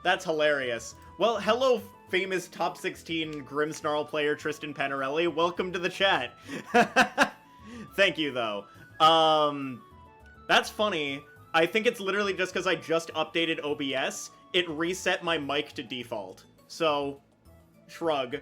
That's hilarious. Well, hello, famous top 16 Grimmsnarl player Tristan Panarelli. Welcome to the chat. Thank you, though. That's funny. I think it's literally just because I just updated OBS, it reset my mic to default. So, shrug.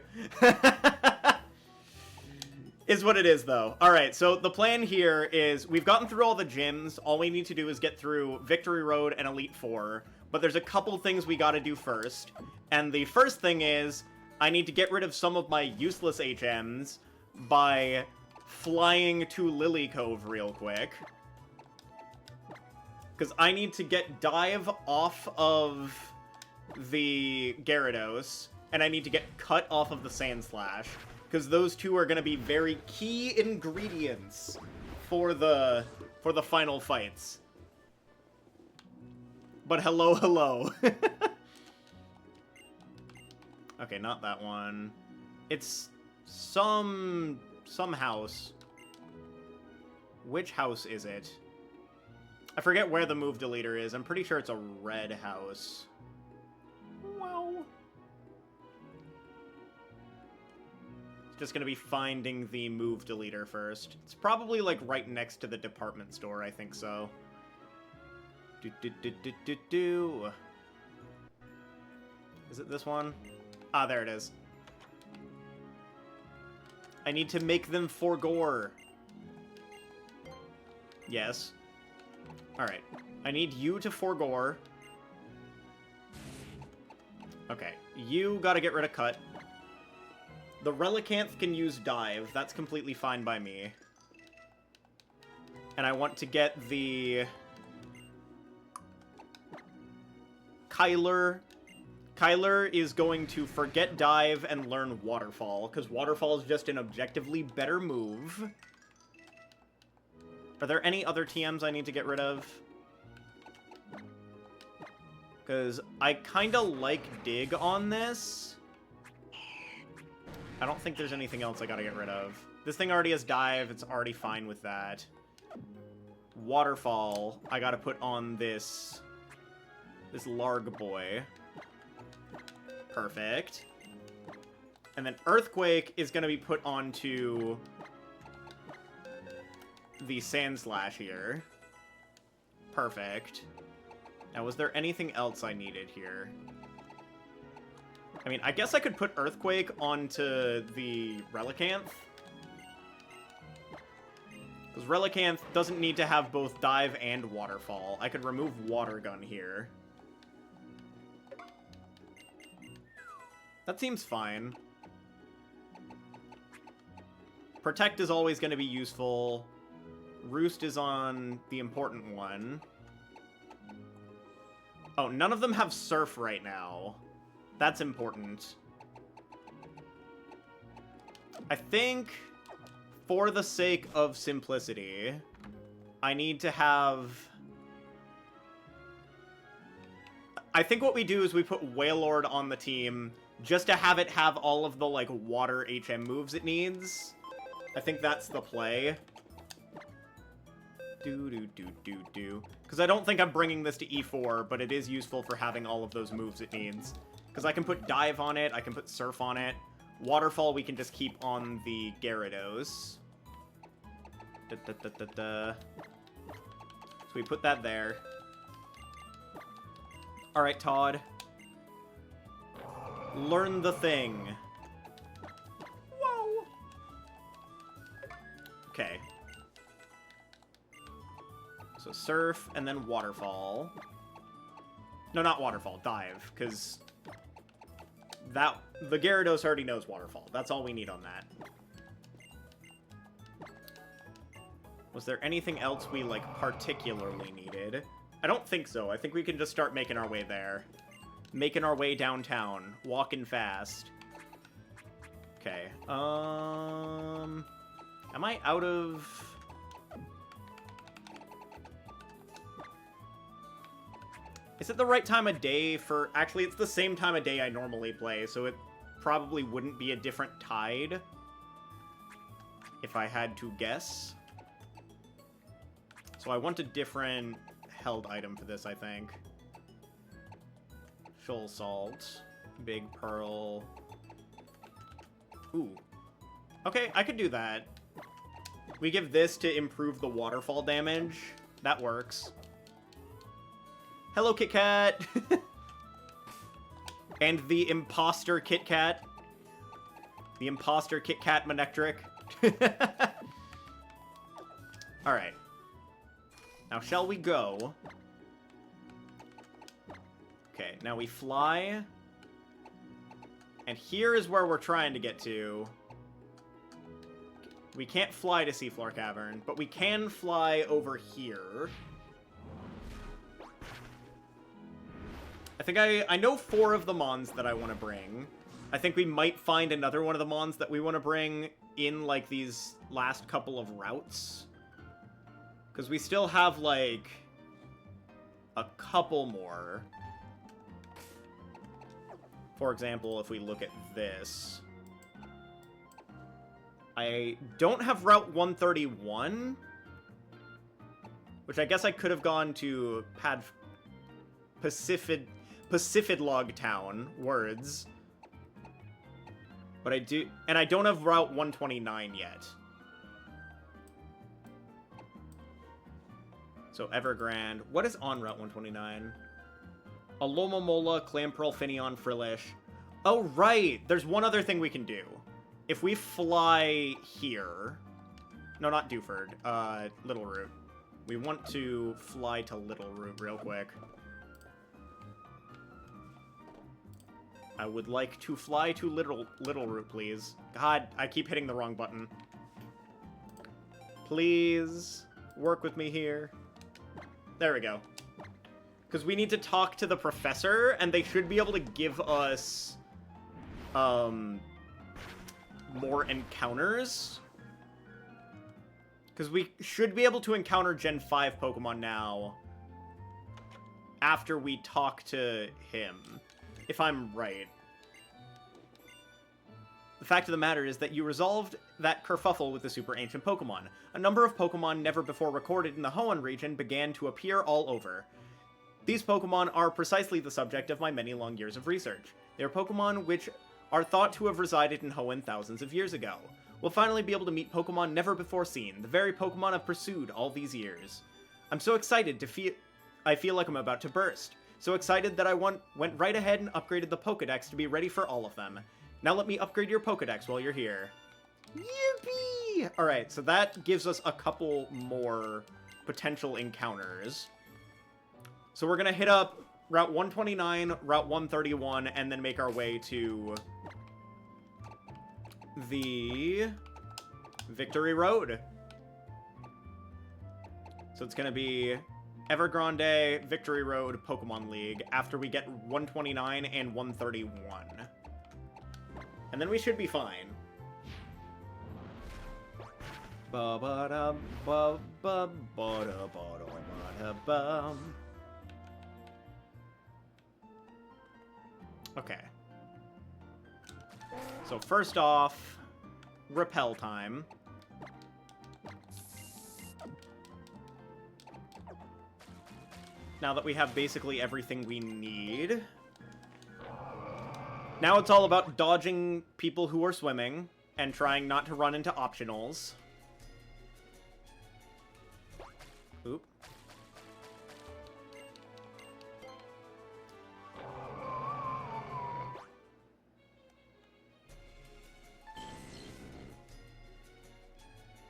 Is what it is, though. Alright, so the plan here is, we've gotten through all the gyms, all we need to do is get through Victory Road and Elite Four, but there's a couple things we gotta do first, and the first thing is, I need to get rid of some of my useless HMs by flying to Lily Cove real quick. Because I need to get Dive off of the Gyarados, and I need to get Cut off of the Sandslash. Because those two are going to be very key ingredients for the final fights. But hello, hello. Okay, not that one. It's some house. Which house is it? I forget where the move deleter is. I'm pretty sure it's a red house. Wow. Just gonna be finding the move deleter first. It's probably, like, right next to the department store, I think so. Is it this one? Ah, there it is. I need to make them forgore. Yes. Alright. I need you to forgore. Okay. You gotta get rid of Cut. The Relicanth can use Dive. That's completely fine by me. And I want to get the Kyler. Kyler is going to forget Dive and learn Waterfall, because Waterfall is just an objectively better move. Are there any other TMs I need to get rid of? Because I kind of like Dig on this. I don't think there's anything else I gotta get rid of. This thing already has Dive. It's already fine with that. Waterfall, I gotta put on this Larg boy. Perfect. And then Earthquake is gonna be put onto the Sandslash here. Perfect. Now, was there anything else I needed here? I mean, I guess I could put Earthquake onto the Relicanth. Because Relicanth doesn't need to have both Dive and Waterfall. I could remove Water Gun here. That seems fine. Protect is always going to be useful. Roost is on the important one. Oh, none of them have Surf right now. That's important. I think, for the sake of simplicity, I need to have... I think what we do is we put Wailord on the team just to have it have all of the, like, water HM moves it needs. I think that's the play. Because I don't think I'm bringing this to E4, but it is useful for having all of those moves it needs. Because I can put Dive on it, I can put Surf on it. Waterfall we can just keep on the Gyarados. So we put that there. Alright, Todd. Learn the thing. Whoa! Okay. So Surf, and then Waterfall. No, not Waterfall, Dive, because the Gyarados already knows Waterfall. That's all we need on that. Was there anything else we, like, particularly needed? I don't think so. I think we can just start making our way there. Making our way downtown. Walking fast. Okay. Am I out of... Is it the right time of day for... Actually, it's the same time of day I normally play, so it probably wouldn't be a different tide. If I had to guess. So I want a different held item for this, I think. Shoal Salt. Big Pearl. Ooh. Okay, I could do that. We give this to improve the waterfall damage. That works. Hello, Kit Kat! And the imposter Kit Kat. The imposter Kit Kat Manectric. Alright. Now, shall we go? Okay, now we fly. And here is where we're trying to get to. We can't fly to Seafloor Cavern, but we can fly over here. I think I know 4 of the Mons that I want to bring. I think we might find another one of the Mons that we want to bring in, like, these last couple of routes. Because we still have, like, a couple more. For example, if we look at this. I don't have Route 131. Which I guess I could have gone to Pacifidlog Town, words. But I do, and I don't have Route 129 yet. So Evergrande. What is on Route 129? Alomomola, Clampearl, Finion, Frillish. Oh, right! There's one other thing we can do. If we fly here... No, not Dewford. Little Root. We want to fly to Little Root real quick. I would like to fly to Little Root, please. God, I keep hitting the wrong button. Please, work with me here. There we go. Because we need to talk to the professor, and they should be able to give us, more encounters. Because we should be able to encounter Gen 5 Pokemon now after we talk to him, if I'm right. The fact of the matter is that you resolved that kerfuffle with the super ancient Pokemon. A number of Pokemon never before recorded in the Hoenn region began to appear all over. These Pokemon are precisely the subject of my many long years of research. They are Pokemon which are thought to have resided in Hoenn thousands of years ago. We'll finally be able to meet Pokemon never before seen, the very Pokemon I've pursued all these years. I'm so excited to I feel like I'm about to burst. So excited that I went right ahead and upgraded the Pokedex to be ready for all of them. Now let me upgrade your Pokedex while you're here. Yippee! Alright, so that gives us a couple more potential encounters. So we're gonna hit up Route 129, Route 131, and then make our way to the Victory Road. So it's gonna be Evergrande, Victory Road, Pokemon League, after we get 129 and 131. And then we should be fine. Okay. So first off, repel time. Now that we have basically everything we need. Now it's all about dodging people who are swimming and trying not to run into optionals. Oop.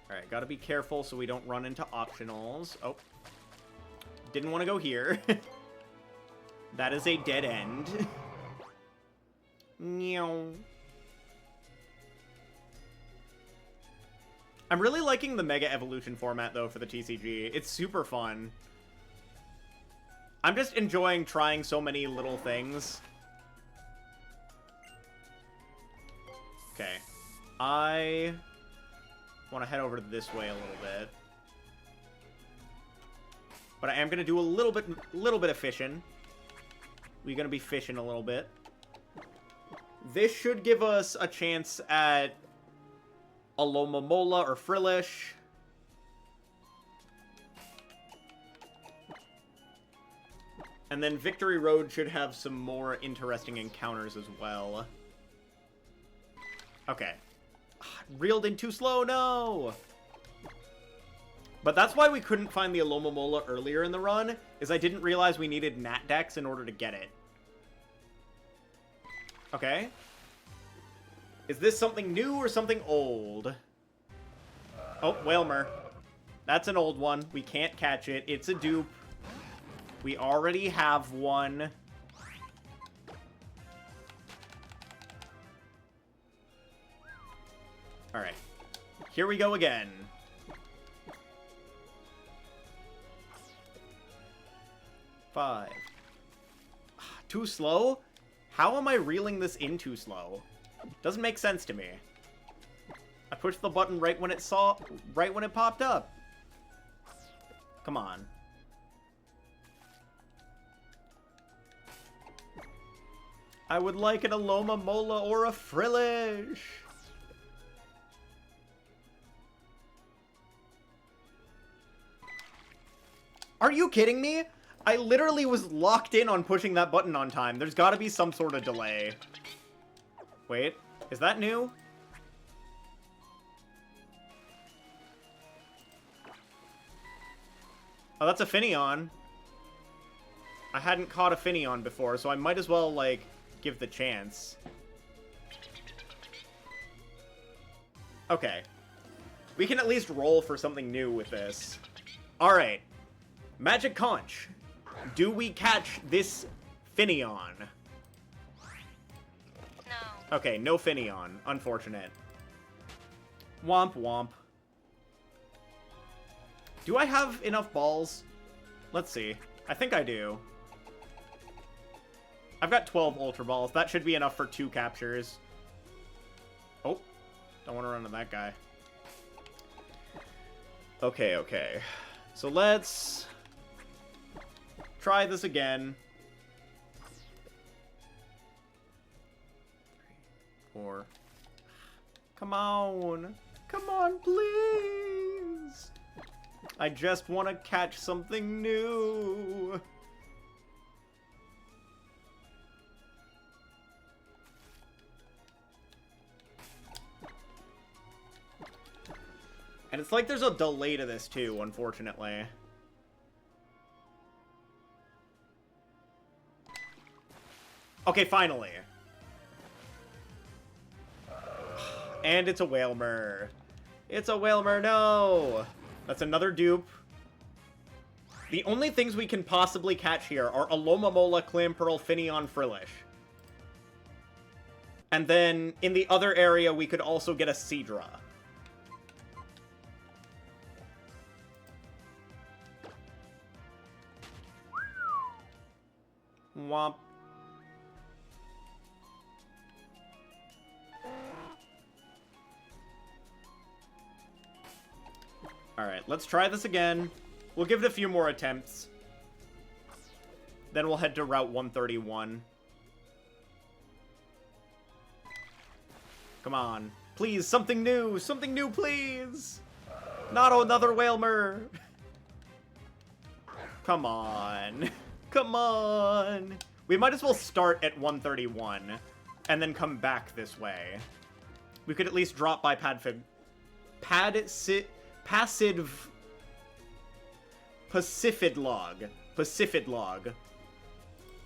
Alright, gotta be careful so we don't run into optionals. Oh. Didn't want to go here. That is a dead end. Meow. I'm really liking the Mega Evolution format, though, for the TCG. It's super fun. I'm just enjoying trying so many little things. Okay. I want to head over this way a little bit. But I am going to do a little bit of fishing. We're going to be fishing a little bit. This should give us a chance at Alomomola or Frillish. And then Victory Road should have some more interesting encounters as well. Okay. Reeled in too slow, no! But that's why we couldn't find the Alomomola earlier in the run, is I didn't realize we needed Nat Dex in order to get it. Okay. Is this something new or something old? Oh, Whalmer. That's an old one. We can't catch it. It's a dupe. We already have one. Alright. Here we go again. Five. Too slow? How am I reeling this in too slow? Doesn't make sense to me. I pushed the button right when it popped up. Come on. I would like an Alomomola or a Frillish. Are you kidding me? I literally was locked in on pushing that button on time. There's gotta be some sort of delay. Wait, is that new? Oh, that's a Finneon. I hadn't caught a Finneon before, so I might as well, like, give the chance. Okay. We can at least roll for something new with this. Alright. Magic Conch. Do we catch this Finneon? No. Okay, no Finneon. Unfortunate. Womp womp. Do I have enough balls? Let's see. I think I do. I've got 12 Ultra Balls. That should be enough for 2 captures. Oh. Don't want to run into that guy. Okay, okay. So let's try this again. 3, 4. Come on. Come on, please. I just want to catch something new. And it's like there's a delay to this too, unfortunately. Okay, finally. And it's a Whalmer. It's a Whalmer, no! That's another dupe. The only things we can possibly catch here are Alomomola, Clamperl, Finneon, Frillish. And then, in the other area, we could also get a Seadra. Womp. Alright, let's try this again. We'll give it a few more attempts. Then we'll head to Route 131. Come on. Please, something new! Something new, please! Not another Whalmer! Come on. Come on! We might as well start at 131, and then come back this way. We could at least drop by Pacifidlog.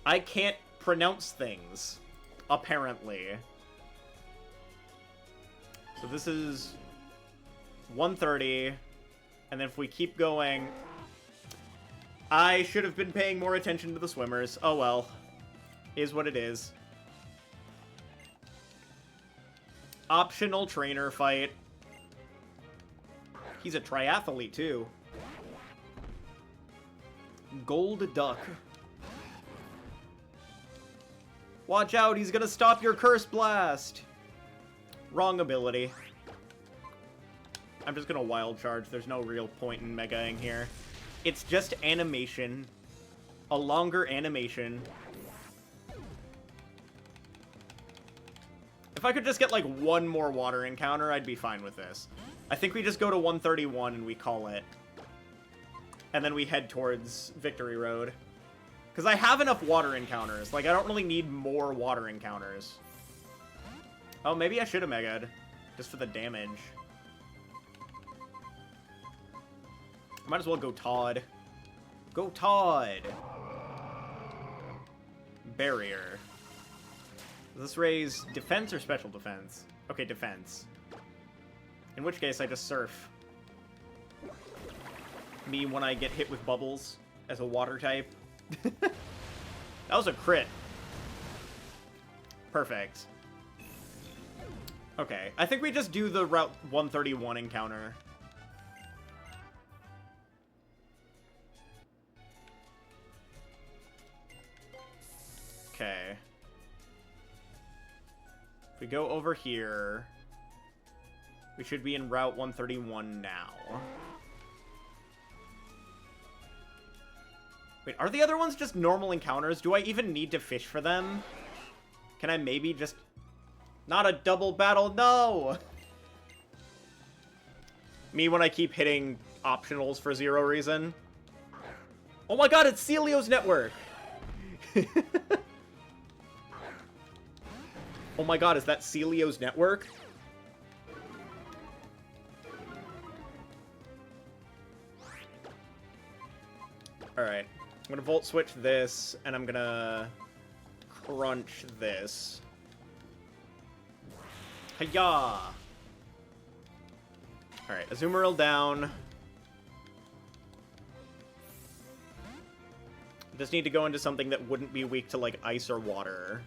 I can't pronounce things, apparently. So this is 130, and then if we keep going... I should have been paying more attention to the swimmers. Oh well. Is what it is. Optional trainer fight. He's a triathlete, too. Gold Duck. Watch out, he's gonna stop your Curse Blast! Wrong ability. I'm just gonna Wild Charge. There's no real point in Megaing here. It's just animation. A longer animation. If I could just get, like, one more water encounter, I'd be fine with this. I think we just go to 131 and we call it. And then we head towards Victory Road. Because I have enough water encounters. Like, I don't really need more water encounters. Oh, maybe I should have Mega'd. Just for the damage. Might as well go Todd. Go Todd! Barrier. Does this raise defense or special defense? Okay, defense. In which case, I just surf. Me when I get hit with bubbles as a water type. That was a crit. Perfect. Okay, I think we just do the Route 131 encounter. Okay. If we go over here, we should be in Route 131 now. Wait, are the other ones just normal encounters? Do I even need to fish for them? Can I maybe just... Not a double battle, no! Me when I keep hitting optionals for zero reason. Oh my god, it's Celio's network! Oh my god, is that Celio's network? Alright. I'm gonna Volt Switch this, and I'm gonna crunch this. Hiya! Alright, Azumarill down. Just need to go into something that wouldn't be weak to, like, ice or water.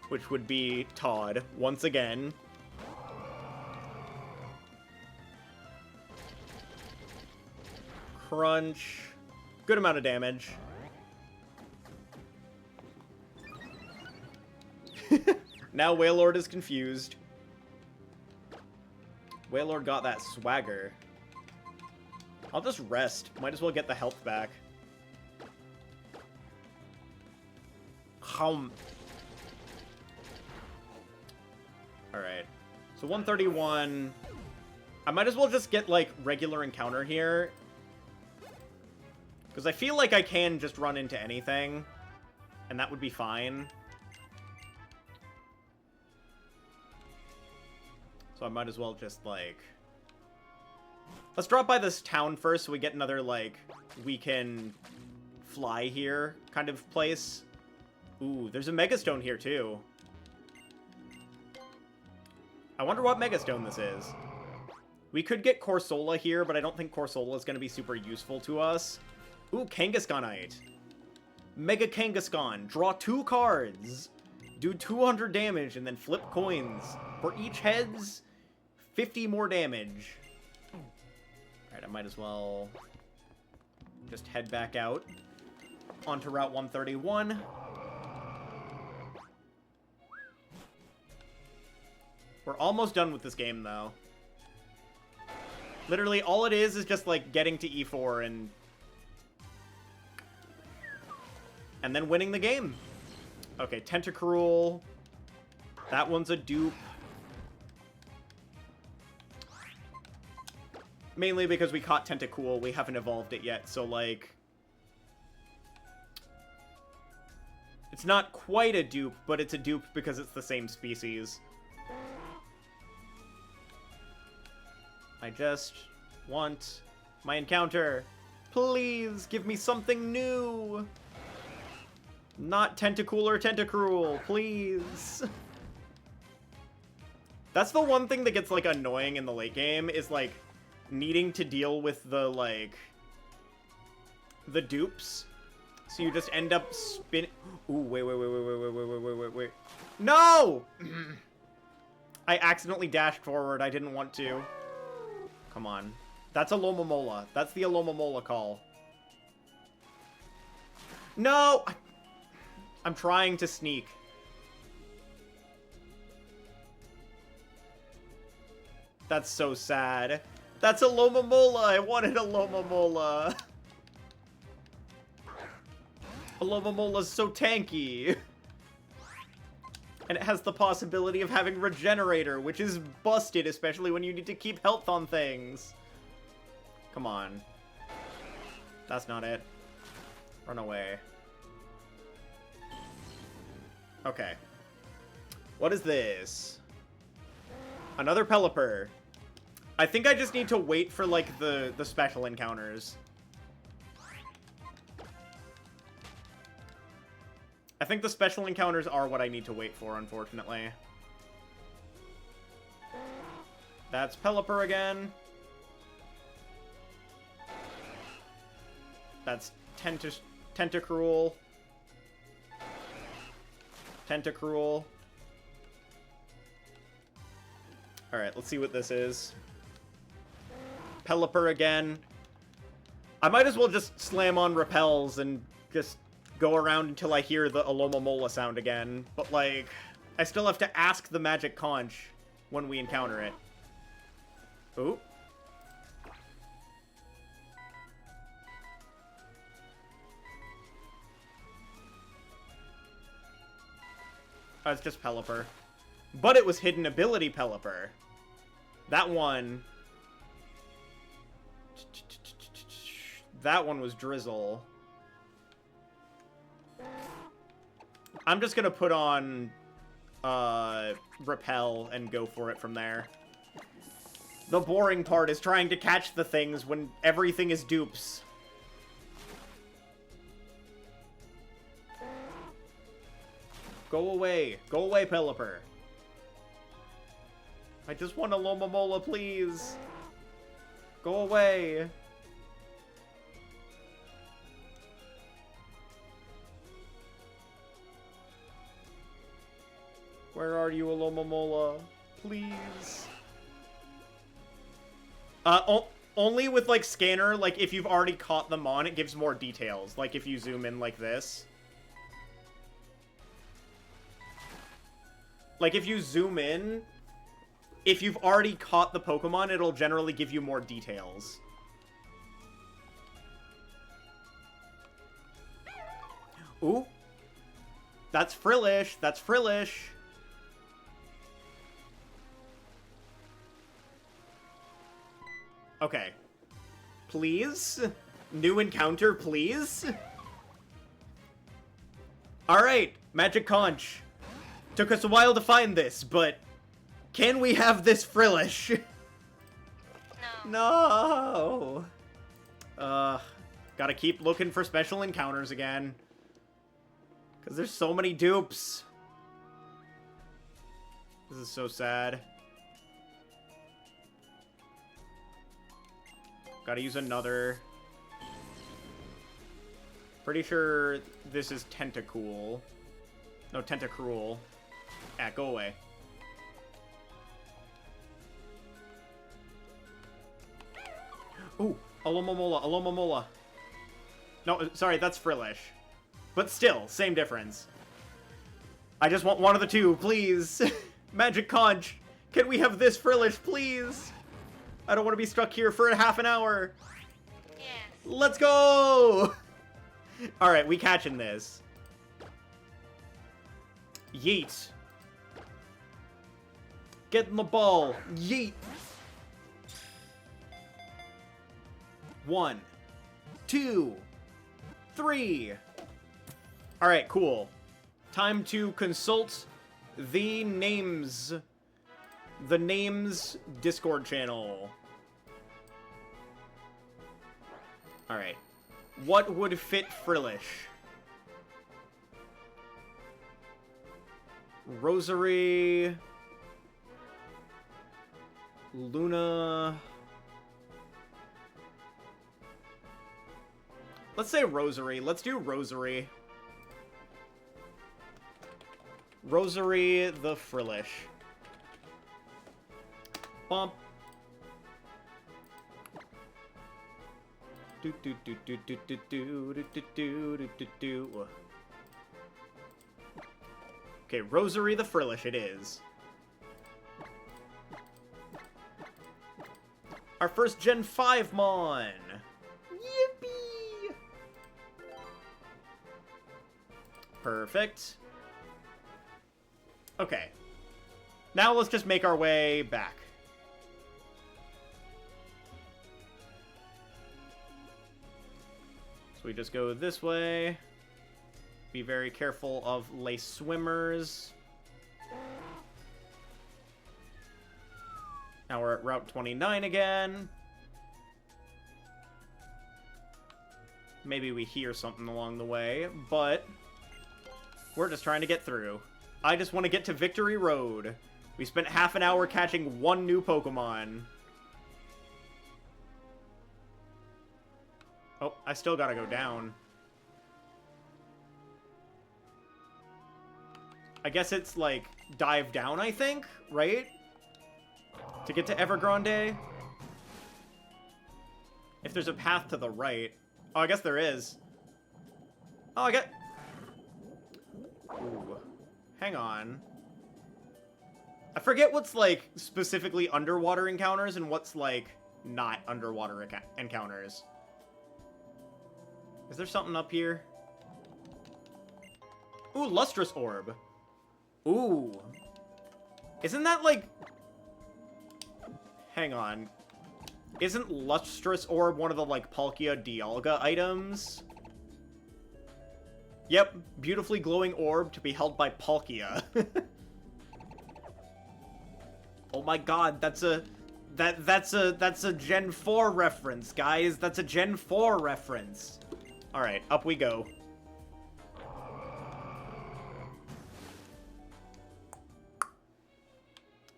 Which would be Todd, once again. Crunch. Good amount of damage. Now Wailord is confused. Wailord got that swagger. I'll just rest. Might as well get the health back. Alright. So 131. I might as well just get, like, regular encounter here. Because I feel like I can just run into anything. And that would be fine. So I might as well just, like... Let's drop by this town first so we get another, like, we can fly here kind of place. Ooh, there's a Megastone here, too. I wonder what Megastone this is. We could get Corsola here, but I don't think Corsola is going to be super useful to us. Ooh, Kangaskhanite. Mega Kangaskhan. Draw 2 cards. Do 200 damage and then flip coins. For each heads, 50 more damage. Alright, I might as well just head back out onto Route 131. We're almost done with this game, though. Literally, all it is just, like, getting to E4 and then winning the game. Okay, Tentacruel. That one's a dupe. Mainly because we caught Tentacool, we haven't evolved it yet, so, like... It's not quite a dupe, but it's a dupe because it's the same species. I just want my encounter. Please, give me something new! Not Tentacool or Tentacruel, please! That's the one thing that gets, like, annoying in the late game, is, like, needing to deal with the, like, the dupes. So you just end up spinning. Ooh, wait. No! I accidentally dashed forward. I didn't want to. Come on. That's a Alomomola. That's the Alomomola call. No! I'm trying to sneak. That's so sad. That's a Alomomola! I wanted a Alomomola! Alomomola's so tanky! And it has the possibility of having Regenerator, which is busted, especially when you need to keep health on things. Come on. That's not it. Run away. Okay. What is this? Another Pelipper. I think I just need to wait for, like, the special encounters. I think the special encounters are what I need to wait for, unfortunately. That's Pelipper again. That's Tentacruel. Tentacruel. Alright, let's see what this is. Pelipper again. I might as well just slam on repels and just go around until I hear the Alomomola sound again. But, like, I still have to ask the Magic Conch when we encounter it. Ooh. Oh, it's just Pelipper. But it was Hidden Ability Pelipper. That one... That one was Drizzle. I'm just gonna put on Repel and go for it from there. The boring part is trying to catch the things when everything is dupes. Go away. Go away, Pelipper. I just want a Lomomola, please. Go away. Where are you, Alomomola? Please. Only with, like, Scanner, like, if you've already caught them on, it gives more details. Like, if you zoom in like this. Like, if you zoom in, if you've already caught the Pokemon, it'll generally give you more details. Ooh. That's Frillish. That's Frillish. Okay. Please? New encounter, please? Alright, Magic Conch. Took us a while to find this, but can we have this Frillish? No. No. Gotta keep looking for special encounters again. Because there's so many dupes. This is so sad. Gotta use another. Pretty sure this is Tentacool. No, Tentacruel. Ah, go away. Ooh, Alomomola, Alomomola. No, sorry, that's Frillish. But still, same difference. I just want one of the two, please. Magic Conch, can we have this Frillish, please? I don't want to be stuck here for half an hour. Yes. Let's go! Alright, we catching this. Yeet. Get in the ball. Yeet. 1, 2, 3. Alright, cool. Time to consult the names. The names Discord channel. Alright. What would fit Frillish? Rosary. Luna. Let's say Rosary. Let's do Rosary. Rosary the Frillish. Bump. Do do do do do do do do do do do do. Okay, Rosary the Frillish it is. Our first Gen 5 Mon! Yippee! Perfect. Okay. Now let's just make our way back. So we just go this way. Be very careful of lace swimmers. Now we're at Route 29 again. Maybe we hear something along the way, but we're just trying to get through. I just want to get to Victory Road. We spent half an hour catching one new Pokemon. Oh, I still gotta go down. I guess it's, like, dive down, I think, right? To get to Evergrande? If there's a path to the right. Oh, I guess there is. Oh, I get... Ooh. Hang on. I forget what's, like, specifically underwater encounters and what's, like, not underwater encounters. Is there something up here? Ooh, Lustrous Orb. Ooh. Isn't that, like... Hang on. Isn't Lustrous Orb one of the, like, Palkia Dialga items? Yep, beautifully glowing orb to be held by Palkia. Oh my god, that's a Gen 4 reference, guys. That's a Gen 4 reference. Alright, up we go.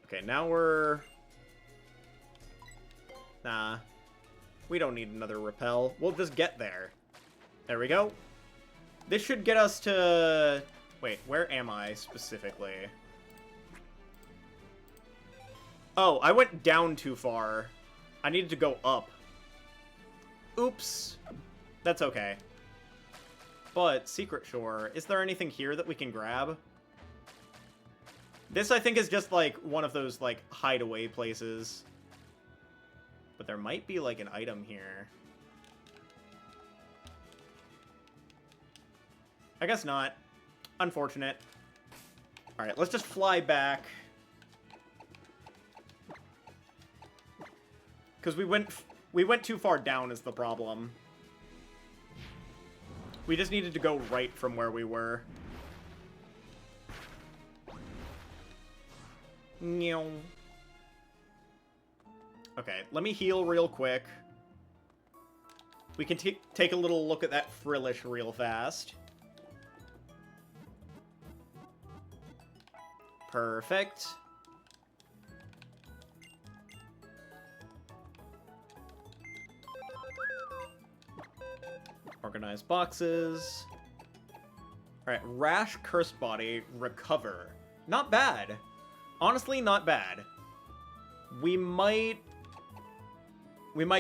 Okay, now we're... Nah. We don't need another repel. We'll just get there. There we go. This should get us to... Wait, where am I specifically? Oh, I went down too far. I needed to go up. Oops. That's okay. But, Secret Shore, is there anything here that we can grab? This, I think, is just, like, one of those, like, hideaway places. But there might be, like, an item here. I guess not. Unfortunate. Alright, let's just fly back. Because we went too far down is the problem. We just needed to go right from where we were. Okay, let me heal real quick. We can take a little look at that Frillish real fast. Perfect. Organize boxes. Alright, Rash Curse Body, Recover. Not bad. Honestly, not bad. We might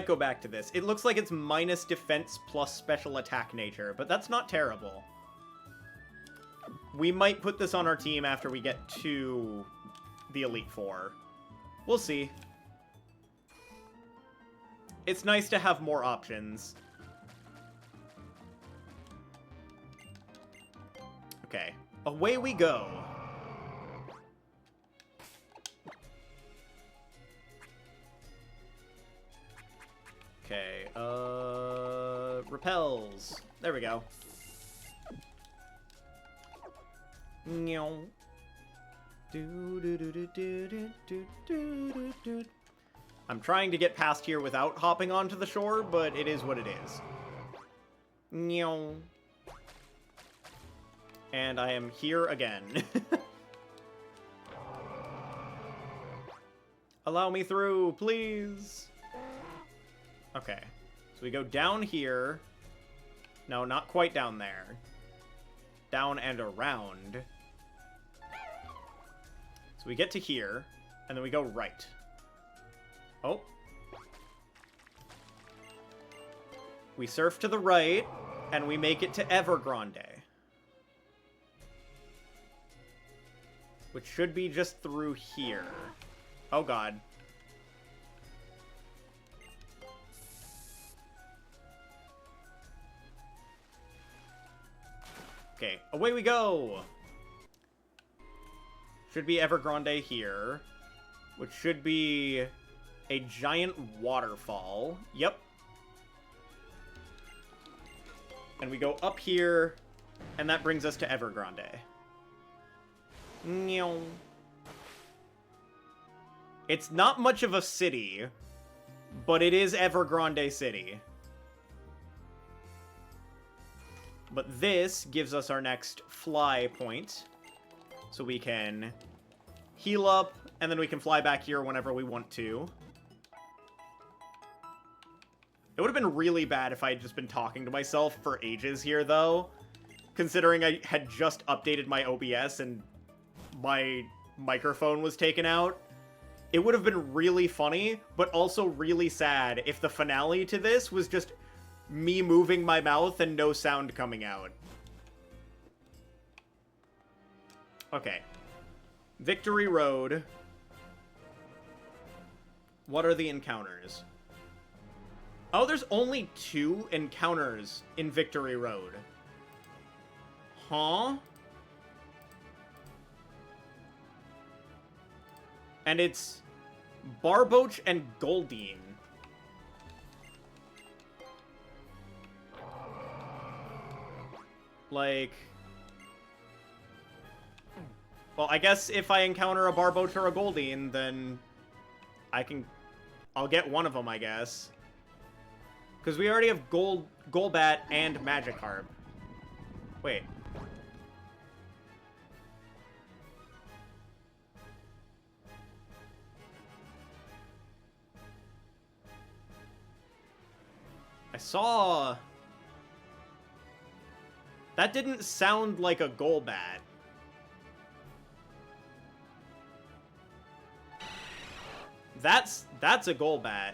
go back to this. It looks like it's minus defense plus special attack nature, but that's not terrible. We might put this on our team after we get to the Elite Four. We'll see. It's nice to have more options. Okay, away we go. Okay, repels. There we go. I'm trying to get past here without hopping onto the shore, but it is what it is. And I am here again. Allow me through, please. Okay. So we go down here. No, not quite down there. Down and around. So we get to here, and then we go right. Oh. We surf to the right, and we make it to Evergrande. Which should be just through here. Oh god. Okay, away we go! Should be Evergrande here. Which should be a giant waterfall. Yep. And we go up here, and that brings us to Evergrande. It's not much of a city, but it is Evergrande City. But this gives us our next fly point. So we can heal up, and then we can fly back here whenever we want to. It would have been really bad if I had just been talking to myself for ages here, though. Considering I had just updated my OBS and my microphone was taken out. It would have been really funny, but also really sad if the finale to this was just me moving my mouth and no sound coming out. Okay. Victory Road. What are the encounters? Oh, there's only 2 encounters in Victory Road. Huh? And it's Barboach and Goldine. Like... Well, I guess if I encounter a Barboach or a Goldine, then I'll get one of them, I guess. Because we already have Golbat and Magikarp. Wait. I saw... That didn't sound like a Golbat. That's a Golbat.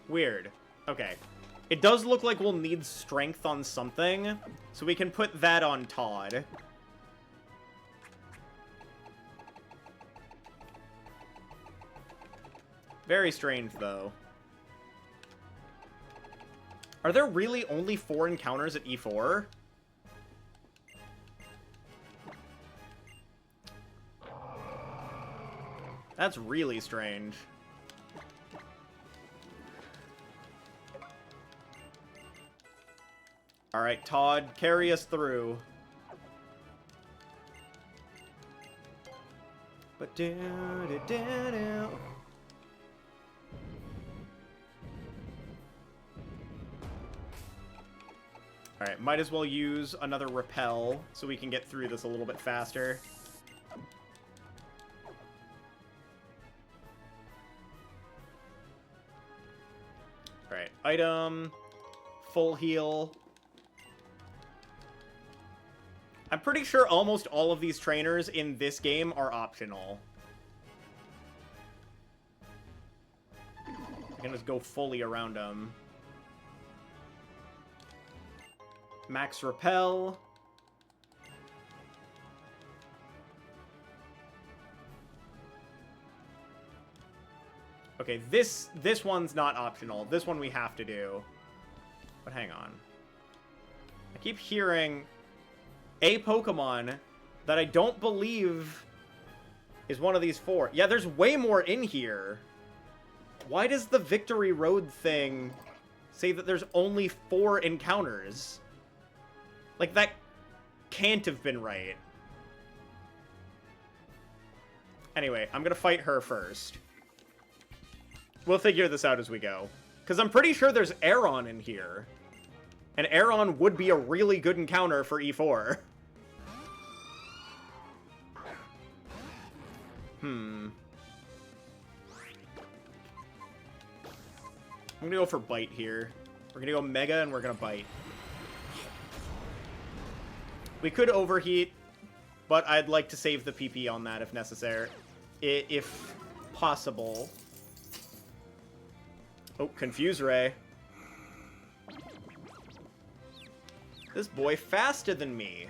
Weird. Okay. It does look like we'll need strength on something, so we can put that on Todd. Very strange, though. Are there really only 4 encounters at E4? That's really strange. Alright, Todd, carry us through. But do do do do. Alright, might as well use another repel so we can get through this a little bit faster. Alright, item, full heal. I'm pretty sure almost all of these trainers in this game are optional. I can just go fully around them. Max Repel. Okay, this one's not optional. This one we have to do. But hang on. I keep hearing a Pokemon that I don't believe is one of these 4. Yeah, there's way more in here. Why does the Victory Road thing say that there's only 4 encounters? Like, that can't have been right. Anyway, I'm gonna fight her first. We'll figure this out as we go. Because I'm pretty sure there's Aeron in here. And Aeron would be a really good encounter for E4. I'm gonna go for Bite here. We're gonna go Mega and we're gonna Bite. We could Overheat, but I'd like to save the PP on that if necessary. If possible. Oh, Confuse Ray. This boy faster than me.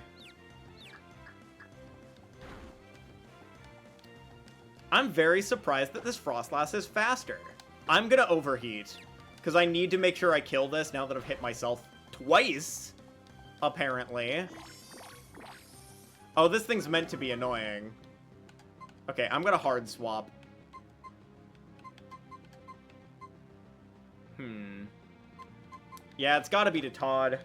I'm very surprised that this Frostlass is faster. I'm gonna Overheat, because I need to make sure I kill this now that I've hit myself twice, apparently. Oh, this thing's meant to be annoying. Okay, I'm gonna Hard Swap. Yeah, it's gotta be to Todd.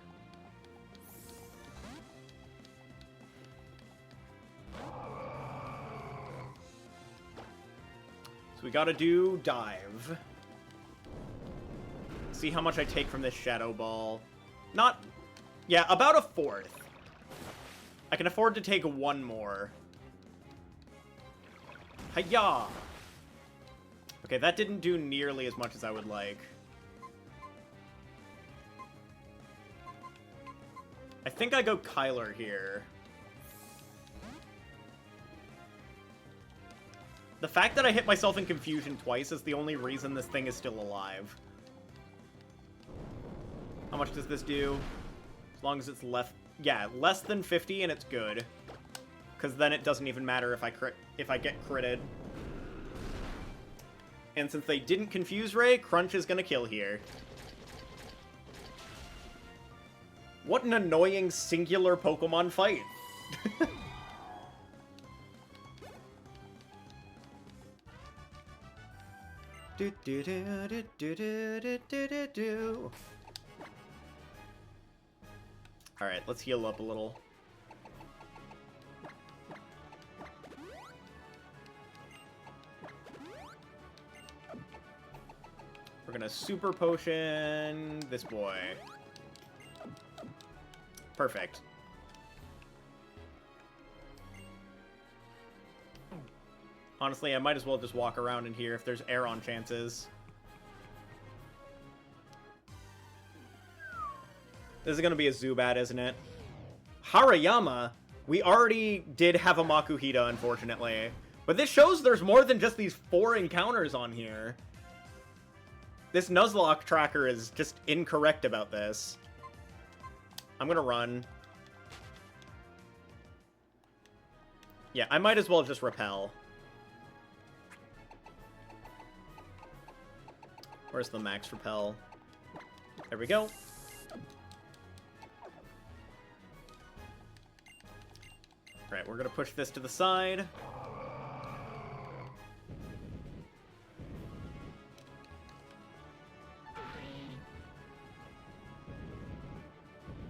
So we gotta do dive. See how much I take from this Shadow Ball. Not... Yeah, about a fourth. I can afford to take one more. Hi-ya! Okay, that didn't do nearly as much as I would like. I think I go Kyler here. The fact that I hit myself in confusion twice is the only reason this thing is still alive. How much does this do? As long as it's left... Yeah, less than 50 and it's good. Because then it doesn't even matter if I get critted. And since they didn't confuse Ray, Crunch is gonna kill here. What an annoying singular Pokemon fight. Do do do do do do do do do. Alright, let's heal up a little. We're gonna Super Potion this boy. Perfect. Honestly, I might as well just walk around in here if there's Aeron chances. This is gonna be a Zubat, isn't it? Harayama? We already did have a Makuhita, unfortunately. But this shows there's more than just these 4 encounters on here. This Nuzlocke tracker is just incorrect about this. I'm gonna run. Yeah, I might as well just repel. Where's the max repel? There we go. Right, we're gonna push this to the side.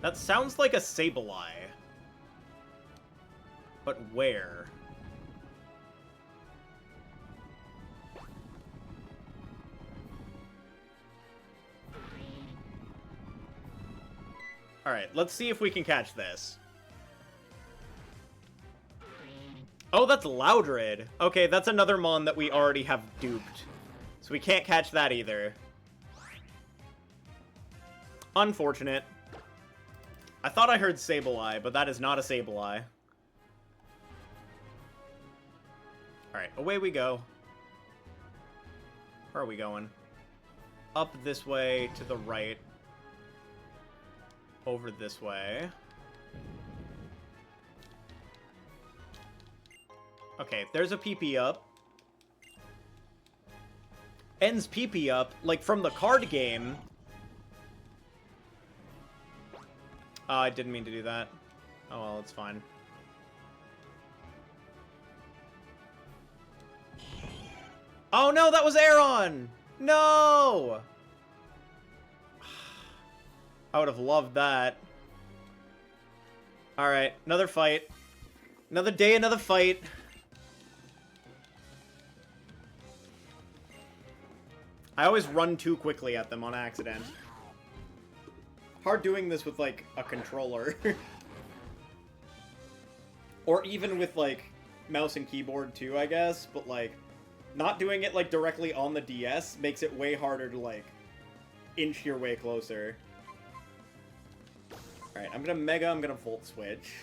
That sounds like a Sableye. But where? Alright, let's see if we can catch this. Oh, that's Loudred. Okay, that's another Mon that we already have duped. So we can't catch that either. Unfortunate. I thought I heard Sableye, but that is not a Sableye. Alright, away we go. Where are we going? Up this way, to the right. Over this way. Okay, there's a PP up. Ends PP up, like from the card game. I didn't mean to do that. Oh well, it's fine. Oh no, that was Aeron! No! I would have loved that. Alright, another fight. Another day, another fight. I always run too quickly at them on accident. Hard doing this with, like, a controller. Or even with, like, mouse and keyboard, too, I guess. But, like, not doing it, like, directly on the DS makes it way harder to, like, inch your way closer. Alright, I'm gonna Mega, I'm gonna Volt Switch.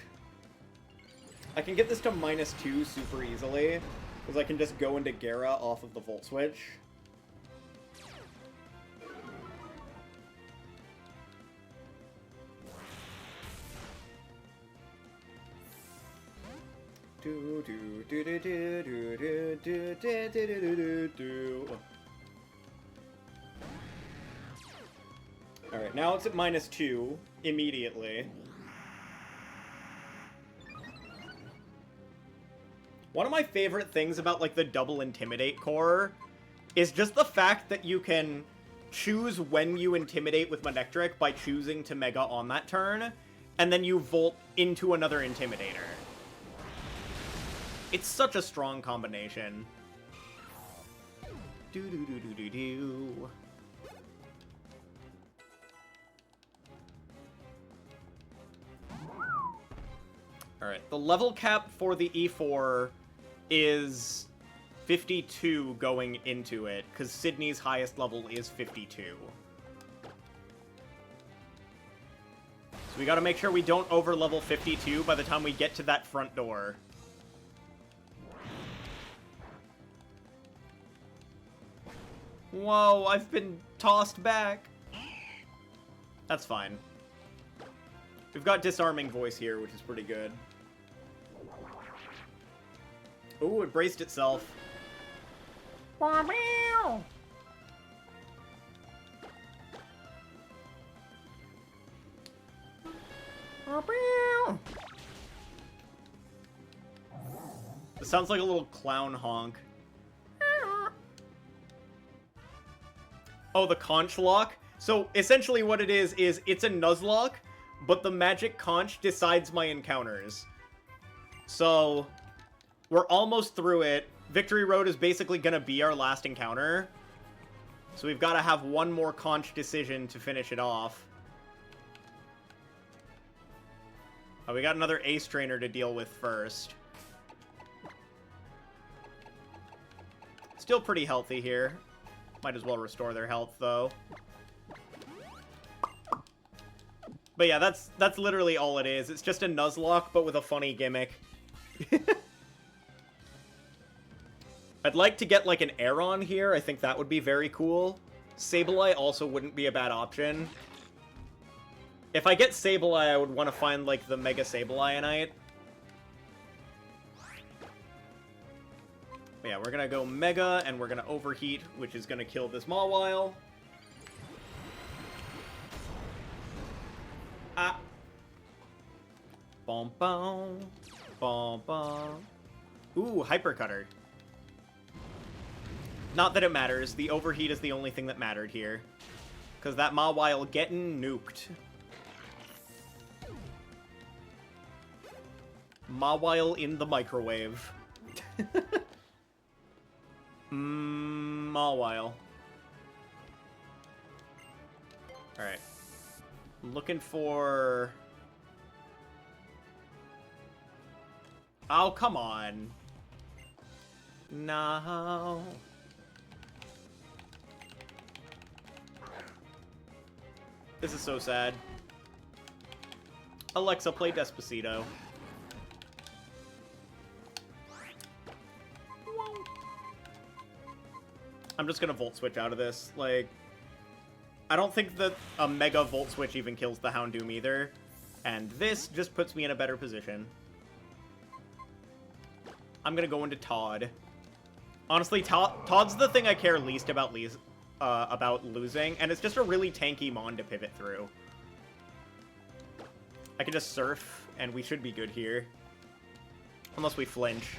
I can get this to -2 super easily, because I can just go into Gera off of the Volt Switch. Alright, now it's at -2 immediately. One of my favorite things about, like, the double Intimidate core is just the fact that you can choose when you intimidate with Manectric by choosing to Mega on that turn, and then you Volt into another Intimidator. It's such a strong combination. Do-do-do-do-do-do. Alright, the level cap for the E4 is 52 going into it, because Sydney's highest level is 52. So we gotta make sure we don't over level 52 by the time we get to that front door. Whoa, I've been tossed back. That's fine. We've got Disarming Voice here, which is pretty good. Ooh, it braced itself. It sounds like a little clown honk. Oh, the Conch lock? So, essentially what it is it's a Nuzlocke, but the magic conch decides my encounters. So, we're almost through it. Victory Road is basically gonna be our last encounter. So we've gotta have one more conch decision to finish it off. Oh, we got another Ace Trainer to deal with first. Still pretty healthy here. Might as well restore their health, though. But yeah, that's literally all it is. It's just a Nuzlocke, but with a funny gimmick. I'd like to get, like, an Aeron here. I think that would be very cool. Sableye also wouldn't be a bad option. If I get Sableye, I would want to find, like, the Mega Sableye. But yeah, we're gonna go Mega, and we're gonna Overheat, which is gonna kill this Mawile. Ah. Bom bom. Bom bom. Ooh, Hyper Cutter. Not that it matters. The Overheat is the only thing that mattered here. Because that Mawile getting nuked. Mawile in the microwave. Mawile. Alright. Looking for... Oh, come on. No. This is so sad. Alexa, play Despacito. I'm just gonna Volt Switch out of this. Like, I don't think that a Mega Volt Switch even kills the Houndoom either. And this just puts me in a better position. I'm gonna go into Todd. Honestly, Todd's the thing I care least about losing, and it's just a really tanky Mon to pivot through. I can just Surf, and we should be good here. Unless we flinch.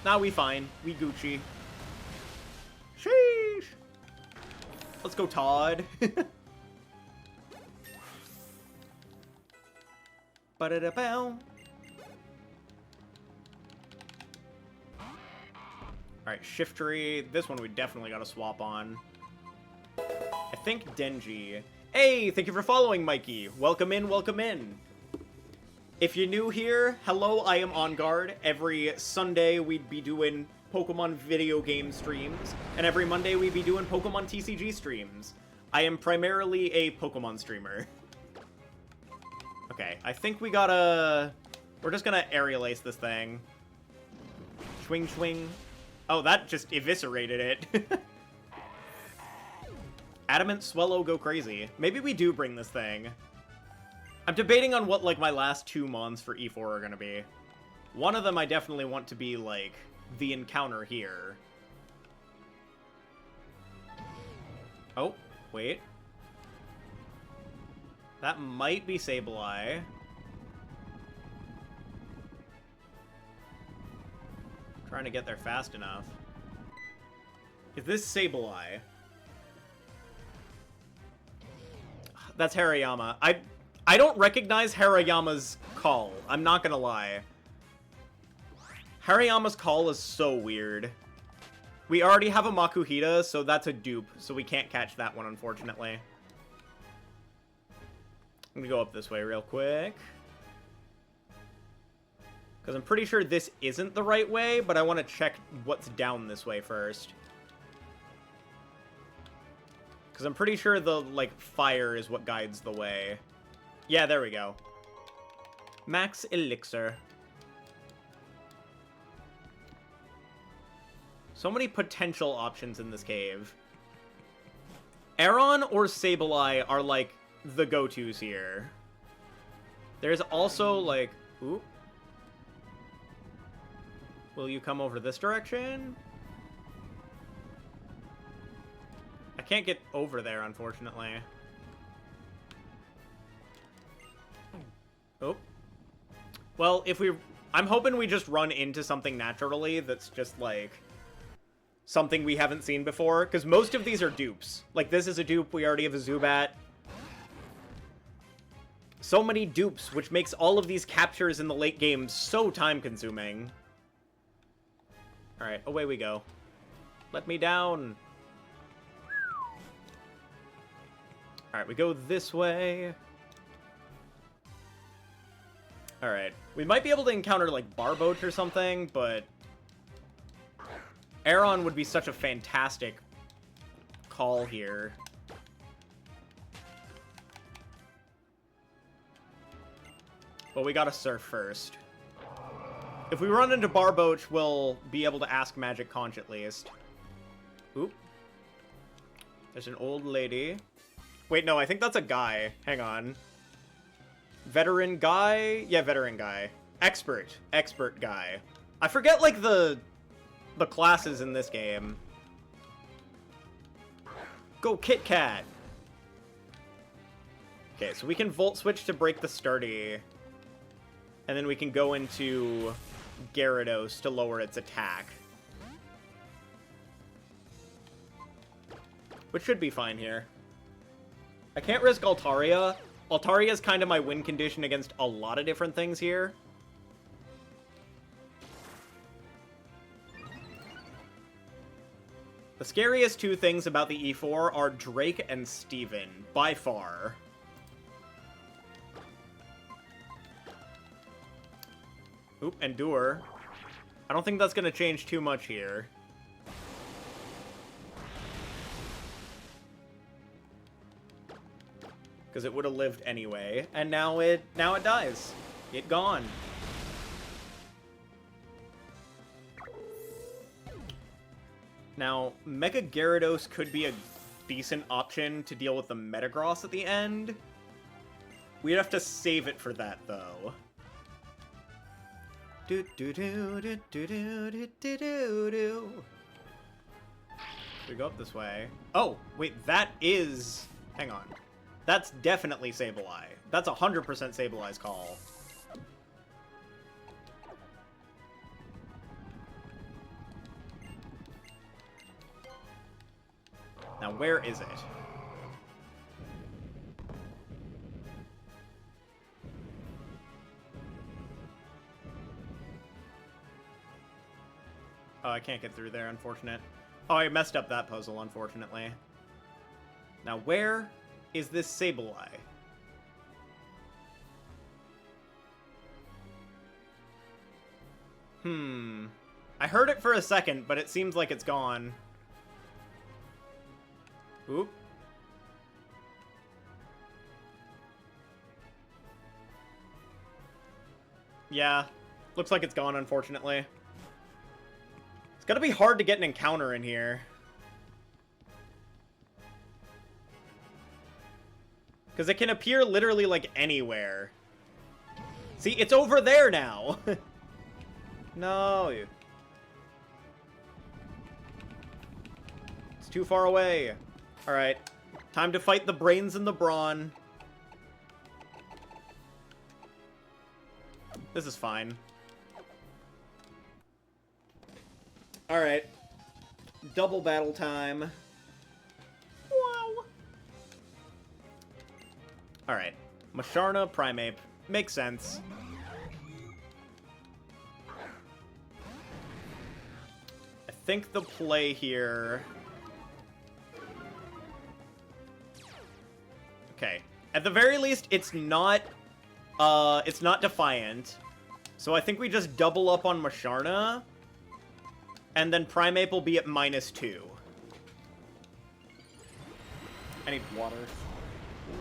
Nah, we fine. We Gucci. Sheesh! Let's go, Todd. Ba-da-da-bow. Alright, Shiftry. This one we definitely gotta swap on. I think Denji. Hey, thank you for following, Mikey. Welcome in, welcome in. If you're new here, hello, I am On Guard. Every Sunday we'd be doing Pokemon video game streams, and every Monday we'd be doing Pokemon TCG streams. I am primarily a Pokemon streamer. Okay, I think we gotta... We're just gonna Aerial Ace this thing. Swing, swing. Oh, that just eviscerated it. Adamant Swellow, go crazy. Maybe we do bring this thing. I'm debating on what, like, my last two Mons for E4 are gonna be. One of them I definitely want to be, like, the encounter here. Oh, wait. That might be Sableye. Trying to get there fast enough. Is this Sableye? That's Hariyama. I don't recognize Hariyama's call. I'm not gonna lie. Hariyama's call is so weird. We already have a Makuhita, so that's a dupe, so we can't catch that one, unfortunately. I'm gonna go up this way real quick. Because I'm pretty sure this isn't the right way, but I want to check what's down this way first. Because I'm pretty sure the, like, fire is what guides the way. Yeah, there we go. Max Elixir. So many potential options in this cave. Aron or Sableye are, like, the go-tos here. There's also, like... Ooh. Will you come over this direction? I can't get over there, unfortunately. Oh. Well, if we... I'm hoping we just run into something naturally that's just, like... something we haven't seen before, because most of these are dupes. Like, this is a dupe, we already have a Zubat. So many dupes, which makes all of these captures in the late game so time-consuming. Alright, away we go. Let me down. Alright, we go this way. Alright, we might be able to encounter, like, Barboach or something, but... Aron would be such a fantastic call here. But we gotta surf first. If we run into Barboach, we'll be able to ask Magic Conch at least. Oop. There's an old lady. Wait, no, I think that's a guy. Hang on. Veteran guy? Yeah, veteran guy. Expert. Expert guy. I forget, like, the classes in this game. Go Kit Kat! Okay, so we can Volt Switch to break the Sturdy. And then we can go into Gyarados to lower its attack. Which should be fine here. I can't risk Altaria. Altaria is kind of my win condition against a lot of different things here. The scariest two things about the E4 are Drake and Steven, by far. Oop, Endure. I don't think that's going to change too much here. Because it would have lived anyway, and now it dies. It gone. Now, Mega Gyarados could be a decent option to deal with the Metagross at the end. We'd have to save it for that, though. Do do do do do do do do do do. We go up this way. Oh, wait, that is... Hang on. That's definitely Sableye. That's 100% Sableye's call. Now, where is it? Oh, I can't get through there, unfortunate. Oh, I messed up that puzzle, unfortunately. Now, where is this Sableye? I heard it for a second, but it seems like it's gone. Oop. Yeah, looks like it's gone, unfortunately. It's gotta be hard to get an encounter in here. Because it can appear literally, like, anywhere. See, it's over there now! No. It's too far away. Alright. Time to fight the brains and the brawn. This is fine. Alright. Double battle time. Wow. Alright. Masharna, Primeape. Makes sense. I think the play here... Okay. At the very least, it's not Defiant. So I think we just double up on Masharna. And then Primeape will be at -2. I need water.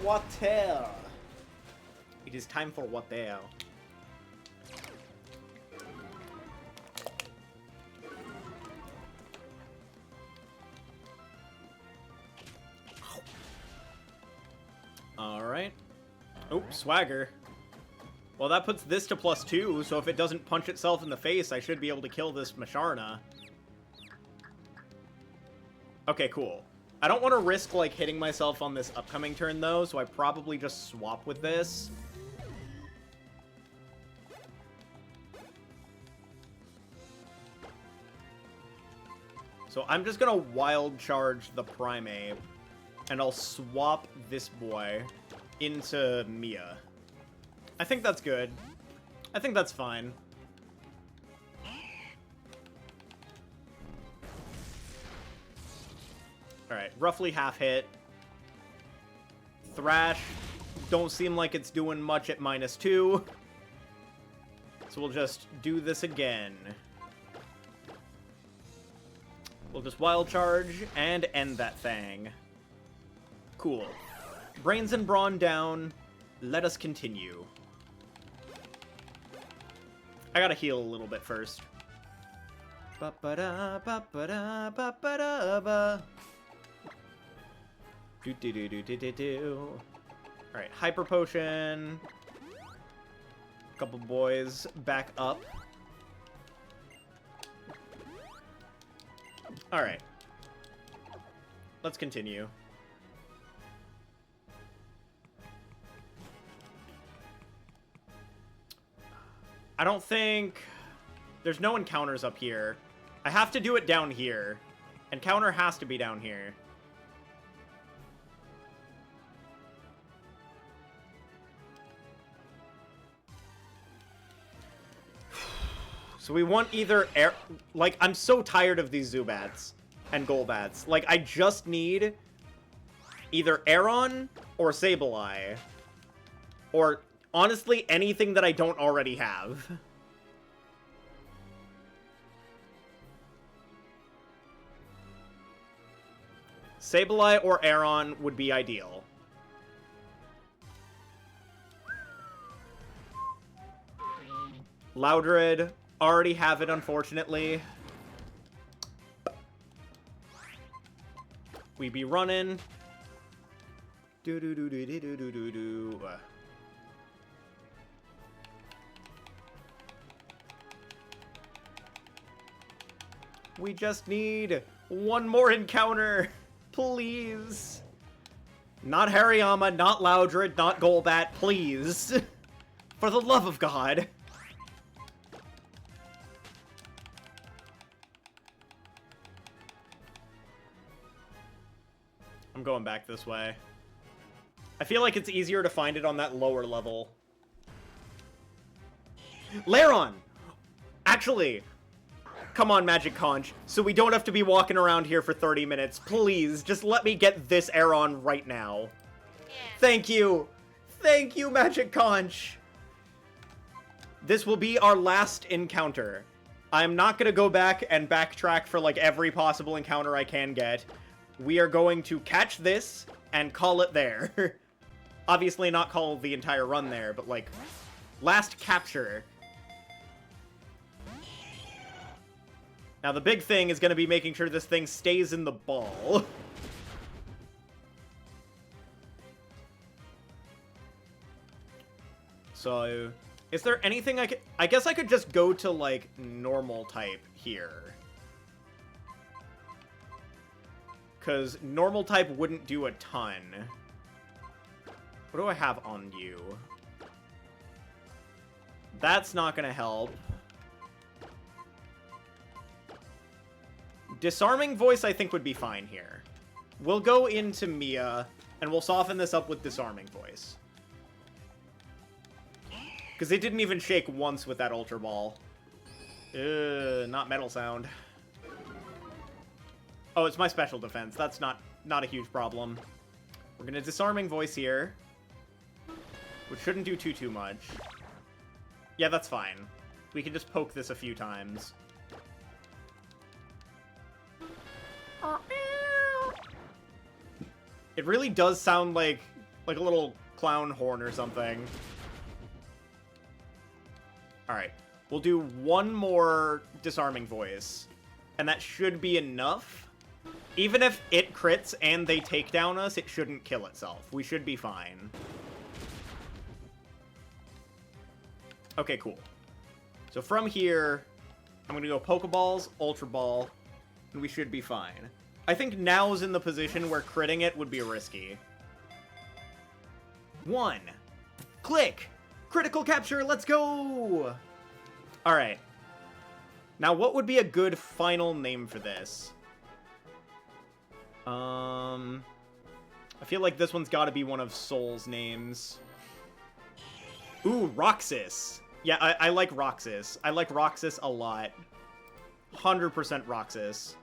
Water! It is time for water. Alright. Oh, swagger. Well, that puts this to +2, so if it doesn't punch itself in the face, I should be able to kill this Masharna. Okay, cool. I don't want to risk, like, hitting myself on this upcoming turn, though, so I probably just swap with this. So I'm just gonna wild charge the Primeape, and I'll swap this boy into Mia. I think that's good. I think that's fine. Alright, roughly half hit. Thrash, don't seem like it's doing much at -2. So we'll just do this again. We'll just wild charge and end that thing. Cool. Brains and Brawn down. Let us continue. I gotta heal a little bit first. Ba-ba-da, ba-ba-da, ba-ba-da-ba. Do-do-do-do-do-do-do. Alright, Hyper Potion. Couple boys back up. Alright. Let's continue. I don't think... There's no encounters up here. I have to do it down here. Encounter has to be down here. So we want either air... Like, I'm so tired of these Zubats and Golbats. Like, I just need either Aeron or Sableye. Or, honestly, anything that I don't already have. Sableye or Aeron would be ideal. Loudred, already have it, unfortunately. We be running. Do-do-do-do-do-do-do-do. We just need one more encounter. Please. Not Hariyama, not Loudred, not Golbat, please. For the love of God. I'm going back this way. I feel like it's easier to find it on that lower level. Lairon! Actually, come on, Magic Conch, so we don't have to be walking around here for 30 minutes. Please, just let me get this Aeron right now. Yeah. Thank you! Thank you, Magic Conch! This will be our last encounter. I'm not gonna go back and backtrack for, like, every possible encounter I can get. We are going to catch this and call it there. Obviously not call the entire run there, but, like, last capture. Now, the big thing is going to be making sure this thing stays in the ball. So, is there anything I could... I guess I could just go to, like, normal type here. Because normal type wouldn't do a ton. What do I have on you? That's not going to help. Disarming Voice, I think, would be fine here. We'll go into Mia, and we'll soften this up with Disarming Voice. Because it didn't even shake once with that Ultra Ball. Not Metal Sound. Oh, it's my special defense. That's not a huge problem. We're gonna Disarming Voice here, which shouldn't do too much. Yeah, that's fine. We can just poke this a few times. It really does sound like a little clown horn or something. Alright, we'll do one more Disarming Voice, and that should be enough. Even if it crits and they take down us, it shouldn't kill itself. We should be fine. Okay, cool. So from here, I'm going to go Pokeballs, Ultra Ball, and we should be fine. I think now's in the position where critting it would be risky. 1. Click! Critical capture, let's go! Alright. Now, what would be a good final name for this? I feel like this one's got to be one of Soul's names. Ooh, Roxas. Yeah, I like Roxas. I like Roxas a lot. 100% Roxas.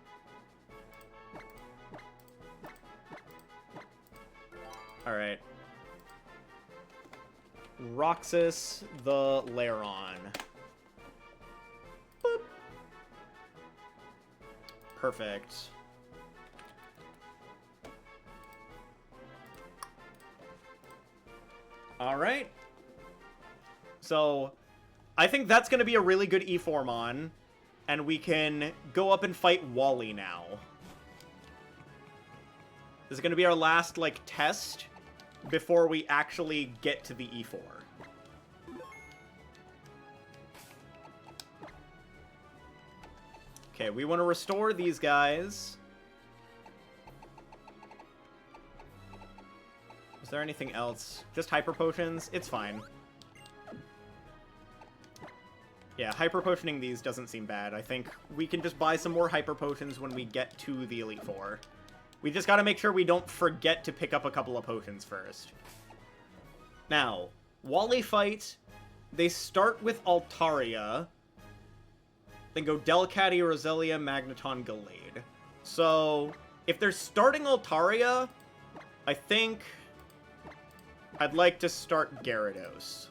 Alright. Roxas the Lairon. Boop. Perfect. Alright. So, I think that's going to be a really good E-Formon, and we can go up and fight Wally now. This is going to be our last, like, test before we actually get to the E4. Okay, we want to restore these guys. Is there anything else? Just Hyper Potions? It's fine. Yeah, Hyper Potioning these doesn't seem bad. I think we can just buy some more Hyper Potions when we get to the Elite Four. We just gotta make sure we don't forget to pick up a couple of potions first. Now, Wally fight, they start with Altaria, then go Delcatty, Roselia, Magneton, Gallade. So, if they're starting Altaria, I think I'd like to start Gyarados.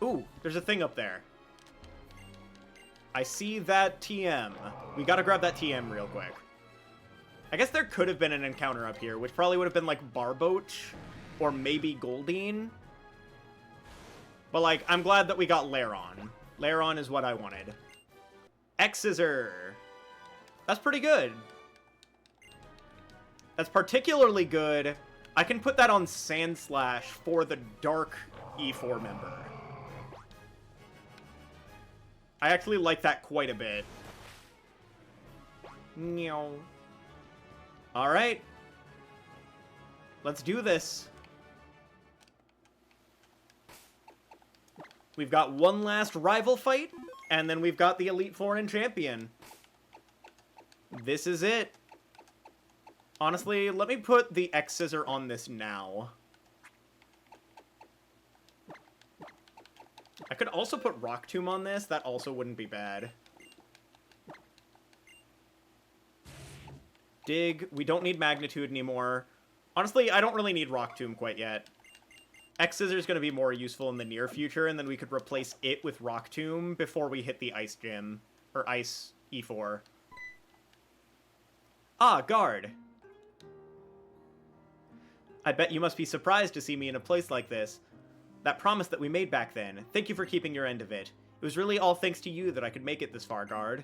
Ooh, there's a thing up there. I see that TM. We gotta grab that TM real quick. I guess there could have been an encounter up here, which probably would have been like Barboach or maybe Goldeen. But like, I'm glad that we got Lairon. Lairon is what I wanted. X-Scissor. That's pretty good. That's particularly good. I can put that on Sandslash for the Dark E4 member. I actually like that quite a bit. Meow. Alright. Let's do this. We've got one last rival fight, and then we've got the Elite Four and Champion. This is it. Honestly, let me put the X-Scissor on this now. I could also put Rock Tomb on this. That also wouldn't be bad. Dig. We don't need Magnitude anymore. Honestly, I don't really need Rock Tomb quite yet. X-Scissor is going to be more useful in the near future, and then we could replace it with Rock Tomb before we hit the Ice Gym. Or Ice E4. Ah, Guard. I bet you must be surprised to see me in a place like this. That promise that we made back then, thank you for keeping your end of it. It was really all thanks to you that I could make it this far, Guard.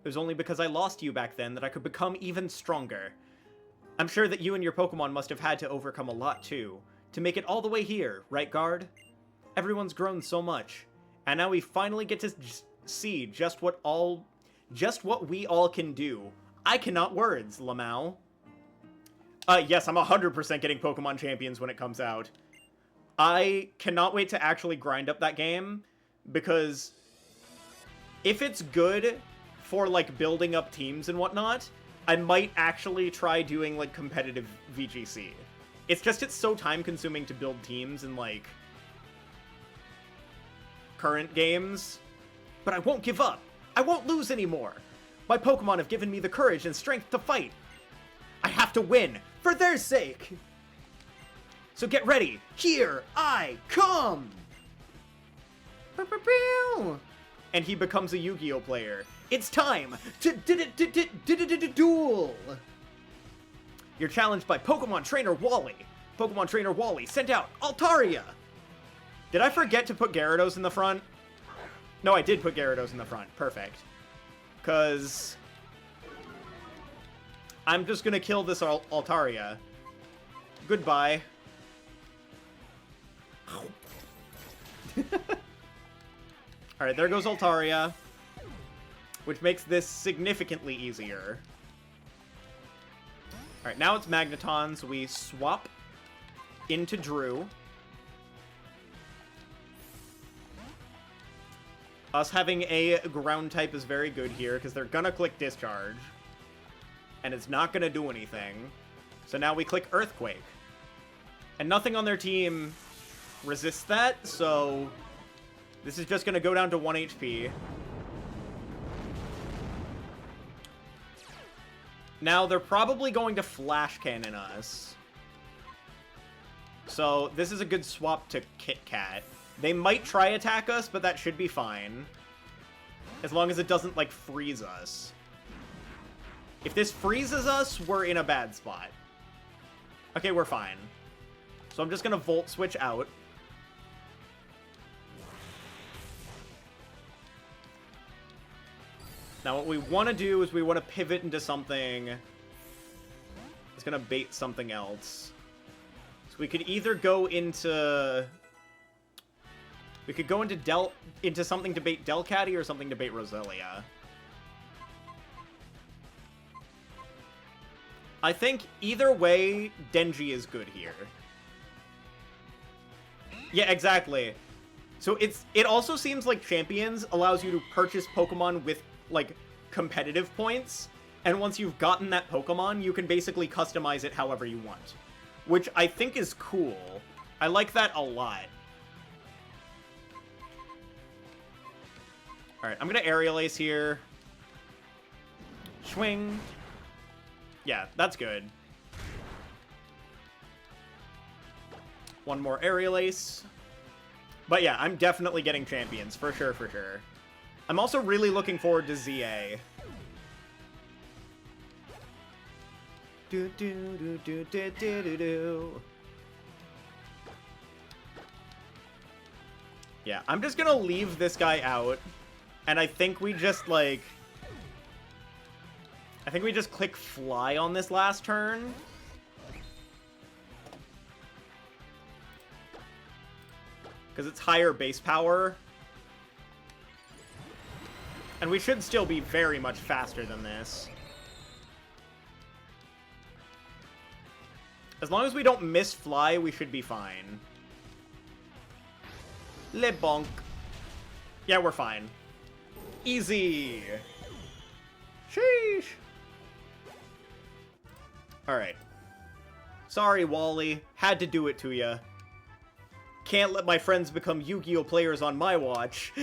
It was only because I lost you back then that I could become even stronger. I'm sure that you and your Pokemon must have had to overcome a lot too, to make it all the way here, right, Guard? Everyone's grown so much, and now we finally get to see just what we all can do. I cannot words, Lamau. Yes, I'm 100% getting Pokemon Champions when it comes out. I cannot wait to actually grind up that game, because if it's good for, like, building up teams and whatnot, I might actually try doing, like, competitive VGC. It's so time-consuming to build teams in, like, current games. But I won't give up. I won't lose anymore. My Pokemon have given me the courage and strength to fight. I have to win, for their sake. So get ready. Here I come. And he becomes a Yu-Gi-Oh player. It's time to duel. You're challenged by Pokemon Trainer Wally. Pokemon Trainer Wally sent out Altaria. Did I forget to put Gyarados in the front? No, I did put Gyarados in the front. Perfect. Because I'm just going to kill this Altaria. Goodbye. Alright, there goes Altaria. Which makes this significantly easier. Alright, now it's Magneton, so we swap into Drew. Us having a ground type is very good here, because they're gonna click Discharge. And it's not gonna do anything. So now we click Earthquake. And nothing on their team resists that, so this is just gonna go down to 1 HP. Now, they're probably going to Flash Cannon us. So, this is a good swap to Kit Kat. They might try attack us, but that should be fine. As long as it doesn't, like, freeze us. If this freezes us, we're in a bad spot. Okay, we're fine. So I'm just gonna Volt Switch out. Now what we want to do is we want to pivot into something that's going to bait something else. So we could either go into... We could go into something to bait Delcatty or something to bait Roselia. I think either way, Denji is good here. Yeah, exactly. So it also seems like Champions allows you to purchase Pokemon with, like, competitive points. And once you've gotten that Pokemon, you can basically customize it however you want. Which I think is cool. I like that a lot. Alright, I'm gonna Aerial Ace here. Swing. Yeah, that's good. One more Aerial Ace. But yeah, I'm definitely getting Champions, for sure, for sure. I'm also really looking forward to ZA. Do do do do do do do do. Yeah, I'm just gonna leave this guy out, and I think we just, like... I think we just click Fly on this last turn. Because it's higher base power. And we should still be very much faster than this. As long as we don't miss Fly, we should be fine. Le bonk. Yeah, we're fine. Easy. Sheesh. Alright. Sorry, Wally. Had to do it to ya. Can't let my friends become Yu-Gi-Oh players on my watch.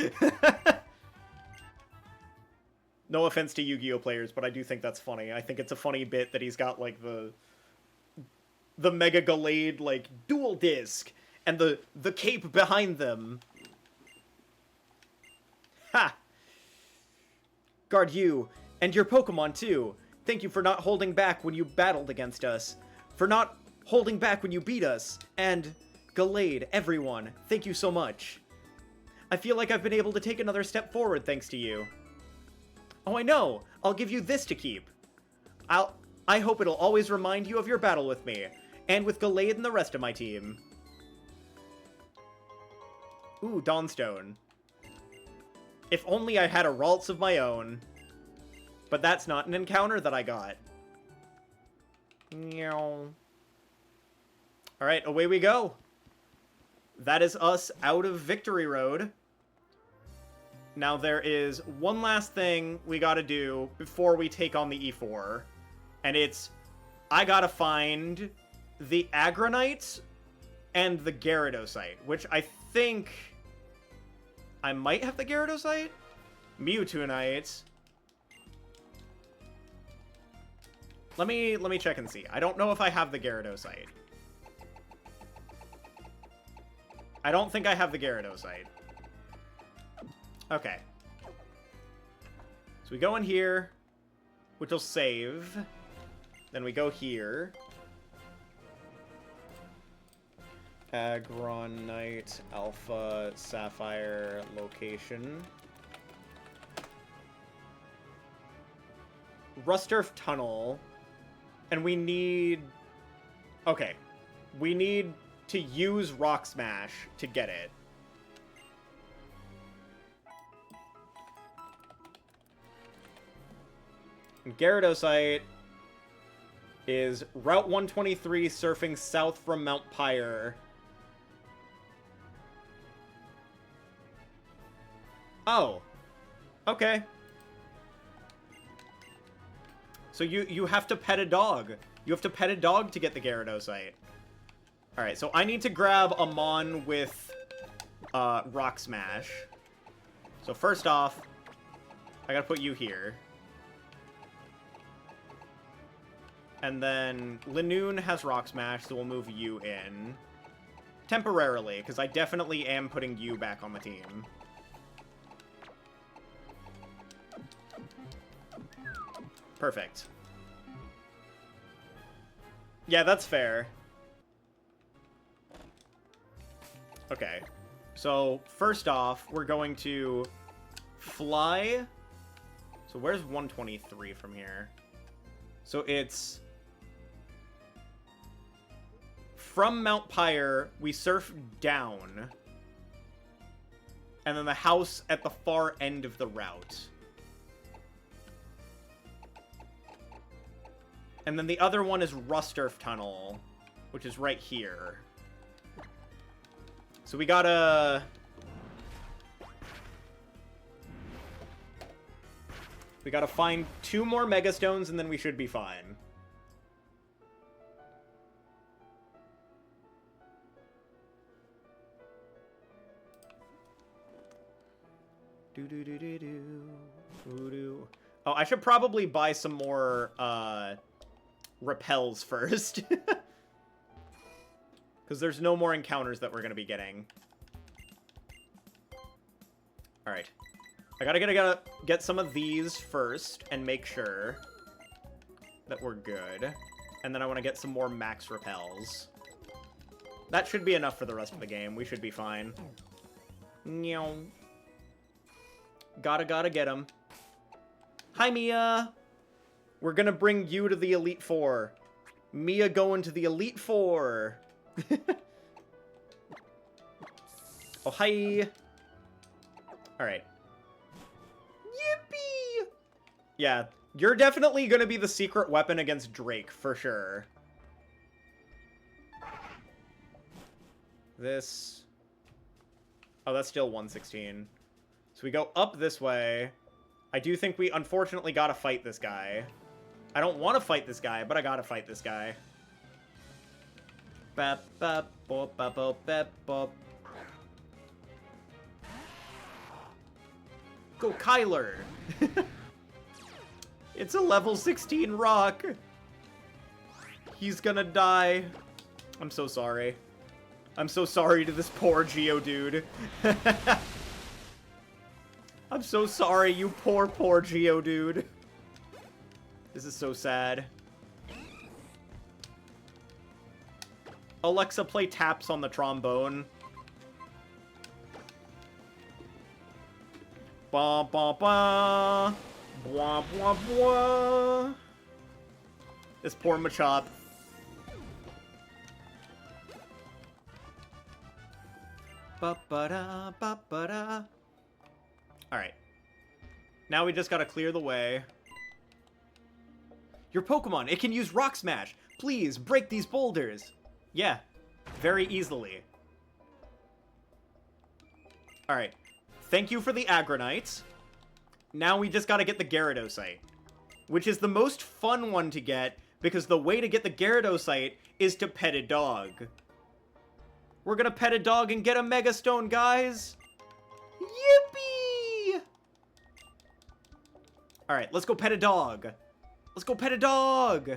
No offense to Yu-Gi-Oh players, but I do think that's funny. I think it's a funny bit that he's got, like, the Mega Gallade, like, dual disc, and the cape behind them. Ha! Guard you, and your Pokemon, too. Thank you for not holding back when you battled against us. For not holding back when you beat us. And Gallade, everyone, thank you so much. I feel like I've been able to take another step forward thanks to you. Oh, I know! I'll give you this to keep. I hope it'll always remind you of your battle with me, and with Gallade and the rest of my team. Ooh, Dawnstone. If only I had a Ralts of my own. But that's not an encounter that I got. Alright, away we go. That is us out of Victory Road. Now there is one last thing we gotta do before we take on the E4. And it's, I gotta find the Agronite and the Gyarados, which I think I might have the Gyarados, Mewtwoite. Let me check and see. I don't know if I have the Gyarados. I don't think I have the Gyarados. Okay. So we go in here, which will save. Then we go here. Agronite, Alpha, Sapphire, location. Rusturf Tunnel. And we need... Okay. We need to use Rock Smash to get it. And Gyarados is Route 123 surfing south from Mount Pyre. Oh. Okay. So you have to pet a dog. You have to pet a dog to get the Gyarados. Alright, so I need to grab a Mon with Rock Smash. So first off, I gotta put you here. And then Linoone has Rock Smash, so we'll move you in. Temporarily, because I definitely am putting you back on the team. Perfect. Yeah, that's fair. Okay. So, first off, we're going to fly. So, where's 123 from here? So, it's... From Mount Pyre, we surf down. And then the house at the far end of the route. And then the other one is Rusturf Tunnel, which is right here. So we gotta... We gotta find 2 more Mega Stones, and then we should be fine. Do-do-do-do-do. Oh, I should probably buy some more, repels first. Because there's no more encounters that we're going to be getting. Alright. I gotta get some of these first and make sure that we're good. And then I want to get some more max repels. That should be enough for the rest of the game. We should be fine. Meow. Gotta get him. Hi, Mia! We're gonna bring you to the Elite Four. Mia going to the Elite Four. Oh, hi. Alright. Yippee! Yeah, you're definitely gonna be the secret weapon against Drake, for sure. This... Oh, that's still 116. So we go up this way. I do think we unfortunately gotta fight this guy. I don't want to fight this guy, but I gotta fight this guy. Bap, bap, bop, bap, bop, bap, bop. Go, Kyler! It's a level 16 rock! He's gonna die. I'm so sorry. I'm so sorry to this poor Geodude. I'm so sorry, you poor Geodude. This is so sad. Alexa, play taps on the trombone. Ba ba ba. Bwah bwah bwah. This poor Machop. Ba ba da ba ba da. Alright. Now we just gotta clear the way. Your Pokemon, it can use Rock Smash! Please, break these boulders! Yeah, very easily. Alright. Thank you for the Agronite. Now we just gotta get the Gyarados, which is the most fun one to get, because the way to get the Gyarados is to pet a dog. We're gonna pet a dog and get a Mega Stone, guys! Yippee! Alright, let's go pet a dog. Let's go pet a dog!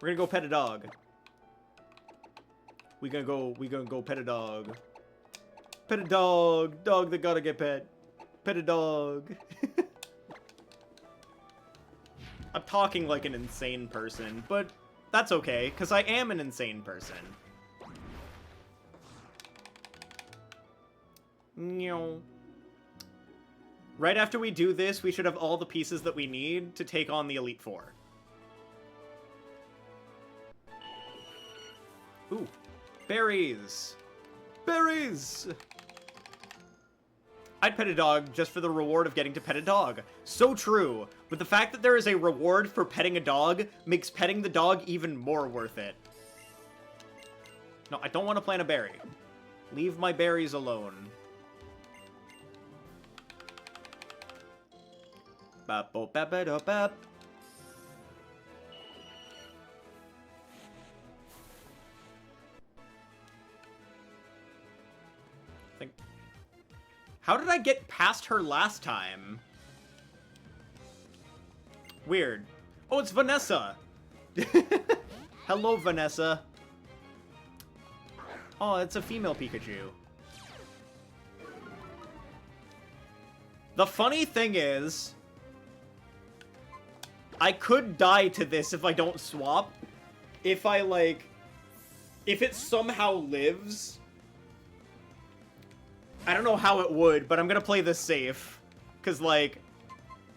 We're gonna go pet a dog. We gonna go pet a dog. Pet a dog. Dog that gotta get pet. Pet a dog. I'm talking like an insane person, but that's okay, because I am an insane person. Right after we do this, we should have all the pieces that we need to take on the Elite Four. Ooh. Berries! Berries! I'd pet a dog just for the reward of getting to pet a dog. So true. But the fact that there is a reward for petting a dog makes petting the dog even more worth it. No, I don't want to plant a berry. Leave my berries alone. Bap bop bap bap bap. How did I get past her last time? Weird. Oh, it's Vanessa! Hello, Vanessa. Oh, it's a female Pikachu. The funny thing is, I could die to this if I don't swap. If I, like... If it somehow lives... I don't know how it would, but I'm gonna play this safe. Because, like,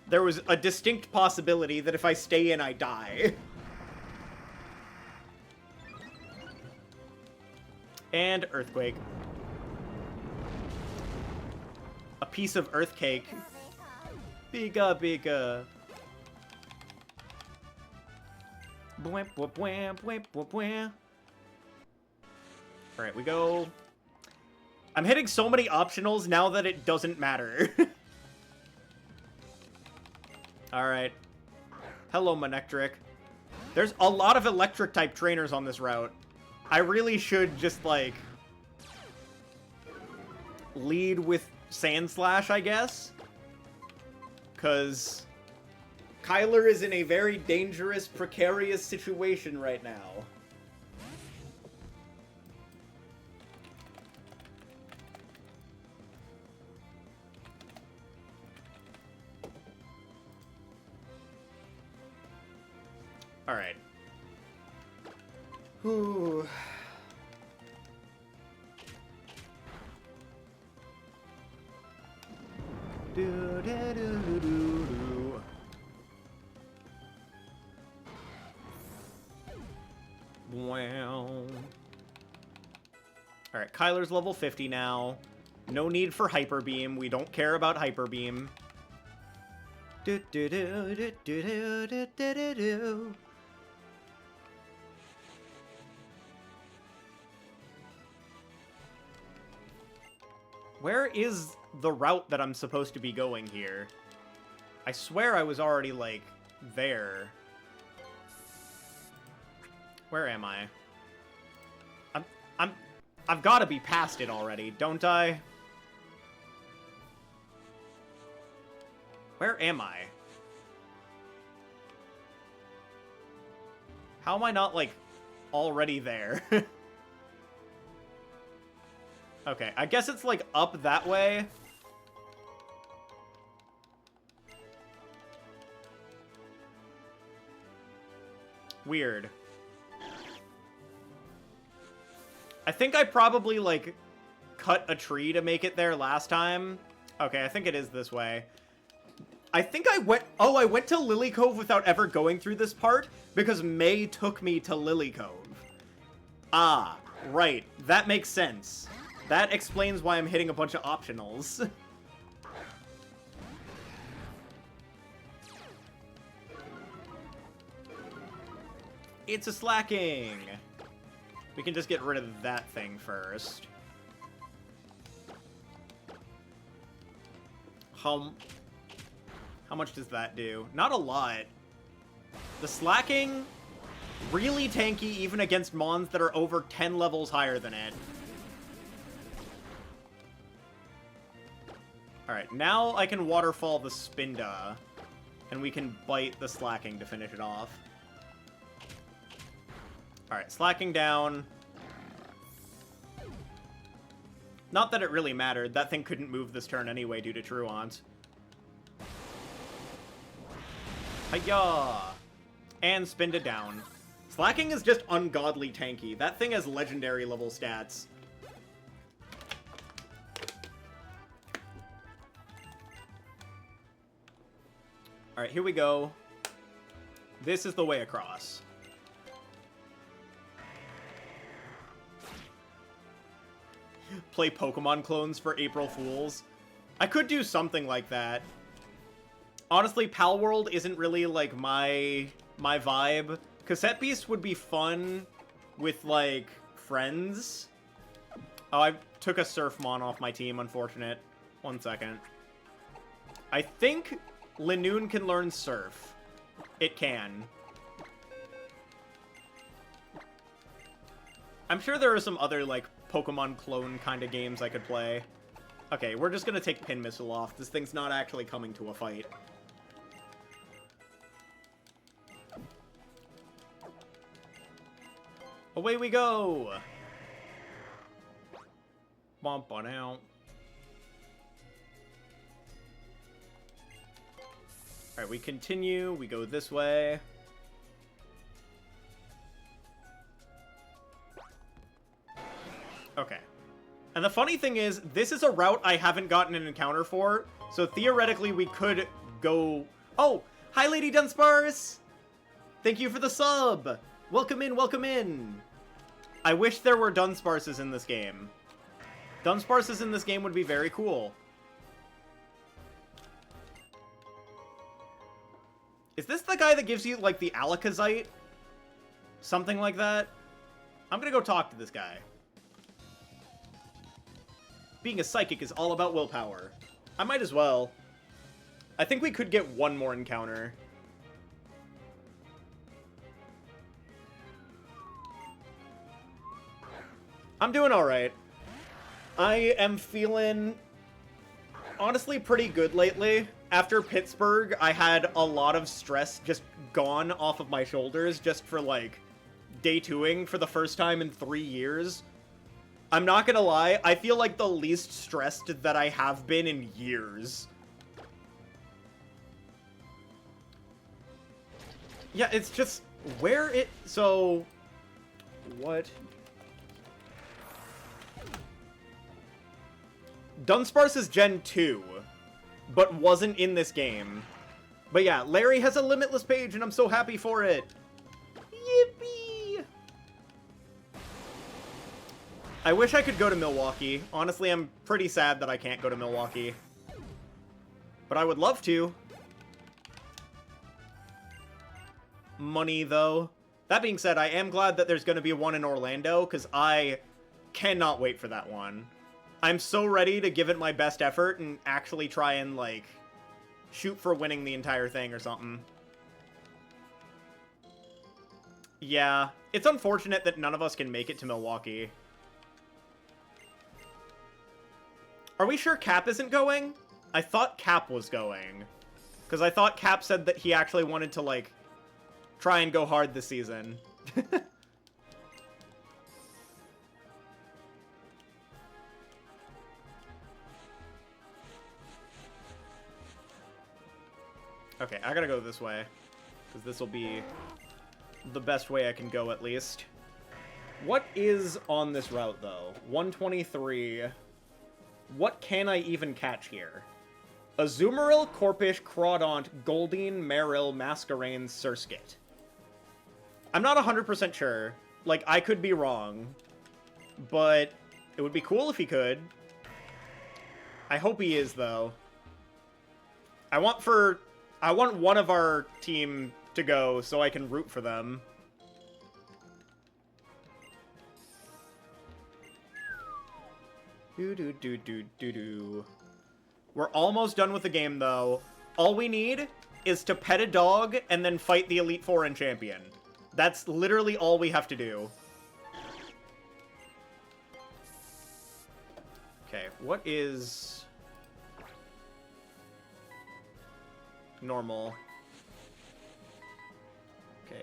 there was a distinct possibility that if I stay in, I die. And Earthquake. A piece of Earth Cake. Bika, bika. Bwamp, bwamp, bwamp, bwamp, bwamp, bwamp. Alright, we go... I'm hitting so many optionals now that it doesn't matter. Alright. Hello, Manectric. There's a lot of electric-type trainers on this route. I really should just, like... lead with Sandslash, I guess? Because... Kyler is in a very dangerous, precarious situation right now. Alright. Whew. Do, do, do, do, do. Wow. Alright, Kyler's level 50 now. No need for Hyper Beam. We don't care about Hyper Beam. Do, do, do, do, do, do, do, do, do. Where is the route that I'm supposed to be going here? I swear I was already, like, there. Where am I? I've got to be past it already, don't I? Where am I? How am I not, like, already there? Okay, I guess it's, like, up that way. Weird. I think I probably, like, cut a tree to make it there last time. Okay, I think it is this way. I think I went... Oh, I went to Lily Cove without ever going through this part because May took me to Lily Cove. Ah, right. That makes sense. That explains why I'm hitting a bunch of optionals. It's a slacking. We can just get rid of that thing first. How much does that do? Not a lot. The slacking, really tanky even against mons that are over 10 levels higher than it. Alright, now I can waterfall the Spinda, and we can bite the slacking to finish it off. Alright, slacking down. Not that it really mattered. That thing couldn't move this turn anyway due to Truant. Hiya! And Spinda down. Slacking is just ungodly tanky. That thing has legendary level stats. Alright, here we go. This is the way across. Play Pokemon clones for April Fools. I could do something like that. Honestly, Pal World isn't really, like, my vibe. Cassette Beast would be fun with, like, friends. Oh, I took a Surfmon off my team, unfortunate. 1 second. I think Linoon can learn Surf. It can. I'm sure there are some other, like, Pokemon clone kind of games I could play. Okay, we're just gonna take Pin Missile off. This thing's not actually coming to a fight. Away we go! Bump on out. Alright, we continue. We go this way. Okay. And the funny thing is, this is a route I haven't gotten an encounter for, so theoretically we could go... Oh! Hi, Lady Dunsparce! Thank you for the sub! Welcome in, welcome in! I wish there were Dunsparces in this game. Dunsparces in this game would be very cool. Is this the guy that gives you, like, the Alakazite? Something like that? I'm gonna go talk to this guy. Being a psychic is all about willpower. I might as well. I think we could get one more encounter. I'm doing alright. I am feeling, honestly, pretty good lately. After Pittsburgh, I had a lot of stress just gone off of my shoulders just for, like, day 2ing for the first time in 3 years. I'm not gonna lie, I feel like the least stressed that I have been in years. Yeah, it's just, where it, so, what? Dunsparce is Gen 2, but wasn't in this game. But yeah, Larry has a Limitless page, and I'm so happy for it. Yippee! I wish I could go to Milwaukee. Honestly, I'm pretty sad that I can't go to Milwaukee. But I would love to. Money, though. That being said, I am glad that there's going to be one in Orlando, because I cannot wait for that one. I'm so ready to give it my best effort and actually try and, like, shoot for winning the entire thing or something. Yeah, it's unfortunate that none of us can make it to Milwaukee. Are we sure Cap isn't going? I thought Cap was going. Because I thought Cap said that he actually wanted to, like, try and go hard this season. Okay, I gotta go this way. Because this will be the best way I can go, at least. What is on this route, though? 123. What can I even catch here? Azumarill, Corphish, Crawdaunt, Goldeen, Marill, Masquerain, Surskit. I'm not 100% sure. Like, I could be wrong. But it would be cool if he could. I hope he is, though. I want one of our team to go so I can root for them. Do do do do do do. We're almost done with the game, though. All we need is to pet a dog and then fight the Elite Four and Champion. That's literally all we have to do. Okay, what is... normal? Okay,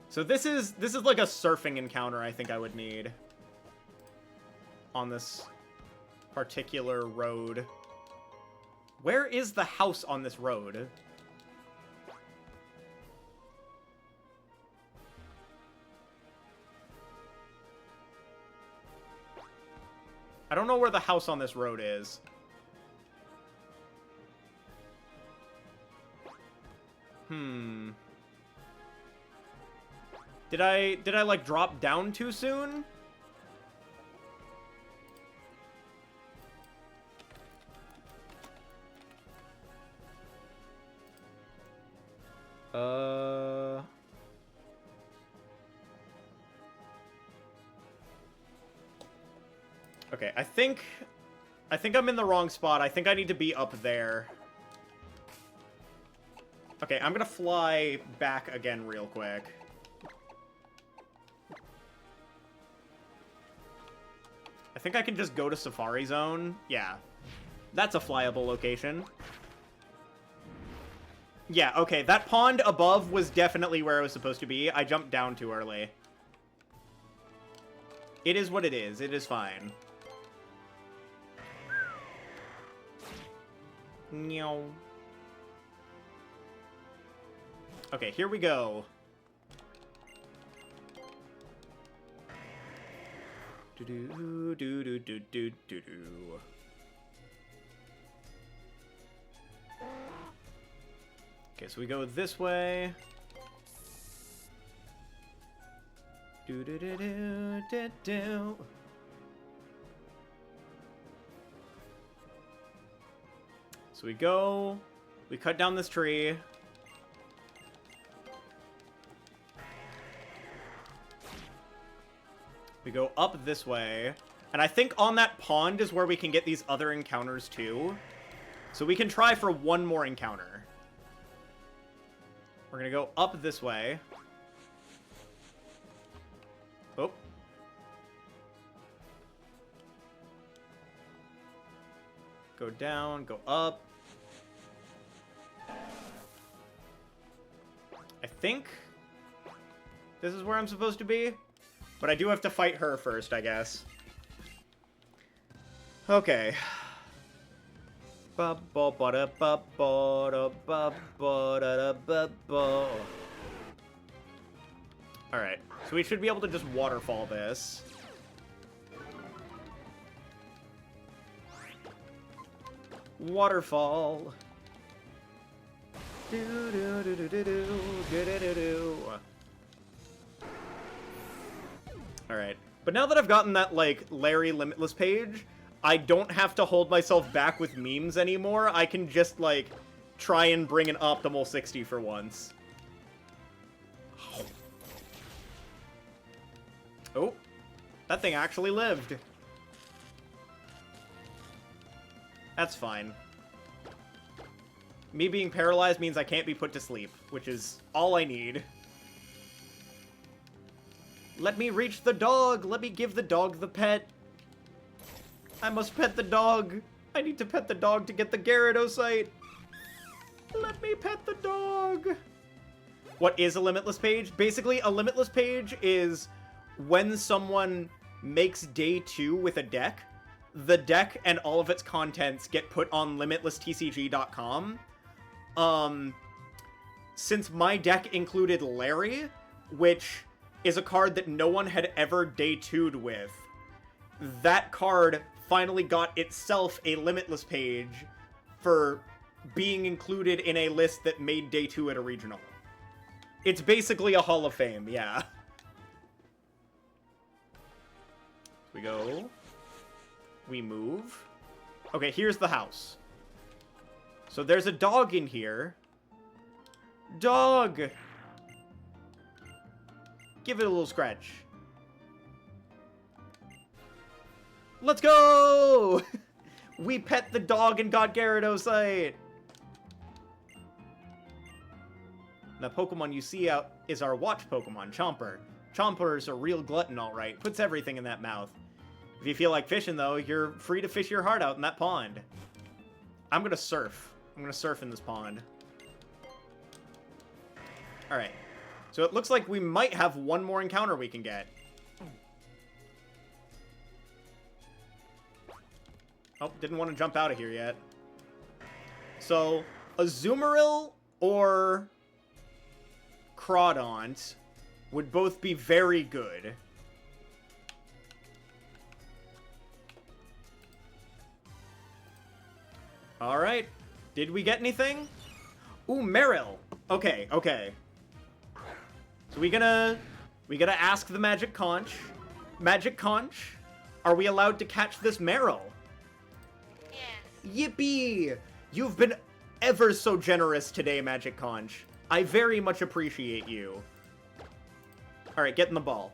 so this is like a surfing encounter I think I would need on this particular road. Where is the house on this road? I don't know where the house on this road is. Did I like drop down too soon? Okay, I think I'm in the wrong spot. I think I need to be up there. Okay, I'm gonna fly back again real quick. I think I can just go to Safari Zone. Yeah. That's a flyable location. Yeah, okay, that pond above was definitely where I was supposed to be. I jumped down too early. It is what it is. It is fine. Meow. Okay, here we go. Do-do-do-do-do-do-do-do. Okay, so we go this way. Do-do-do-do-do-do. So we go, we cut down this tree. We go up this way. And I think on that pond is where we can get these other encounters too. So we can try for one more encounter. We're gonna go up this way. Oh. Go down, go up. I think this is where I'm supposed to be. But I do have to fight her first, I guess. Okay. Alright, so we should be able to just waterfall this. Waterfall. Alright. But now that I've gotten that, like, Larry Limitless page, I don't have to hold myself back with memes anymore. I can just, like, try and bring an optimal 60 for once. Oh. That thing actually lived. That's fine. Me being paralyzed means I can't be put to sleep, which is all I need. Let me reach the dog! Let me give the dog the pet! I must pet the dog! I need to pet the dog to get the Gyarados. Let me pet the dog! What is a Limitless page? Basically, a Limitless page is when someone makes day 2 with a deck, the deck and all of its contents get put on limitlesstcg.com. Since my deck included Larry, which is a card that no one had ever day 2'd with, that card finally got itself a Limitless page for being included in a list that made day 2 at a regional. It's basically a Hall of Fame, yeah. We go. We move. Okay, here's the house. So there's a dog in here. Dog! Give it a little scratch. Let's go! We pet the dog and got Gyarados. The Pokemon you see out is our watch Pokemon, Chomper. Chomper's a real glutton, alright. Puts everything in that mouth. If you feel like fishing, though, you're free to fish your heart out in that pond. I'm gonna surf. I'm gonna surf in this pond. Alright. So it looks like we might have one more encounter we can get. Oh, didn't want to jump out of here yet. So, Azumarill or Crawdaunt would both be very good. Alright. Did we get anything? Ooh, Marill. Okay, okay. So we gotta ask the Magic Conch. Magic Conch, are we allowed to catch this Marill? Yes. Yippee! You've been ever so generous today, Magic Conch. I very much appreciate you. Alright, get in the ball.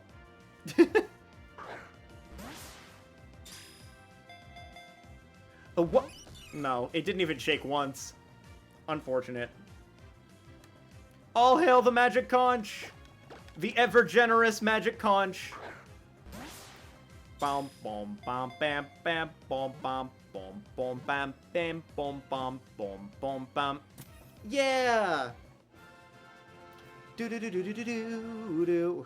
What? No, it didn't even shake once. Unfortunate. All hail the Magic Conch! The ever-generous Magic Conch! Bom bom bom bam bam bom bom bom bom bam bam bom bom bom bom bam. Yeah! Do do do do do do do do.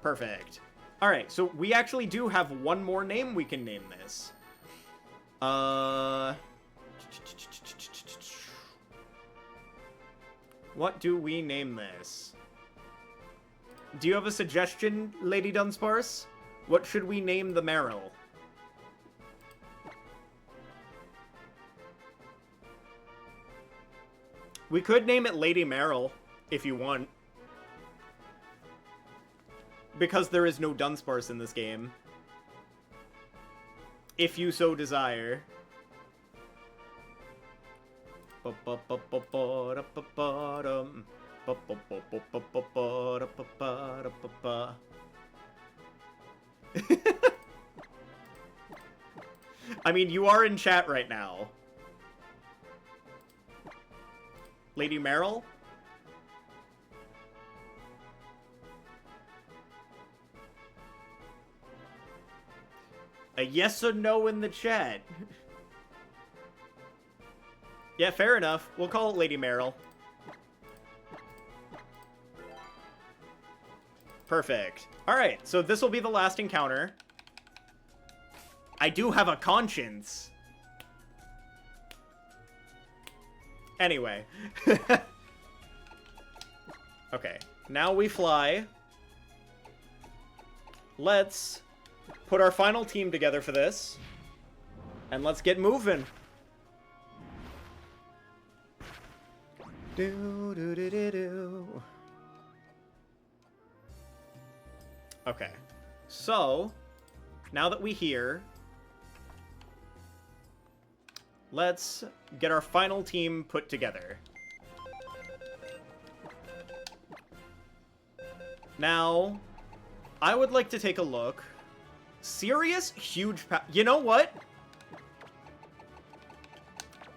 Perfect. Alright, so we actually do have one more name we can name this. What do we name this? Do you have a suggestion, Lady Dunsparce? What should we name the Marill? We could name it Lady Marill, if you want. Because there is no Dunsparce in this game. If you so desire. I mean, you are in chat right now. Lady Marill? A yes or no in the chat. Yeah, fair enough. We'll call it Lady Marill. Perfect. Alright, so this will be the last encounter. I do have a conscience. Anyway. Okay, now we fly. Let's put our final team together for this. And let's get moving. Do, do, do, do, do. Okay. So, now that we're here, let's get our final team put together. Now, I would like to take a look. Serious? Huge you know what?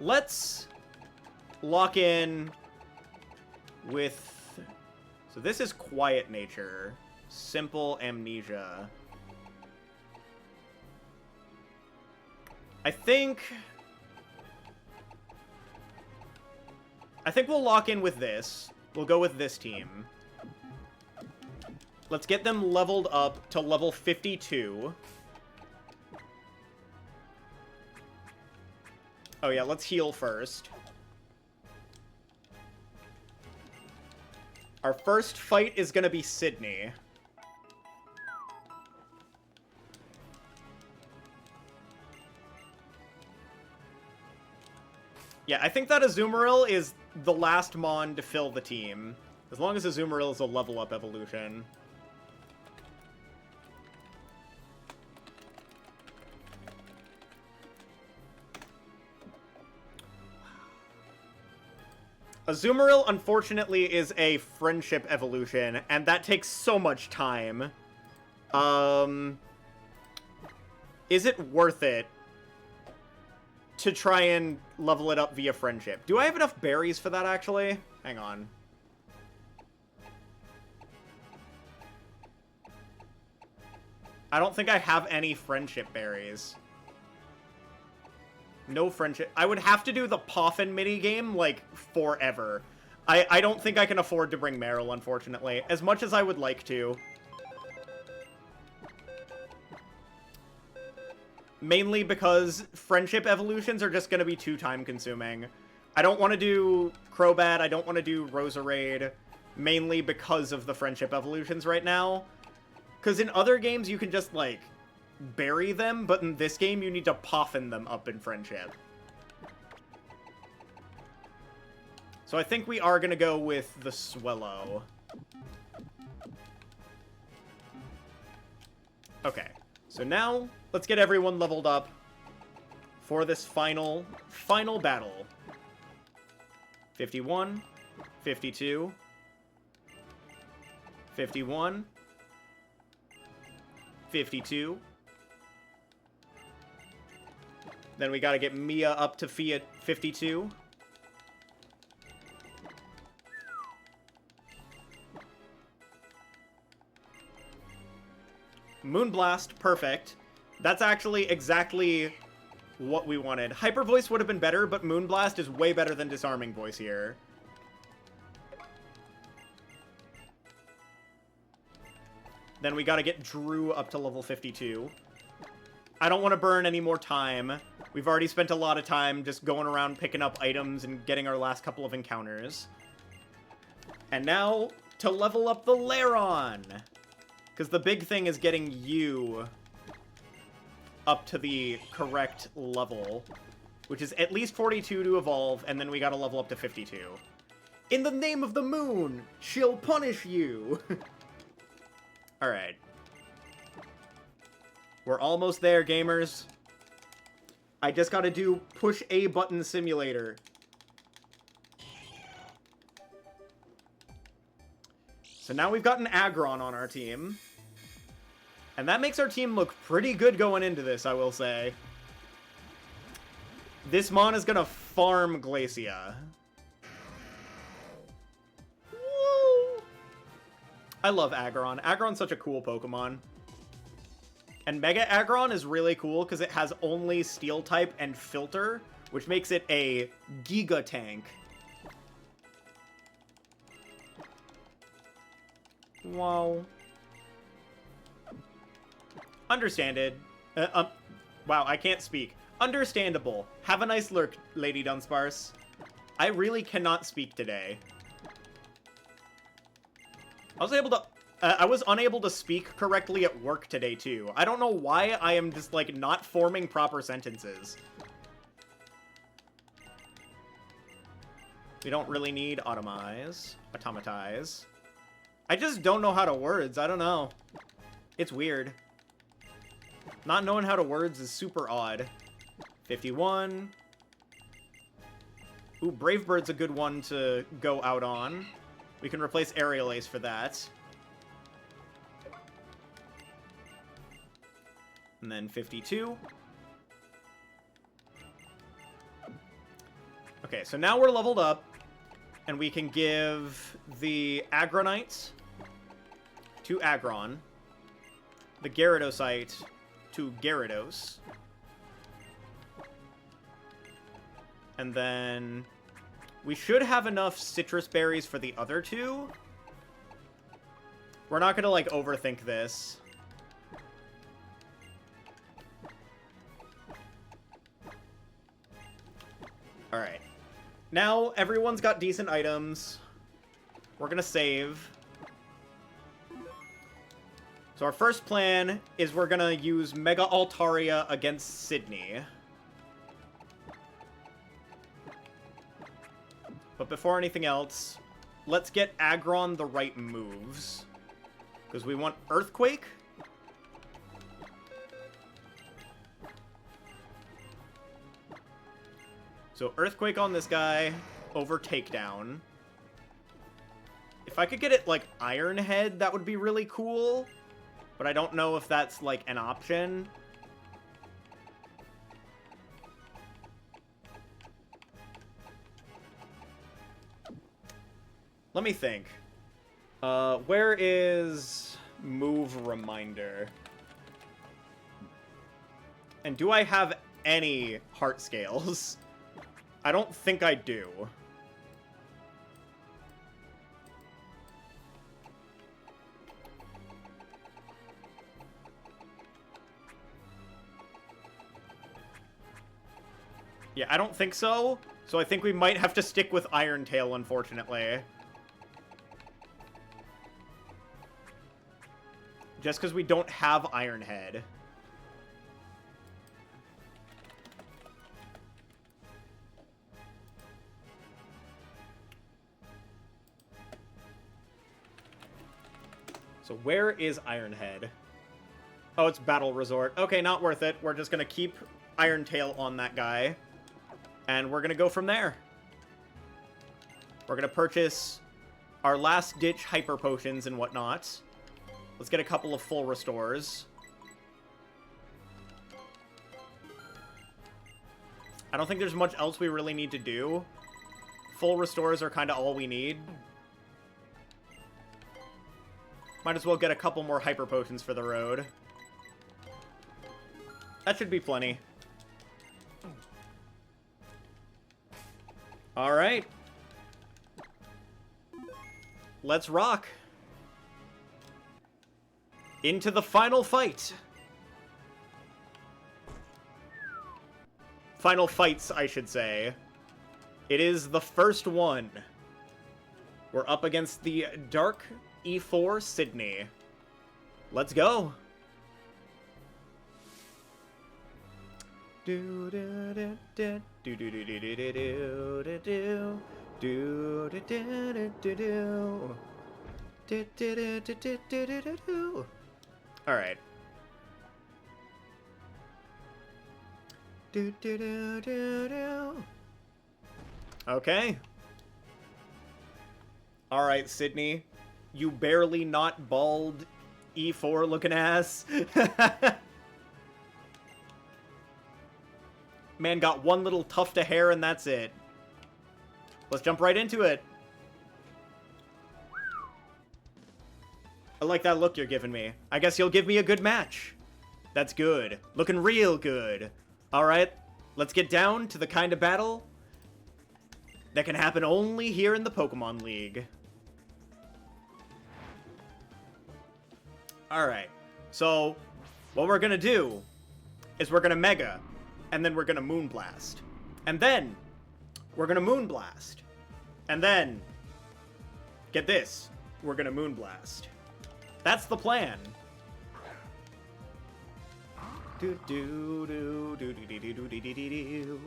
Let's lock in with... So this is Quiet Nature. Simple Amnesia. I think we'll lock in with this. We'll go with this team. Let's get them leveled up to level 52. Oh yeah, let's heal first. Our first fight is gonna be Sydney. Yeah, I think that Azumarill is the last Mon to fill the team. As long as Azumarill is a level-up evolution. Azumarill, unfortunately, is a friendship evolution, and that takes so much time. is it worth it to try and level it up via friendship? Do I have enough berries for that, actually? Hang on. I don't think I have any friendship berries. No friendship. I would have to do the Poffin minigame, like, forever. I don't think I can afford to bring Meryl, unfortunately. As much as I would like to. Mainly because friendship evolutions are just going to be too time-consuming. I don't want to do Crobat, I don't want to do Roserade, mainly because of the friendship evolutions right now. Because in other games, you can just, like, bury them, but in this game, you need to Poffin them up in friendship. So I think we are going to go with the Swellow. Okay, so now let's get everyone leveled up for this final battle. 51, 52, 51, 52. Then we gotta get Mia up to 52. Moonblast, perfect. That's actually exactly what we wanted. Hyper Voice would have been better, but Moonblast is way better than Disarming Voice here. Then we gotta get Drew up to level 52. I don't want to burn any more time. We've already spent a lot of time just going around picking up items and getting our last couple of encounters. And now, to level up the Lairon! Because the big thing is getting you up to the correct level, which is at least 42 to evolve, and then we gotta level up to 52. In the name of the moon, she'll punish you! Alright. We're almost there, gamers. I just gotta do push A button simulator. So now we've got an Aggron on our team. And that makes our team look pretty good going into this, I will say. This Mon is gonna farm Glacia. Woo! I love Aggron. Aggron's such a cool Pokemon. And Mega Aggron is really cool because it has only Steel type and Filter, which makes it a Giga Tank. Wow. Understanded. Wow, I can't speak. Understandable. Have a nice lurk, Lady Dunsparce. I really cannot speak today. I was unable to speak correctly at work today, too. I don't know why I am just, like, not forming proper sentences. We don't really need automatize. I just don't know how to words. I don't know. It's weird. Not knowing how to words is super odd. 51. Ooh, Brave Bird's a good one to go out on. We can replace Aerial Ace for that. And then 52. Okay, so now we're leveled up. And we can give the Aggronite to Aggron. The Gyarados to Gyarados. And then we should have enough citrus berries for the other two. We're not going to, like, overthink this. Alright. Now, everyone's got decent items. We're going to save. So our first plan is we're going to use Mega Altaria against Sydney. But before anything else, let's get Aggron the right moves. Because we want Earthquake. So Earthquake on this guy, over Takedown. If I could get it, like, Iron Head, that would be really cool. But I don't know if that's, like, an option. Let me think. Where is move reminder? And do I have any heart scales? I don't think I do. Yeah, I don't think so. So I think we might have to stick with Iron Tail, unfortunately. Just because we don't have Iron Head. So where is Iron Head? Oh, it's Battle Resort. Okay, not worth it. We're just going to keep Iron Tail on that guy. And we're going to go from there. We're going to purchase our last-ditch Hyper Potions and whatnot. Let's get a couple of full restores. I don't think there's much else we really need to do. Full restores are kind of all we need. Might as well get a couple more Hyper Potions for the road. That should be plenty. Alright. Let's rock. Into the final fight. Final fights, I should say. It is the first one. We're up against the Dark E4 Sydney. Let's go. Do do do do do do do do do do do do do do do. All right. Do do do do do. Okay. All right, Sydney. You barely not bald E4 looking ass. Man got one little tuft of hair and that's it. Let's jump right into it. I like that look you're giving me. I guess you'll give me a good match. That's good. Looking real good. Alright, let's get down to the kind of battle that can happen only here in the Pokemon League. Alright, so what we're gonna do is we're gonna Mega, and then we're gonna Moonblast. And then we're gonna Moonblast. And then, get this, we're gonna Moonblast. That's the plan. Do do do do do do do do do do.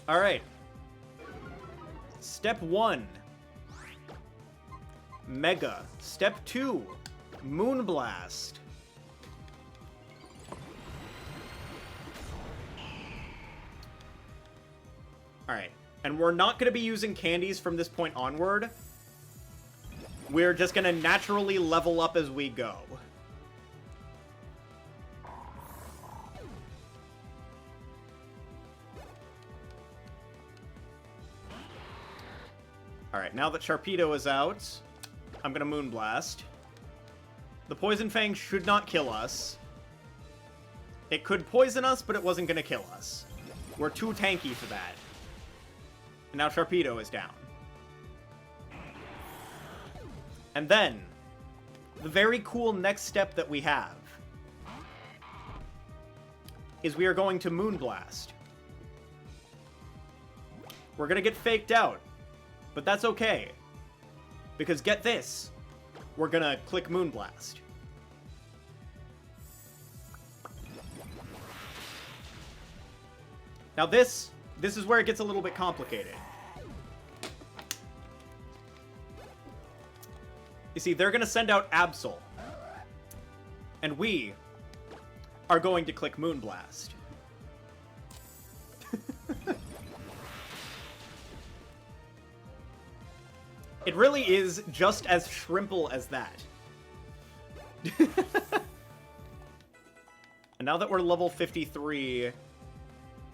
All right. Step 1. Mega. Step 2. Moonblast. Alright, and we're not going to be using candies from this point onward. We're just going to naturally level up as we go. Alright, now that Sharpedo is out, I'm going to Moonblast. The Poison Fang should not kill us. It could poison us, but it wasn't going to kill us. We're too tanky for that. And now Sharpedo is down. And then, the very cool next step that we have is we are going to Moonblast. We're going to get faked out, but that's okay. Because get this, we're going to click Moonblast. Now this is where it gets a little bit complicated. You see, they're going to send out Absol. And we are going to click Moonblast. It really is just as shrimple as that. And now that we're level 53,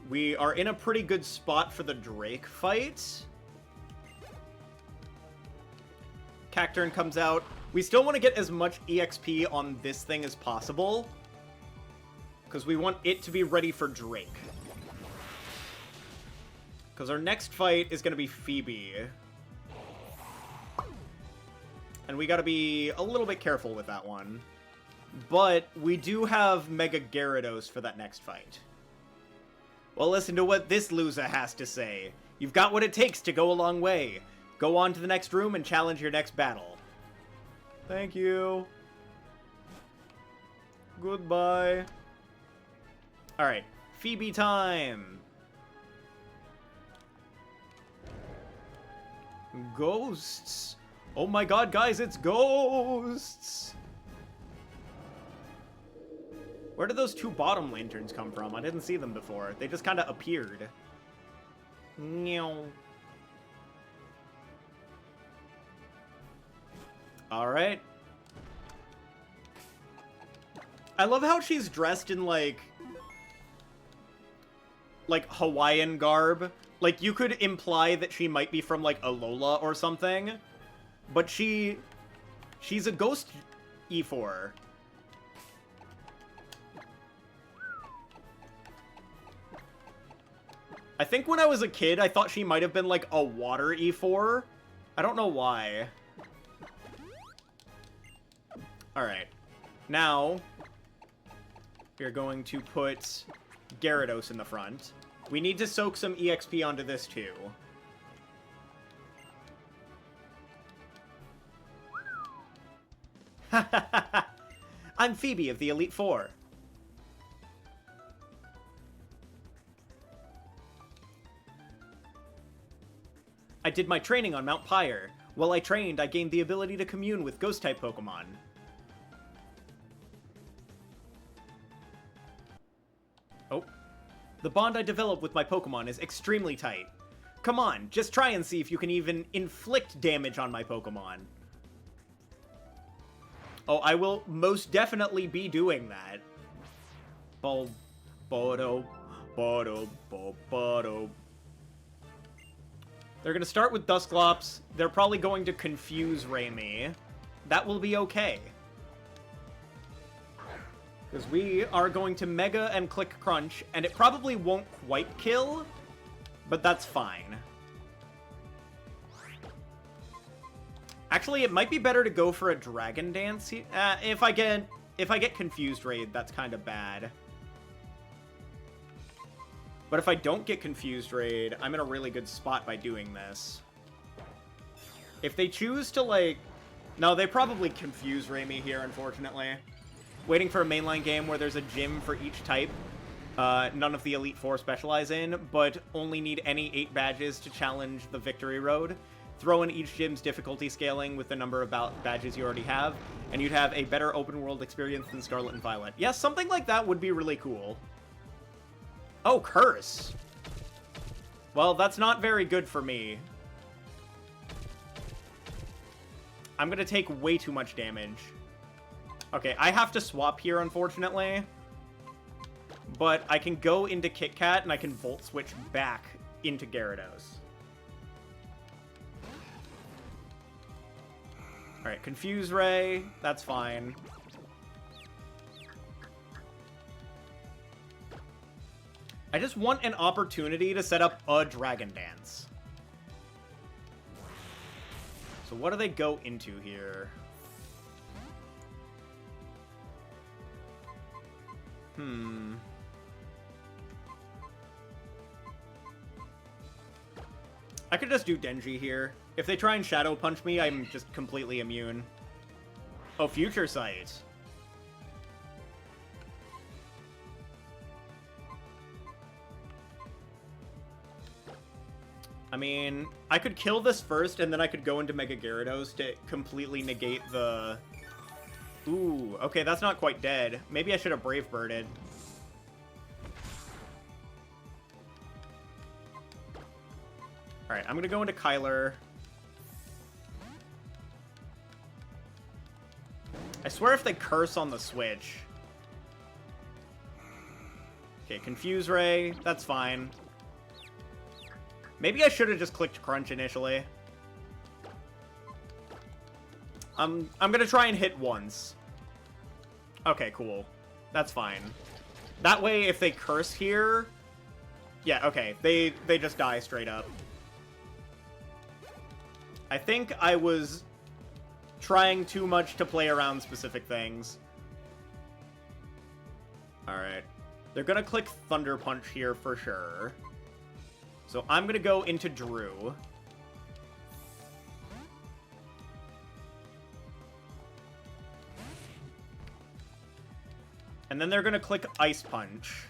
We are in a pretty good spot for the Drake fight. Cacturn comes out. We still want to get as much EXP on this thing as possible, because we want it to be ready for Drake. Because our next fight is going to be Phoebe. And we got to be a little bit careful with that one. But we do have Mega Gyarados for that next fight. Well, listen to what this loser has to say. You've got what it takes to go a long way. Go on to the next room and challenge your next battle. Thank you. Goodbye. Alright, Phoebe time. Ghosts. Oh my god, guys, it's ghosts! Where did those two bottom lanterns come from? I didn't see them before. They just kind of appeared. Meow. Alright. I love how she's dressed in, like Hawaiian garb. Like, you could imply that she might be from, like, Alola or something. But she's a ghost E4. I think when I was a kid, I thought she might have been, like, a water E4. I don't know why. Alright. Now, we're going to put Gyarados in the front. We need to soak some EXP onto this, too. I'm Phoebe of the Elite Four. I did my training on Mount Pyre. While I trained, I gained the ability to commune with Ghost-type Pokemon. Oh. The bond I developed with my Pokemon is extremely tight. Come on, just try and see if you can even inflict damage on my Pokemon. Oh, I will most definitely be doing that. They're gonna start with Dusclops. They're probably going to confuse Raimi. That will be okay. Because we are going to Mega and Click Crunch, and it probably won't quite kill, but that's fine. Actually, it might be better to go for a Dragon Dance. If I get Confused Raid, that's kind of bad. But if I don't get Confused Raid, I'm in a really good spot by doing this. If they choose to, like... No, they probably confuse Raimi here, unfortunately. Waiting for a mainline game where there's a gym for each type. None of the Elite Four specialize in, but only need any 8 badges to challenge the Victory Road. Throw in each gym's difficulty scaling with the number of badges you already have, and you'd have a better open world experience than Scarlet and Violet. Yes, something like that would be really cool. Oh, Curse! Well, that's not very good for me. I'm gonna take way too much damage. Okay, I have to swap here, unfortunately. But I can go into Kit Kat, and I can Volt Switch back into Gyarados. Alright, Confuse Ray. That's fine. I just want an opportunity to set up a Dragon Dance. So what do they go into here? I could just do Denji here. If they try and Shadow Punch me, I'm just completely immune. Oh, Future Sight. I mean, I could kill this first, and then I could go into Mega Gyarados to completely negate the... Ooh, okay, that's not quite dead. Maybe I should have Brave Birded. Alright, I'm gonna go into Kyler. I swear if they curse on the Switch... Okay, Confuse Ray. That's fine. Maybe I should have just clicked Crunch initially. I'm gonna try and hit once. Okay, cool. That's fine. That way, if they curse here... Yeah, okay. They just die straight up. I think I was trying too much to play around specific things. Alright. They're gonna click Thunder Punch here for sure. So I'm gonna go into Drew. And then they're gonna click Ice Punch,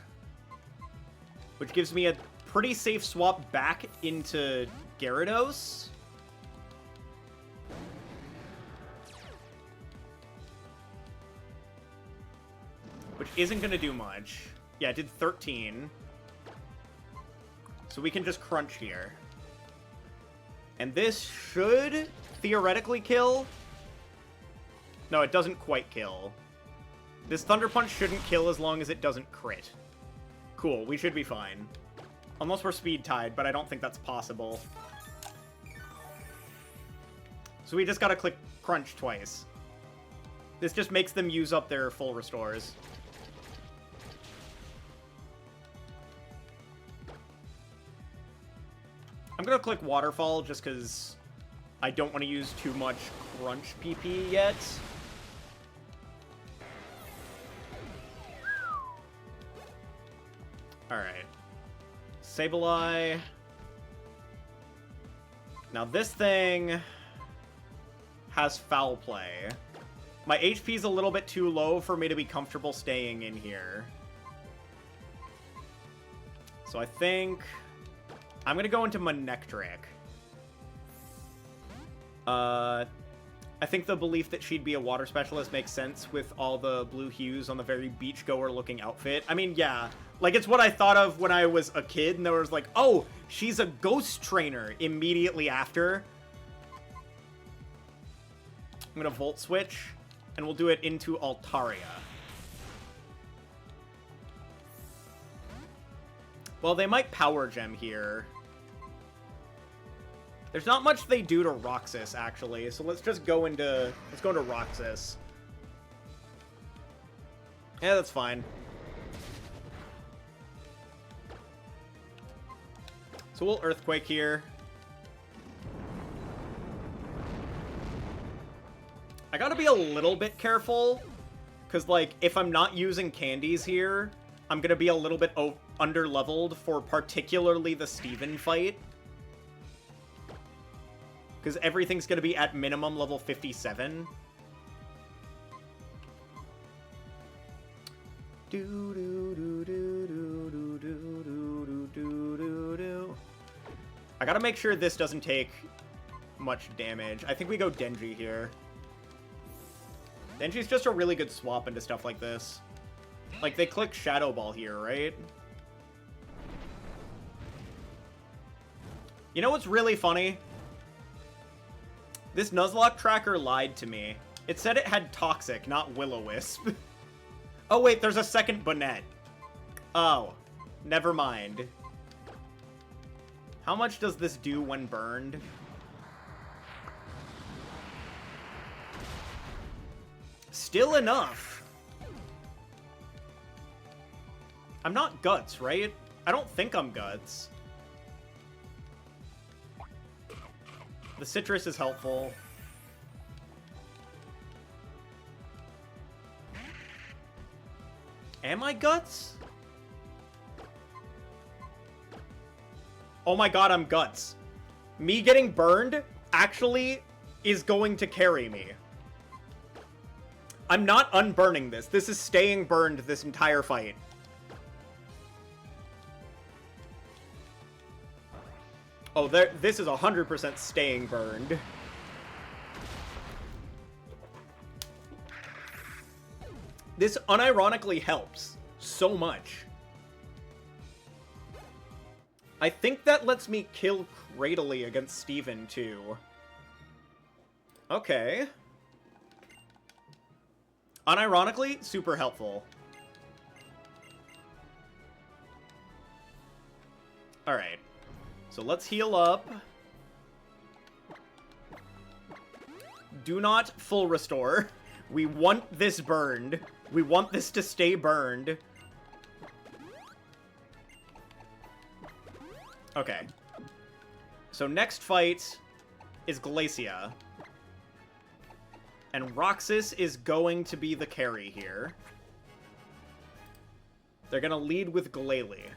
which gives me a pretty safe swap back into Gyarados. Which isn't gonna do much. Yeah, it did 13. So we can just Crunch here. And this should theoretically kill. No, it doesn't quite kill. This Thunder Punch shouldn't kill as long as it doesn't crit. Cool, we should be fine. Unless we're speed tied, but I don't think that's possible. So we just gotta click Crunch twice. This just makes them use up their full restores. I'm gonna click Waterfall just because I don't want to use too much Crunch PP yet. Alright. Sableye. Now this thing has Foul Play. My HP's a little bit too low for me to be comfortable staying in here. So I think I'm gonna go into Manectric. I think the belief that she'd be a water specialist makes sense with all the blue hues on the very beachgoer-looking outfit. I mean, yeah. Like, it's what I thought of when I was a kid, and there was like, oh, she's a ghost trainer immediately after. I'm gonna Volt Switch, and we'll do it into Altaria. Well, they might Power Gem here. There's not much they do to Roxas, actually, so let's just go into... Let's go into Roxas. Yeah, that's fine. So we'll Earthquake here. I gotta be a little bit careful, because, like, if I'm not using candies here, I'm gonna be a little bit under-leveled for particularly the Steven fight. Because everything's gonna be at minimum level 57. I gotta make sure this doesn't take much damage. I think we go Denji here. Denji's just a really good swap into stuff like this. Like, they click Shadow Ball here, right? You know what's really funny? This Nuzlocke tracker lied to me. It said it had Toxic, not Will-O-Wisp. Oh wait, there's a second Bonnet. Oh, never mind. How much does this do when burned? Still enough. I'm not Guts, right? I don't think I'm Guts. The Citrus is helpful. Am I Guts? Oh my god, I'm Guts. Me getting burned actually is going to carry me. I'm not unburning this. This is staying burned this entire fight. Oh, this is 100% staying burned. This unironically helps so much. I think that lets me kill Cradily against Steven, too. Okay. Unironically, super helpful. Alright. So let's heal up. Do not full restore. We want this burned. We want this to stay burned. Okay. So next fight is Glacia. And Roxas is going to be the carry here. They're going to lead with Glalie.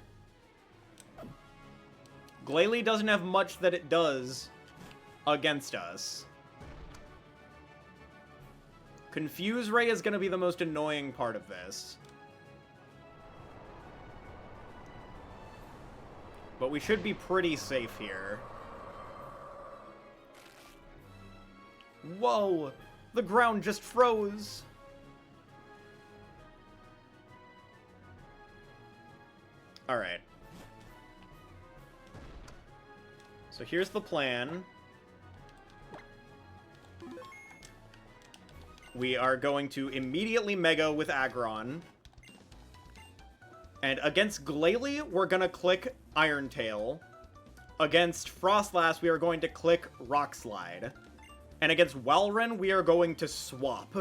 Glalie doesn't have much that it does against us. Confuse Ray is going to be the most annoying part of this. But we should be pretty safe here. Whoa! The ground just froze! Alright. So here's the plan. We are going to immediately Mega with Aggron. And against Glalie, we're gonna click Iron Tail. Against Frostlass, we are going to click Rock Slide. And against Walrein, we are going to swap.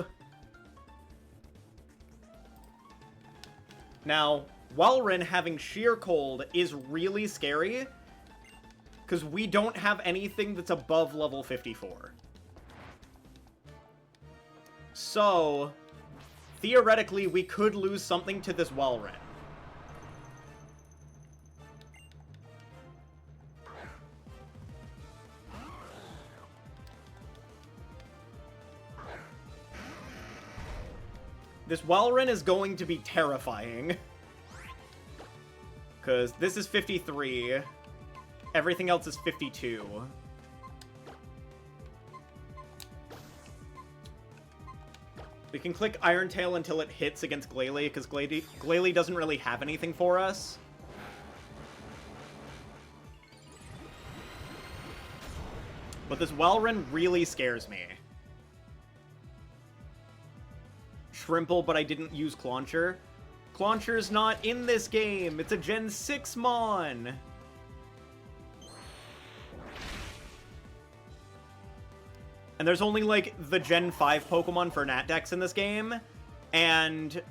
Now, Walrein having Sheer Cold is really scary, because we don't have anything that's above level 54. So, theoretically, we could lose something to this Walrein. This Walrein is going to be terrifying. Because this is 53. Everything else is 52. We can click Iron Tail until it hits against Glalie, because Glalie doesn't really have anything for us. But this Walrein really scares me. Shrimple, but I didn't use Clauncher. Clauncher's not in this game. It's a Gen 6 Mon. And there's only, like, the Gen 5 Pokemon for Natdex in this game. And,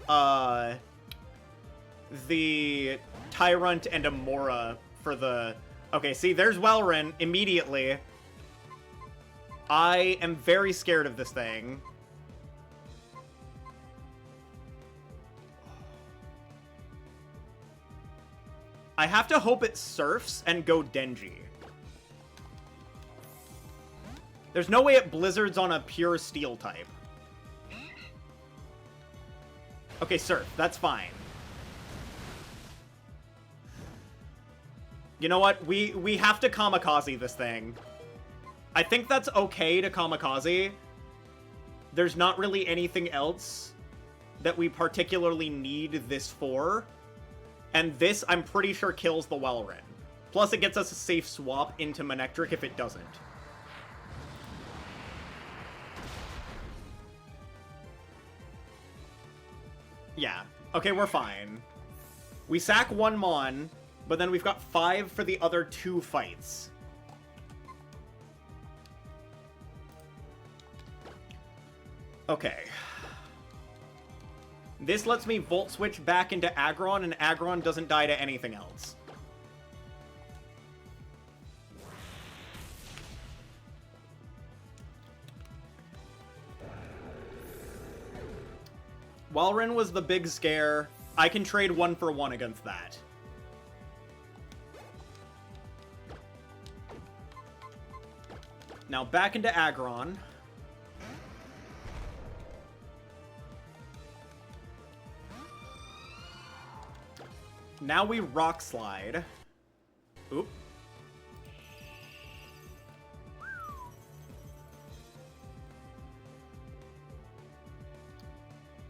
the Tyrunt and Amora for the... Okay, see, there's Walrein immediately. I am very scared of this thing. I have to hope it surfs and go Denji. There's no way it blizzards on a pure steel type. Okay, surf. That's fine. You know what? We have to kamikaze this thing. I think that's okay to kamikaze. There's not really anything else that we particularly need this for. And this, I'm pretty sure, kills the Walrein. Plus, it gets us a safe swap into Manectric if it doesn't. Yeah. Okay, we're fine. We sack one Mon, but then we've got 5 for the other 2 fights. Okay. This lets me Volt Switch back into Aggron, and Aggron doesn't die to anything else. Walrein was the big scare. I can trade 1 for 1 against that. Now back into Aggron. Now we Rock Slide. Oop.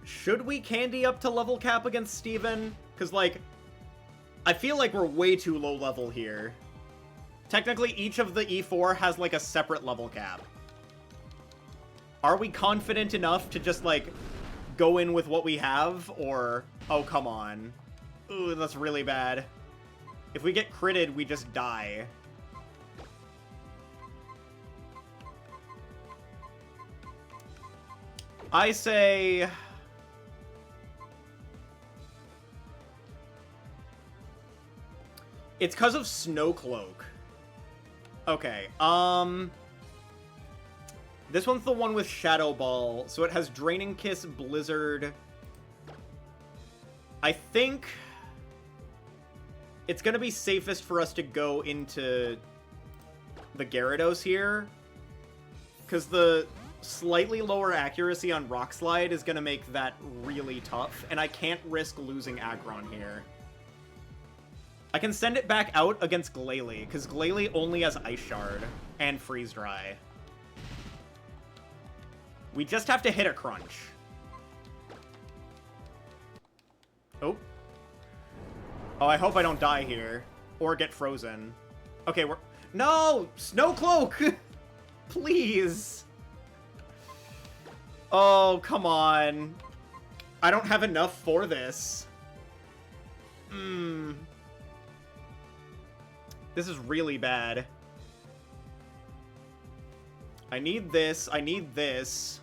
Should we candy up to level cap against Steven? Because, like, I feel like we're way too low level here. Technically, each of the E4 has, like, a separate level cap. Are we confident enough to just, like, go in with what we have? Or, oh, come on. Ooh, that's really bad. If we get critted, we just die. I say... It's because of Snowcloak. Okay, this one's the one with Shadow Ball, so it has Draining Kiss, Blizzard. I think it's gonna be safest for us to go into the Gyarados here, because the slightly lower accuracy on Rock Slide is gonna make that really tough, and I can't risk losing Aggron here. I can send it back out against Glalie, because Glalie only has Ice Shard and Freeze Dry. We just have to hit a Crunch. Oh. Oh, I hope I don't die here. Or get frozen. Okay, we're... No! Snowcloak! Please! Oh, come on. I don't have enough for this. This is really bad. I need this. I need this.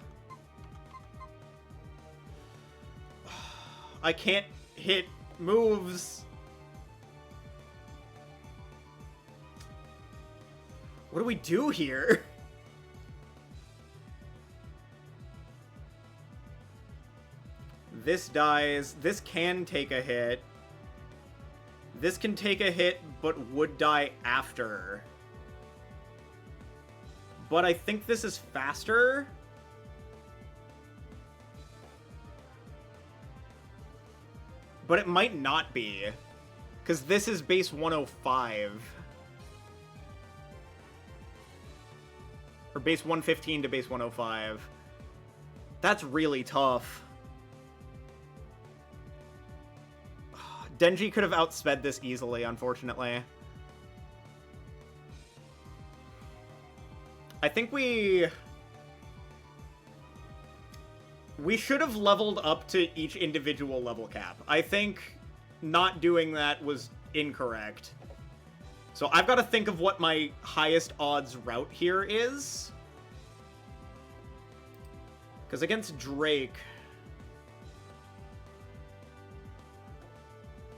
I can't hit moves. What do we do here? This dies. This can take a hit. This can take a hit, but would die after. But I think this is faster. But it might not be. Because this is base 105. Or base 115 to base 105. That's really tough. Denji could have outsped this easily, unfortunately. I think we should have leveled up to each individual level cap. I think not doing that was incorrect. So I've got to think of what my highest odds route here is. Because against Drake,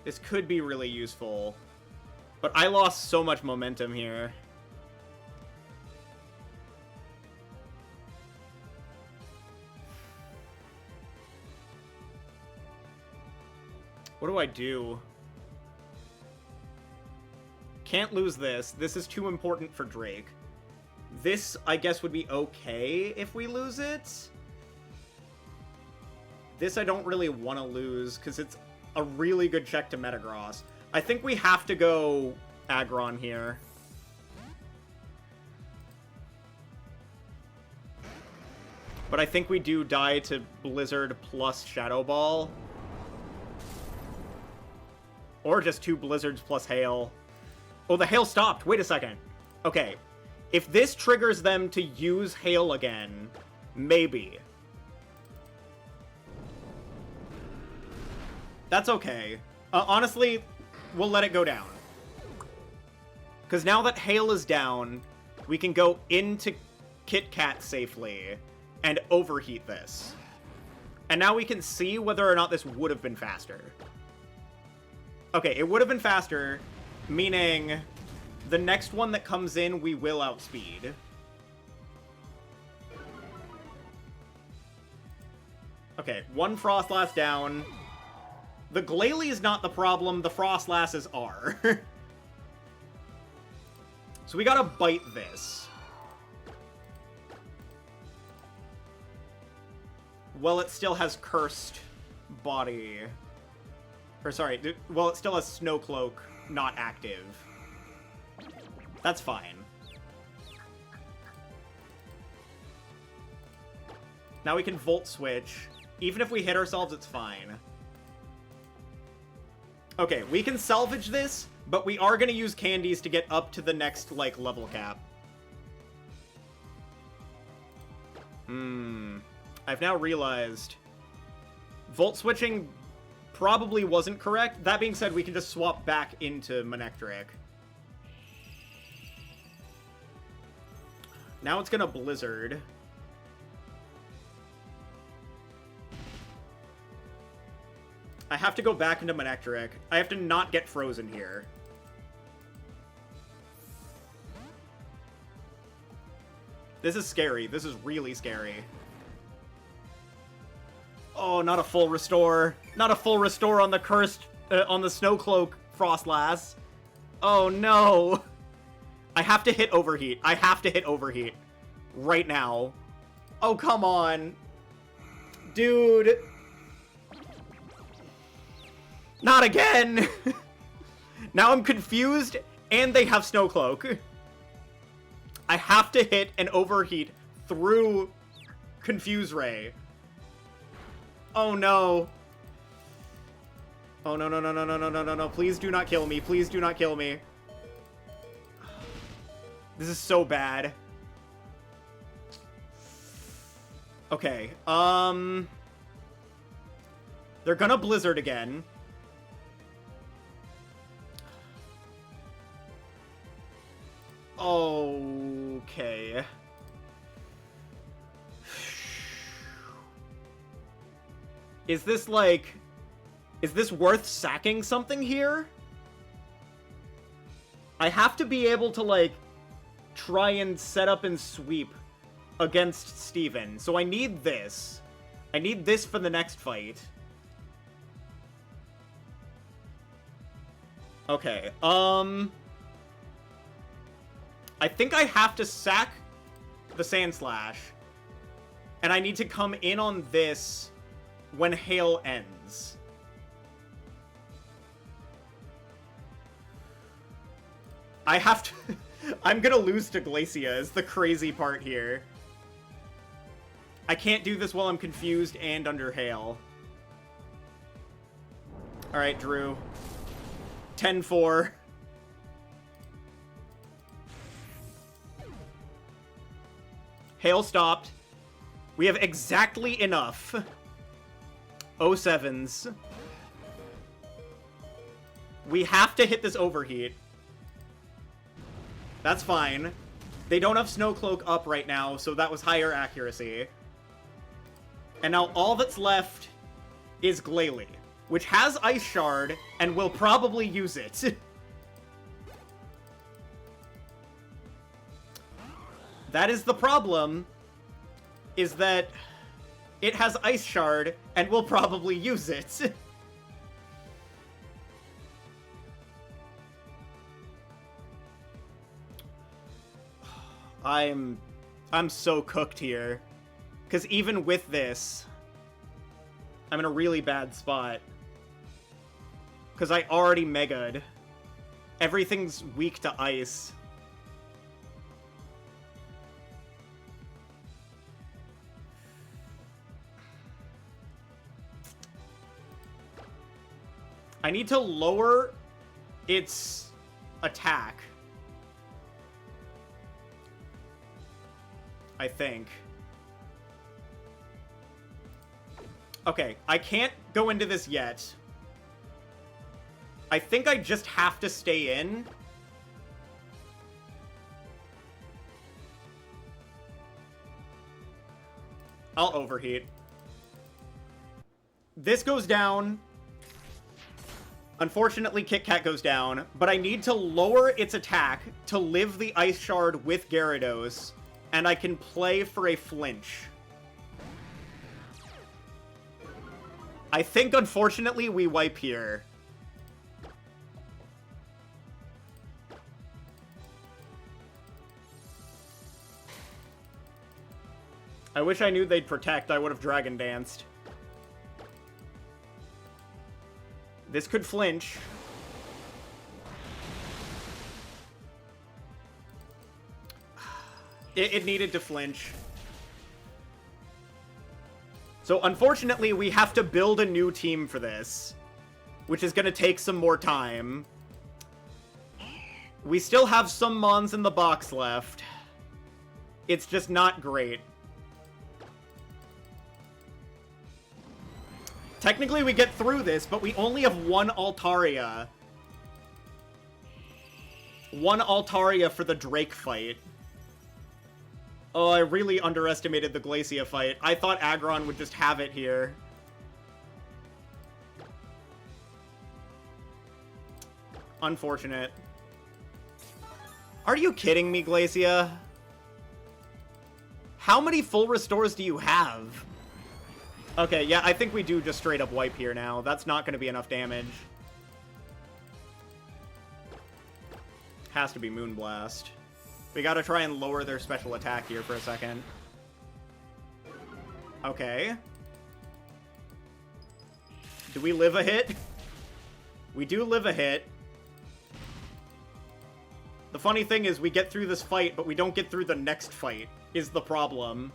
this could be really useful. But I lost so much momentum here. What do I do? Can't lose this. This is too important for Drake. This, I guess, would be okay if we lose it. This I don't really want to lose, because it's a really good check to Metagross. I think we have to go Aggron here. But I think we do die to Blizzard plus Shadow Ball. Or just 2 Blizzards plus Hail. Oh, the Hail stopped. Wait a second. Okay. If this triggers them to use Hail again, maybe. That's okay. Honestly, we'll let it go down. Because now that Hail is down, we can go into Kit Kat safely and overheat this. And now we can see whether or not this would have been faster. Okay, it would have been faster, meaning the next one that comes in, we will outspeed. Okay, 1 Frostlass down. The Glalie is not the problem, the Frostlasses are. So we gotta bite this. Well, it still has Cursed Body. Or sorry, well, it still has Snowcloak not active. That's fine. Now we can Volt Switch. Even if we hit ourselves, it's fine. Okay, we can salvage this, but we are going to use candies to get up to the next, like, level cap. I've now realized Volt Switching probably wasn't correct. That being said, we can just swap back into Manectric. Now it's gonna Blizzard. I have to go back into Manectric. I have to not get frozen here. This is scary. This is really scary. Oh, not a full restore. Not a full restore on the cursed, on the Snowcloak Frostlass. Oh, no. I have to hit Overheat. I have to hit Overheat. Right now. Oh, come on. Dude. Not again! Now I'm confused, and they have Snowcloak. I have to hit an Overheat through Confuse Ray. Oh no. Oh no, no, no, no, no, no, no, no, no. Please do not kill me. Please do not kill me. This is so bad. Okay, they're gonna Blizzard again. Okay. Is this, like... Is this worth sacking something here? I have to be able to, like, try and set up and sweep against Steven. So I need this. I need this for the next fight. Okay, I think I have to sack the Sand Slash. And I need to come in on this when Hail ends. I have to... I'm gonna lose to Glacia is the crazy part here. I can't do this while I'm confused and under Hail. Alright, Drew. 10-4. Hail stopped. We have exactly enough. 07s. We have to hit this Overheat. That's fine. They don't have Snowcloak up right now, so that was higher accuracy. And now all that's left is Glalie, which has Ice Shard and will probably use it. That is the problem, is that it has Ice Shard and will probably use it. I'm so cooked here. Because even with this, I'm in a really bad spot. Because I already Mega'd. Everything's weak to ice. I need to lower its attack. I think. Okay, I can't go into this yet. I think I just have to stay in. I'll overheat. This goes down. Unfortunately, Kit Kat goes down, but I need to lower its attack to live the Ice Shard with Gyarados, and I can play for a flinch. I think, unfortunately, we wipe here. I wish I knew they'd protect. I would have Dragon Danced. This could flinch. It needed to flinch. So, unfortunately, we have to build a new team for this, which is going to take some more time. We still have some Mons in the box left. It's just not great. Technically, we get through this, but we only have one Altaria. One Altaria for the Drake fight. Oh, I really underestimated the Glacia fight. I thought Aggron would just have it here. Unfortunate. Are you kidding me, Glacia? How many full restores do you have? Okay, yeah, I think we do just straight up wipe here now. That's not going to be enough damage. Has to be Moonblast. We gotta try and lower their special attack here for a second. Okay. Do we live a hit? We do live a hit. The funny thing is we get through this fight, but we don't get through the next fight, is the problem.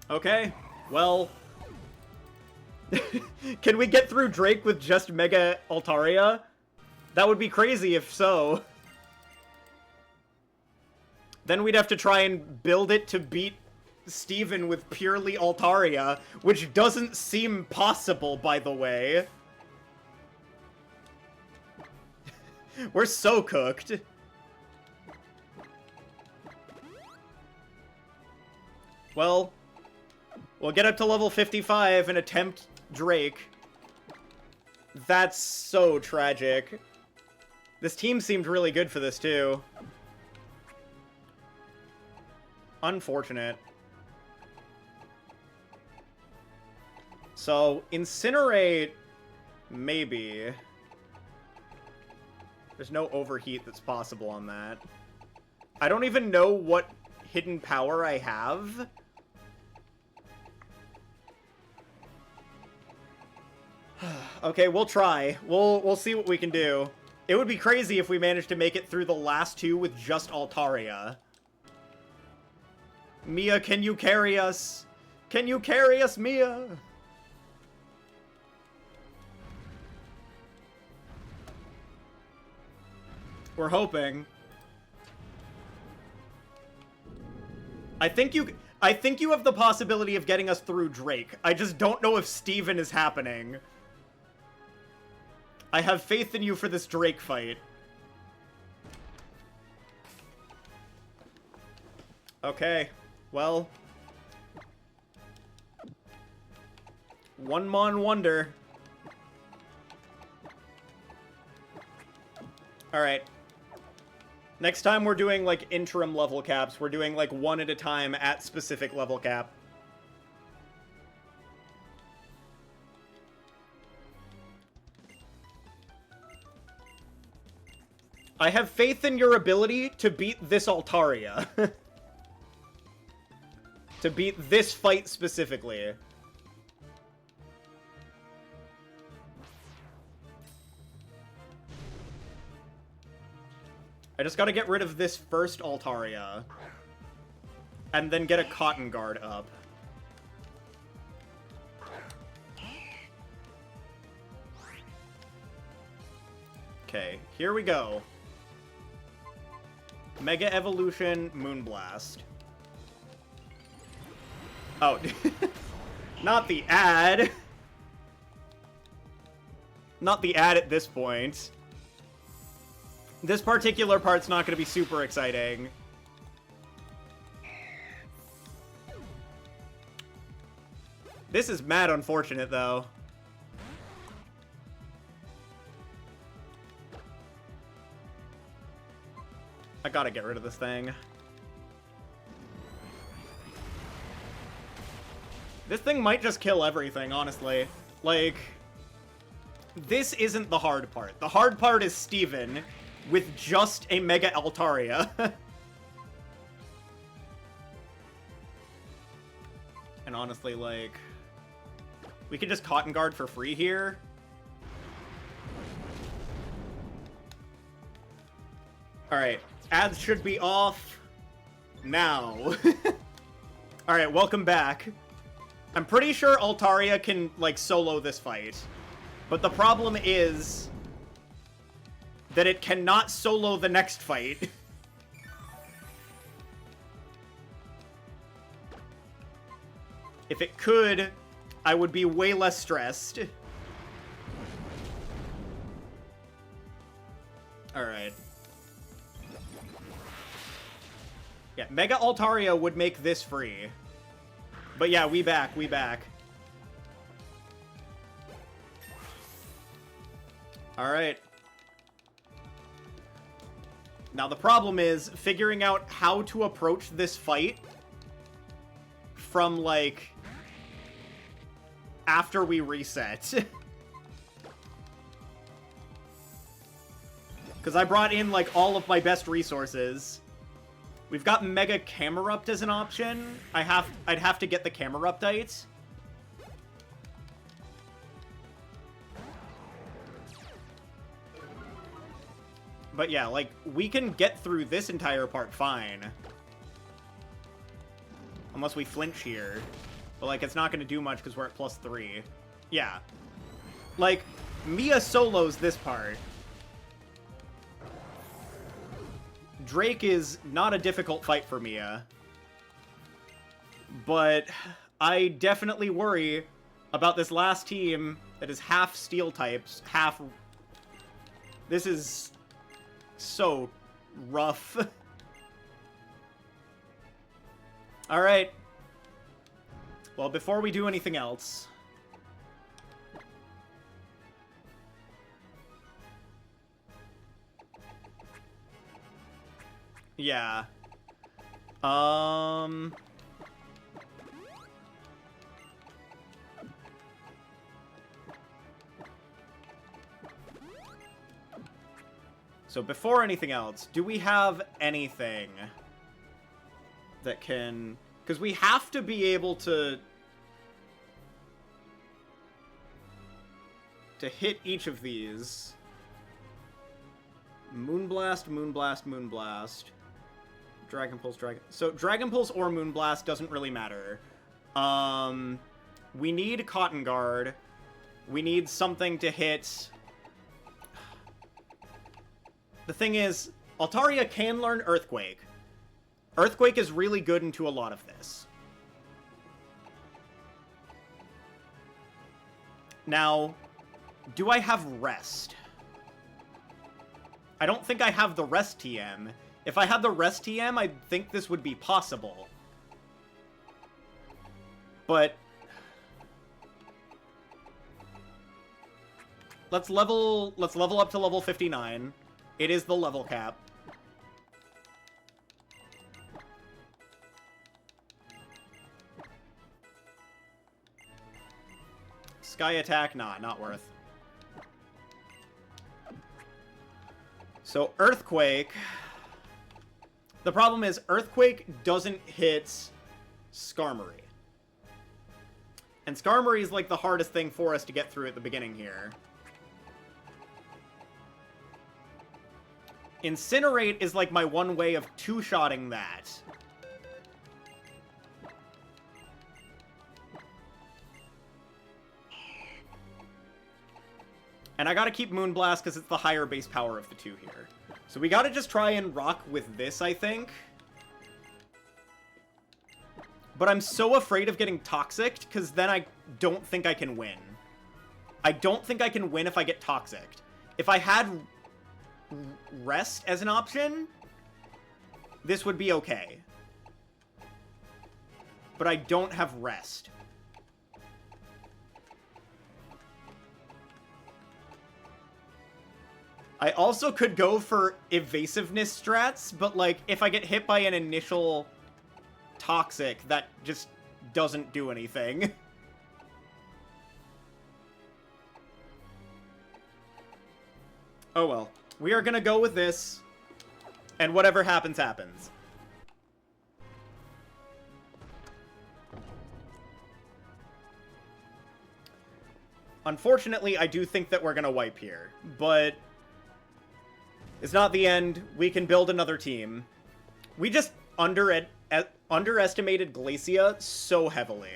Okay, well... Can we get through Drake with just Mega Altaria? That would be crazy if so. Then we'd have to try and build it to beat Steven with purely Altaria, which doesn't seem possible, by the way. We're so cooked. Well, we'll get up to level 55 and attempt Drake. That's so tragic. This team seemed really good for this, too. Unfortunate. So, Incinerate, maybe. There's no overheat that's possible on that. I don't even know what hidden power I have. Okay, we'll try. We'll see what we can do. It would be crazy if we managed to make it through the last two with just Altaria. Mia, can you carry us? Can you carry us, Mia? We're hoping. I think you have the possibility of getting us through Drake. I just don't know if Steven is happening. I have faith in you for this Drake fight. Okay, well. One Mon Wonder. Alright. Next time we're doing, like, interim level caps. We're doing, like, one at a time at specific level cap. I have faith in your ability to beat this Altaria. To beat this fight specifically. I just gotta get rid of this first Altaria. And then get a Cotton Guard up. Okay, here we go. Mega Evolution, Moonblast. Oh, not the ad. Not the ad at this point. This particular part's not going to be super exciting. This is mad unfortunate, though. I gotta get rid of this thing. This thing might just kill everything, honestly. Like, this isn't the hard part. The hard part is Steven with just a Mega Altaria. And honestly, like, we can just Cotton Guard for free here. Alright, ads should be off now. Alright, welcome back. I'm pretty sure Altaria can, like, solo this fight. But the problem is that it cannot solo the next fight. If it could, I would be way less stressed. Alright. Yeah, Mega Altaria would make this free. But yeah, we back. Alright. Now the problem is figuring out how to approach this fight from, like, after we reset. Because I brought in, like, all of my best resources. We've got Mega Camerupt as an option. I'd have to get the Cameruptite. But yeah, like, we can get through this entire part fine. Unless we flinch here. But, like, it's not going to do much because we're at +3. Yeah. Like, Mia solos this part. Drake is not a difficult fight for Mia. But I definitely worry about this last team that is half steel types, half... This is so rough. Alright. Well, before we do anything else... Yeah. So before anything else, do we have anything that can... Because we have to be able to hit each of these. Moonblast, Moonblast, Moonblast. Dragon Pulse, Dragon... So Dragon Pulse or Moonblast doesn't really matter. We need Cotton Guard. We need something to hit... The thing is, Altaria can learn Earthquake. Earthquake is really good into a lot of this. Now, do I have Rest? I don't think I have the Rest TM. If I had the Rest TM, I think this would be possible. But... Let's level up to level 59. It is the level cap. Sky attack? Nah, not worth. So, Earthquake. The problem is, Earthquake doesn't hit Skarmory. And Skarmory is, like, the hardest thing for us to get through at the beginning here. Incinerate is, like, my one way of two-shotting that. And I gotta keep Moonblast because it's the higher base power of the two here. So we gotta just try and rock with this, I think. But I'm so afraid of getting Toxicked, because then I don't think I can win. I don't think I can win if I get Toxicked. If I had Rest as an option, this would be okay. But I don't have Rest. I also could go for evasiveness strats, but, like, if I get hit by an initial Toxic, that just doesn't do anything. Oh well. We are gonna go with this, and whatever happens, happens. Unfortunately, I do think that we're gonna wipe here, but it's not the end. We can build another team. We just underestimated Glacia so heavily.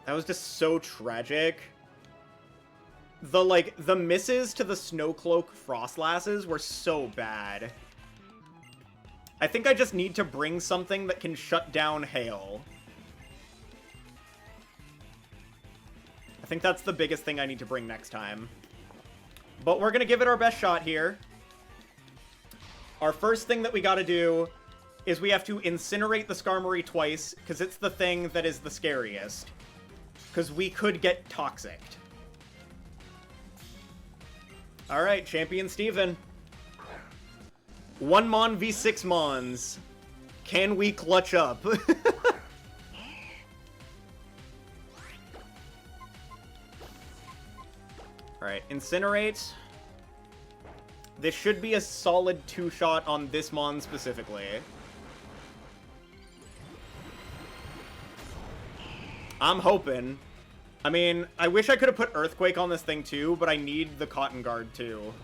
That was just so tragic. the misses to the Snowcloak Frostlasses were so bad. I think I just need to bring something that can shut down hail. I think that's the biggest thing I need to bring next time. But we're gonna give it our best shot here. Our first thing that we gotta do is we have to incinerate the Skarmory twice, because it's the thing that is the scariest. Because we could get toxicked. Alright, Champion Steven. 1 Mon v 6 Mons. Can we clutch up? Alright, Incinerate. This should be a solid 2-shot on this Mon specifically. I'm hoping. I mean, I wish I could have put Earthquake on this thing too, but I need the Cotton Guard too.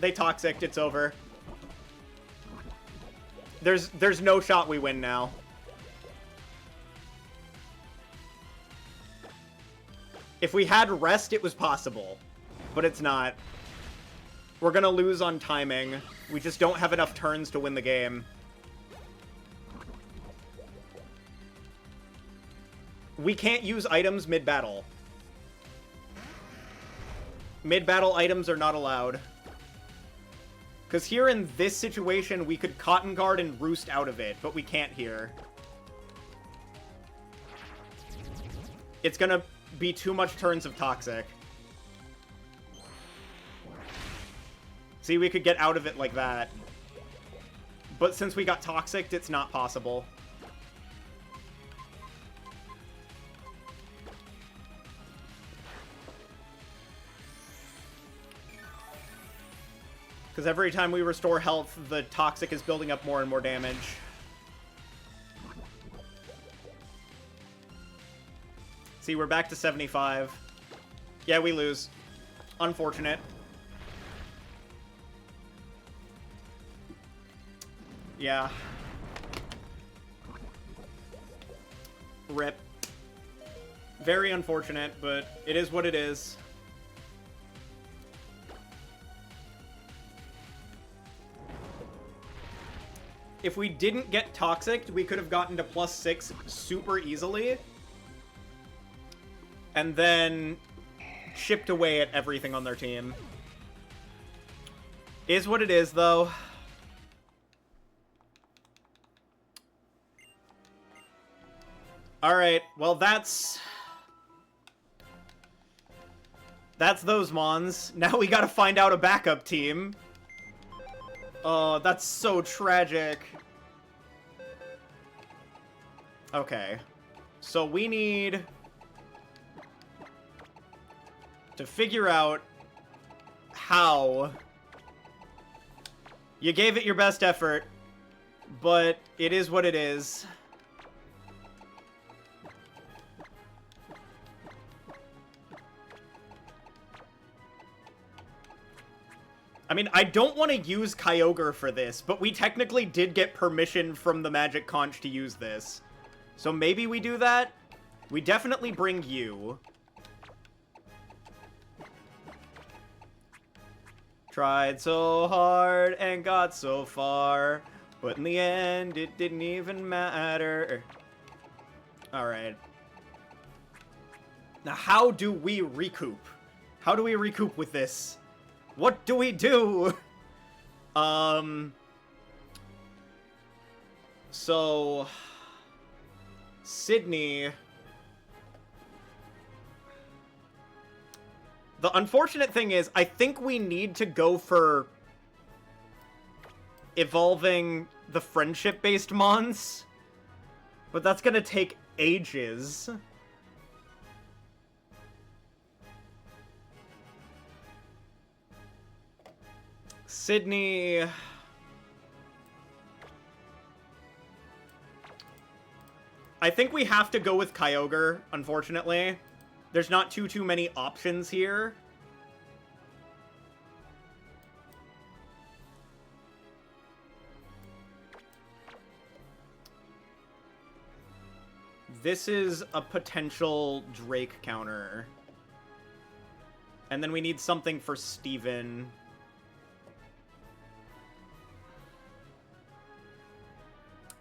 They Toxicked, it's over. There's no shot we win now. If we had Rest, it was possible. But it's not. We're gonna lose on timing. We just don't have enough turns to win the game. We can't use items mid-battle. Mid-battle items are not allowed. Because here in this situation, we could Cotton Guard and Roost out of it, but we can't here. It's gonna be too much turns of Toxic. See, we could get out of it like that. But since we got Toxicked, it's not possible. Because every time we restore health, the Toxic is building up more and more damage. See, we're back to 75. Yeah, we lose. Unfortunate. Yeah. RIP. Very unfortunate, but it is what it is. If we didn't get Toxicked, we could have gotten to +6 super easily. And then chipped away at everything on their team. Is what it is, though. Alright, well that's those Mons. Now we gotta find out a backup team. Oh, that's so tragic. Okay. So we need to figure out how you gave it your best effort, but it is what it is. I mean, I don't want to use Kyogre for this, but we technically did get permission from the Magic Conch to use this. So maybe we do that? We definitely bring you. Tried so hard and got so far, but in the end, it didn't even matter. Alright. Now, how do we recoup? How do we recoup with this? What do we do? So Sydney. The unfortunate thing is, I think we need to go for evolving the friendship-based Mons. But that's gonna take ages. Sydney. I think we have to go with Kyogre, unfortunately. There's not too many options here. This is a potential Drake counter. And then we need something for Steven.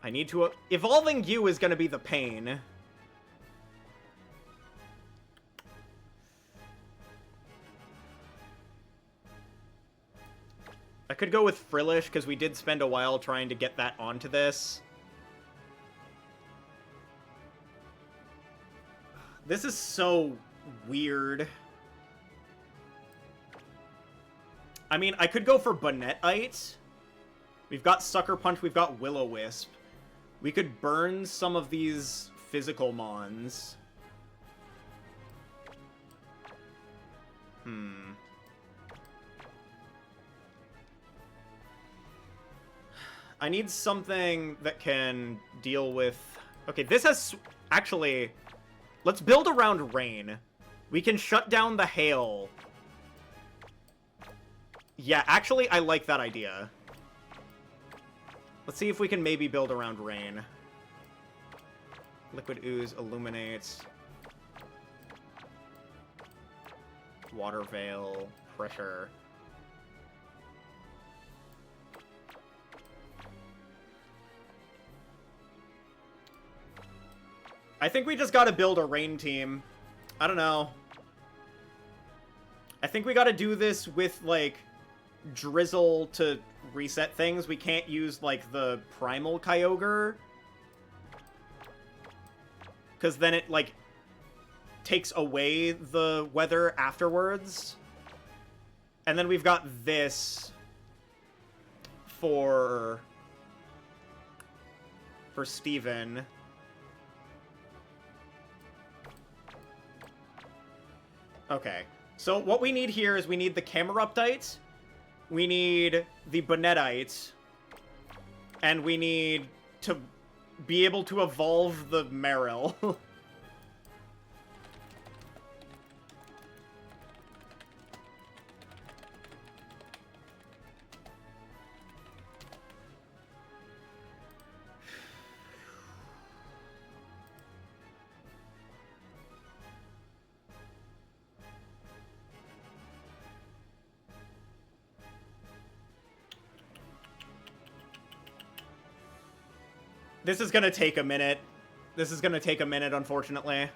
I need to... Evolving you is going to be the pain. I could go with Frillish, because we did spend a while trying to get that onto this. This is so weird. I mean, I could go for Bonetite. We've got Sucker Punch, we've got Will-O-Wisp. We could burn some of these physical mons. I need something that can deal with... Okay, this has... Actually, let's build around rain. We can shut down the hail. Yeah, actually, I like that idea. Let's see if we can maybe build around rain. Liquid Ooze illuminates. Water Veil. Pressure. I think we just gotta build a rain team. I don't know. I think we gotta do this with, like, Drizzle to reset things. We can't use, like, the Primal Kyogre. Because then it, like, takes away the weather afterwards. And then we've got this for Steven. Okay, so what we need here is we need the Cameruptite, we need the Bonetite, and we need to be able to evolve the Marill. This is gonna take a minute. This is gonna take a minute, unfortunately.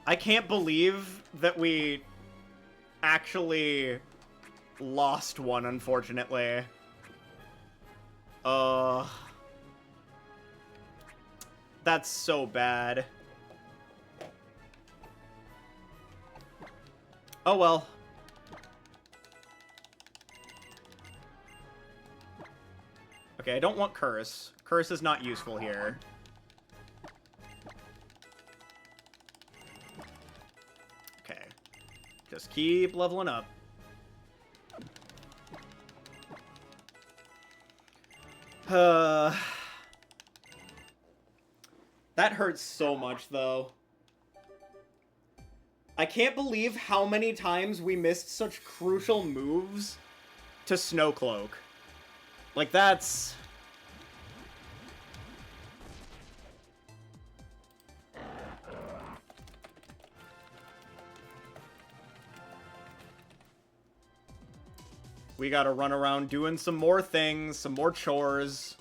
I can't believe that we actually lost one, unfortunately. That's so bad. Oh well. Okay, I don't want Curse. Curse is not useful here. Okay. Just keep leveling up. That hurts so much, though. I can't believe how many times we missed such crucial moves to Snowcloak. Like, that's... We gotta run around doing some more things, some more chores.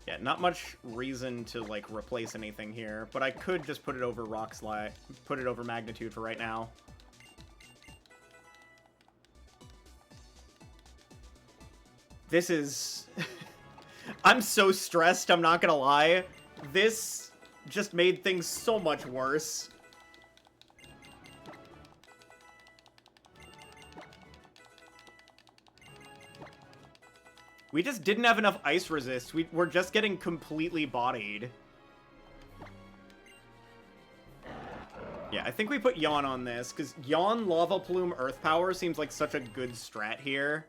Yeah, not much reason to, like, replace anything here, but I could just put it over Rock Slide, put it over Magnitude for right now. This is... I'm so stressed, I'm not gonna lie. This just made things so much worse. We just didn't have enough ice resist. We're just getting completely bodied. Yeah, I think we put Yawn on this, because Yawn, Lava Plume, Earth Power seems like such a good strat here.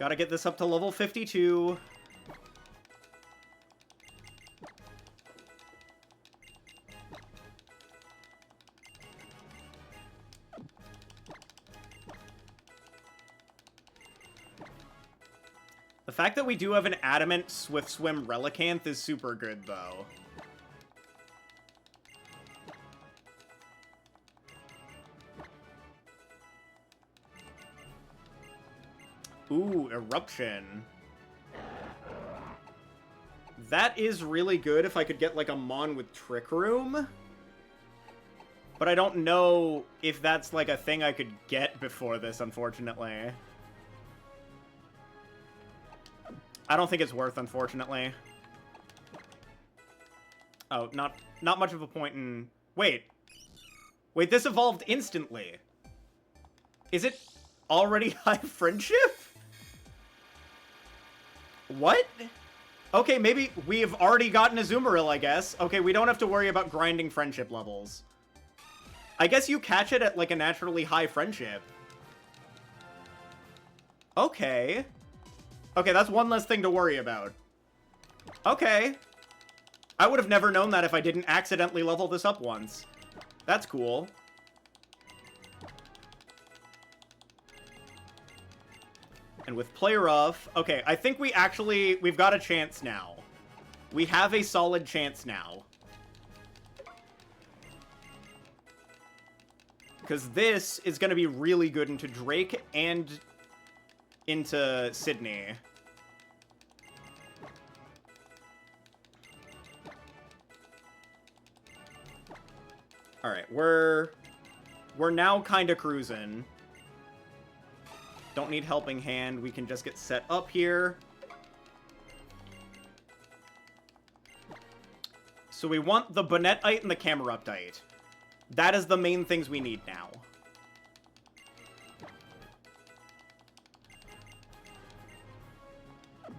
Gotta get this up to level 52. The fact that we do have an Adamant Swift Swim Relicanth is super good, though. Ooh, Eruption. That is really good if I could get, like, a Mon with Trick Room. But I don't know if that's, like, a thing I could get before this, unfortunately. I don't think it's worth, unfortunately. Oh, not much of a point in... Wait. Wait, this evolved instantly. Is it already high friendship? What? Okay, maybe we've already gotten a Azumarill, I guess. Okay, we don't have to worry about grinding friendship levels. I guess you catch it at, like, a naturally high friendship. Okay. Okay, that's one less thing to worry about. Okay. I would have never known that if I didn't accidentally level this up once. That's cool. And with Play Rough... Okay, I think we've got a chance now. We have a solid chance now. Because this is going to be really good into Drake and into Sydney. Alright, we're now kind of cruising. Don't need Helping Hand. We can just get set up here. So we want the Bonetite and the Cameruptite. That is the main things we need now.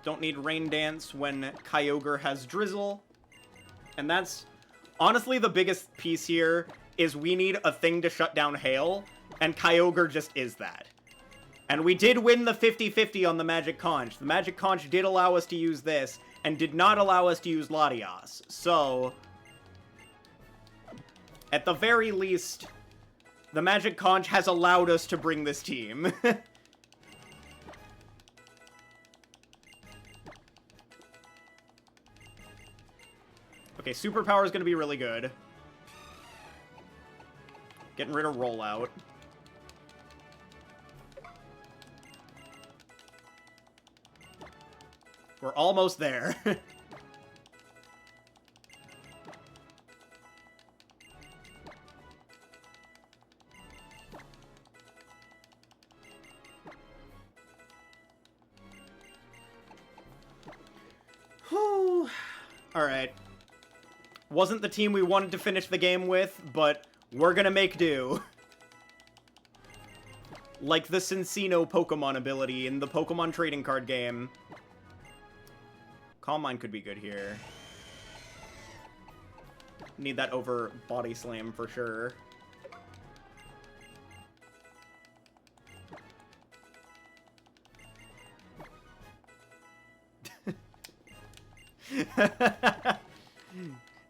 Don't need Rain Dance when Kyogre has Drizzle. And that's honestly the biggest piece here, is we need a thing to shut down Hail, and Kyogre just is that. And we did win the 50-50 on the Magic Conch. The Magic Conch did allow us to use this, and did not allow us to use Latias. So, at the very least, the Magic Conch has allowed us to bring this team. Okay, Superpower is going to be really good. Getting rid of Rollout. We're almost there. Whew. Alright. Wasn't the team we wanted to finish the game with, but we're gonna make do. Like the Cincino Pokemon ability in the Pokemon trading card game. Calm Mind could be good here. Need that over Body Slam for sure.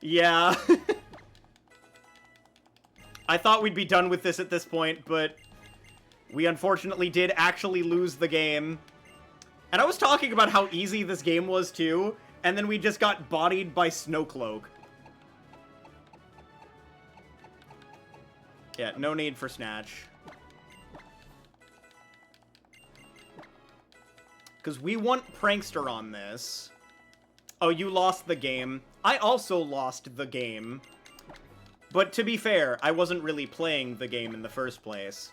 Yeah. I thought we'd be done with this at this point, but we unfortunately did actually lose the game. And I was talking about how easy this game was, too, and then we just got bodied by Snowcloak. Yeah, no need for Snatch. Because we want Prankster on this. Oh, you lost the game. I also lost the game. But to be fair, I wasn't really playing the game in the first place.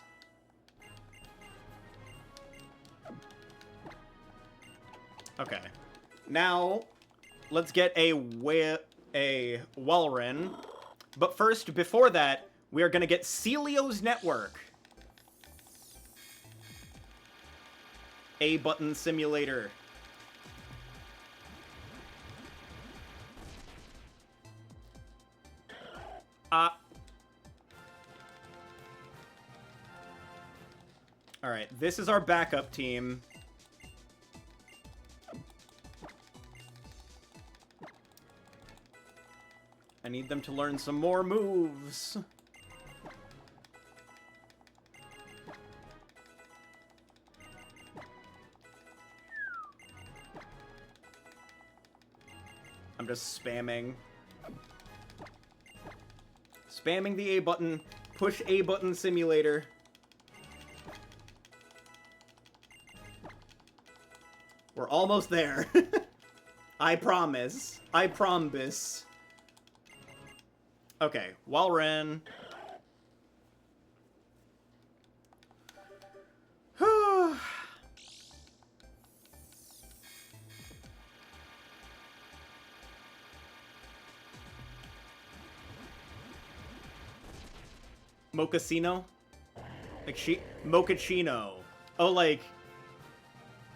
Okay. Now, let's get a Walrein. But first, before that, we are going to get Celio's Network. A-button simulator. Alright, this is our backup team. I need them to learn some more moves. I'm just spamming. Spamming the A button. Push A button simulator. We're almost there. I promise. I promise. Okay, Walren. Mochaccino? Like Mochaccino. Oh, like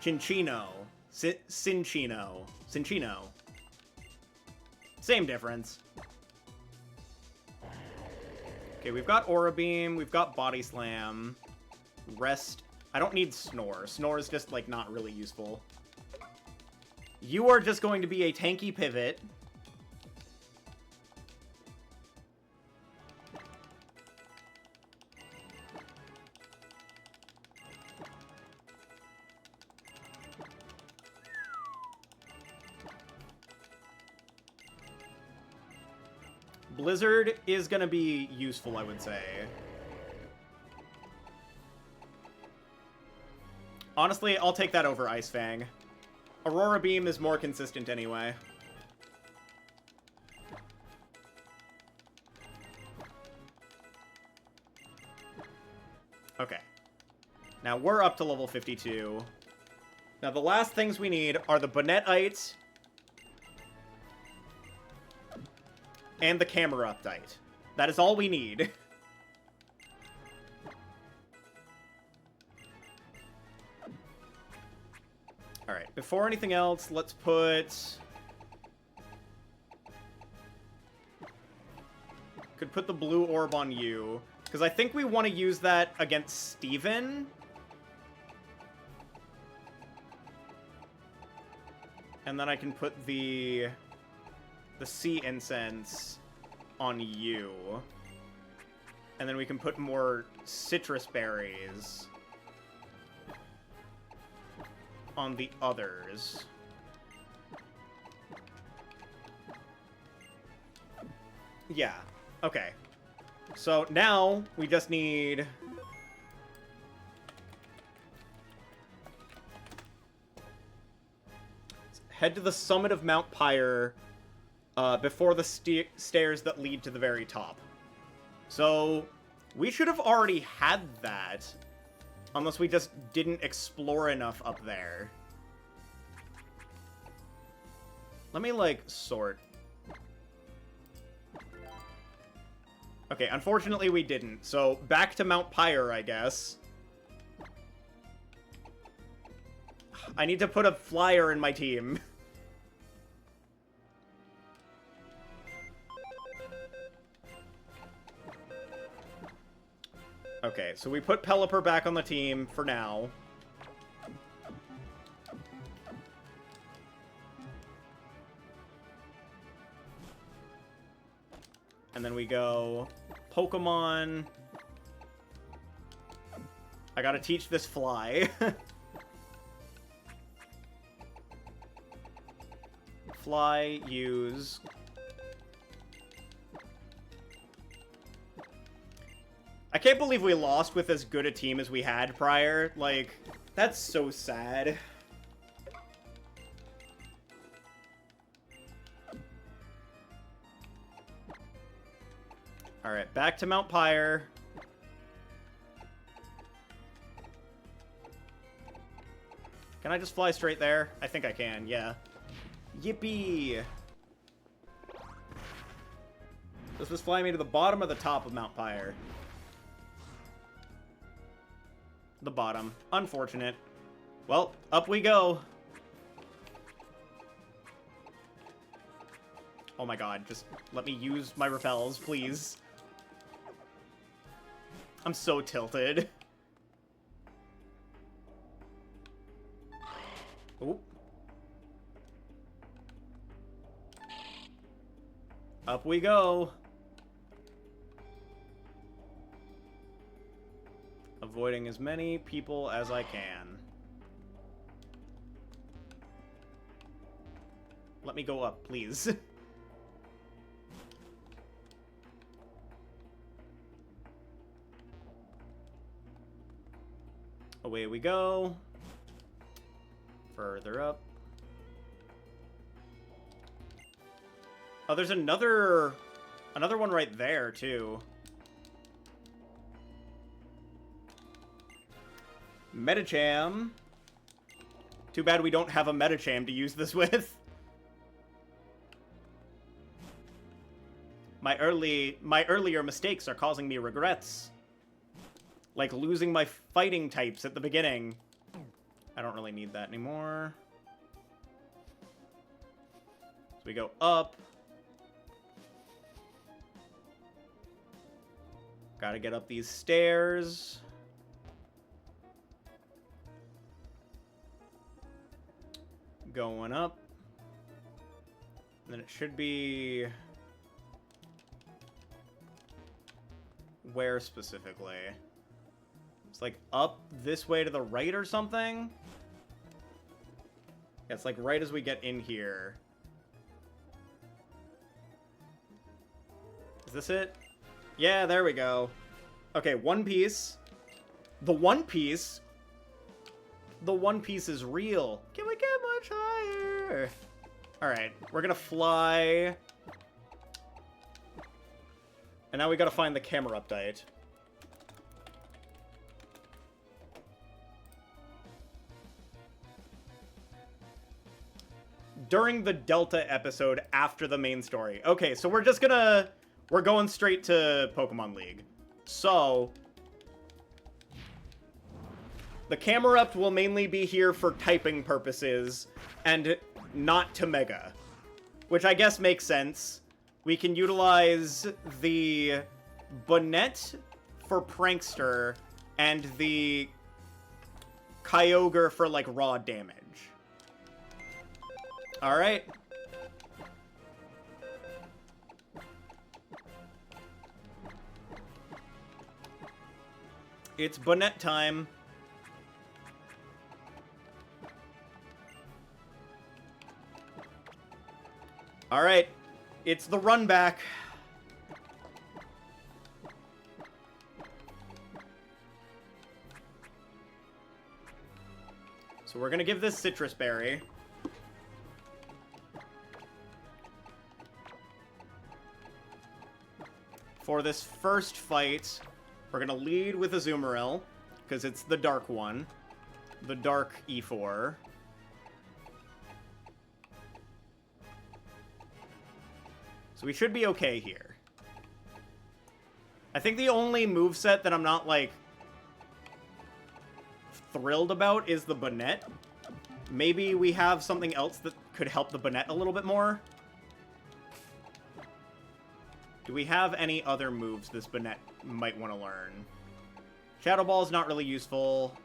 Cinchino. Cinchino. Cinchino. Same difference. Okay, we've got Aura Beam, we've got Body Slam. Rest. I don't need Snore. Snore is just, like, not really useful. You are just going to be a tanky pivot. Blizzard is gonna be useful, I would say. Honestly, I'll take that over Ice Fang. Aurora Beam is more consistent anyway. Okay. Now we're up to level 52. Now the last things we need are the Bonetite and the Camera Update. That is all we need. Alright, before anything else, let's put... Could put the blue orb on you. Because I think we want to use that against Steven. And then I can put the sea incense on you. And then we can put more citrus berries on the others. Yeah, okay. So now we just need... Head to the summit of Mount Pyre before the stairs that lead to the very top. So we should have already had that. Unless we just didn't explore enough up there. Let me, like, sort. Okay, unfortunately we didn't. So, back to Mount Pyre, I guess. I need to put a flyer in my team. Okay, so we put Pelipper back on the team for now. And then we go Pokemon. I gotta teach this fly. Fly, use. I can't believe we lost with as good a team as we had prior. Like, that's so sad. Alright, back to Mount Pyre. Can I just fly straight there? I think I can, yeah. Yippee! Does this fly me to the bottom or the top of Mount Pyre? The bottom. Unfortunate. Well, up we go. Oh my god, just let me use my repels, please. I'm so tilted. Oop. Up we go. Avoiding as many people as I can. Let me go up, please. Away we go. Further up. Oh, there's another one right there, too. Metacham. Too bad we don't have a Metacham to use this with. My earlier mistakes are causing me regrets. Like losing my fighting types at the beginning. I don't really need that anymore. So we go up. Gotta get up these stairs. Going up. And then it should be... Where specifically? It's like up this way to the right or something? Yeah, it's like right as we get in here. Is this it? Yeah, there we go. Okay, One Piece. The One Piece? The One Piece is real. Can we get much higher? Alright, we're gonna fly. And now we gotta find the camera update. During the Delta episode after the main story. Okay, so we're just gonna... We're going straight to Pokemon League. So... The Camerupt will mainly be here for typing purposes, and not to Mega. Which I guess makes sense. We can utilize the Bonnet for Prankster, and the Kyogre for, like, raw damage. Alright. It's Bonnet time. Alright. It's the run back. So we're gonna give this Citrus Berry. For this first fight, we're gonna lead with Azumarill, because it's the dark one. The dark E4. So we should be okay here. I think the only moveset that I'm not, like, thrilled about is the Bonnet. Maybe we have something else that could help the Bonnet a little bit more. Do we have any other moves this Bonnet might want to learn? Shadow Ball is not really useful.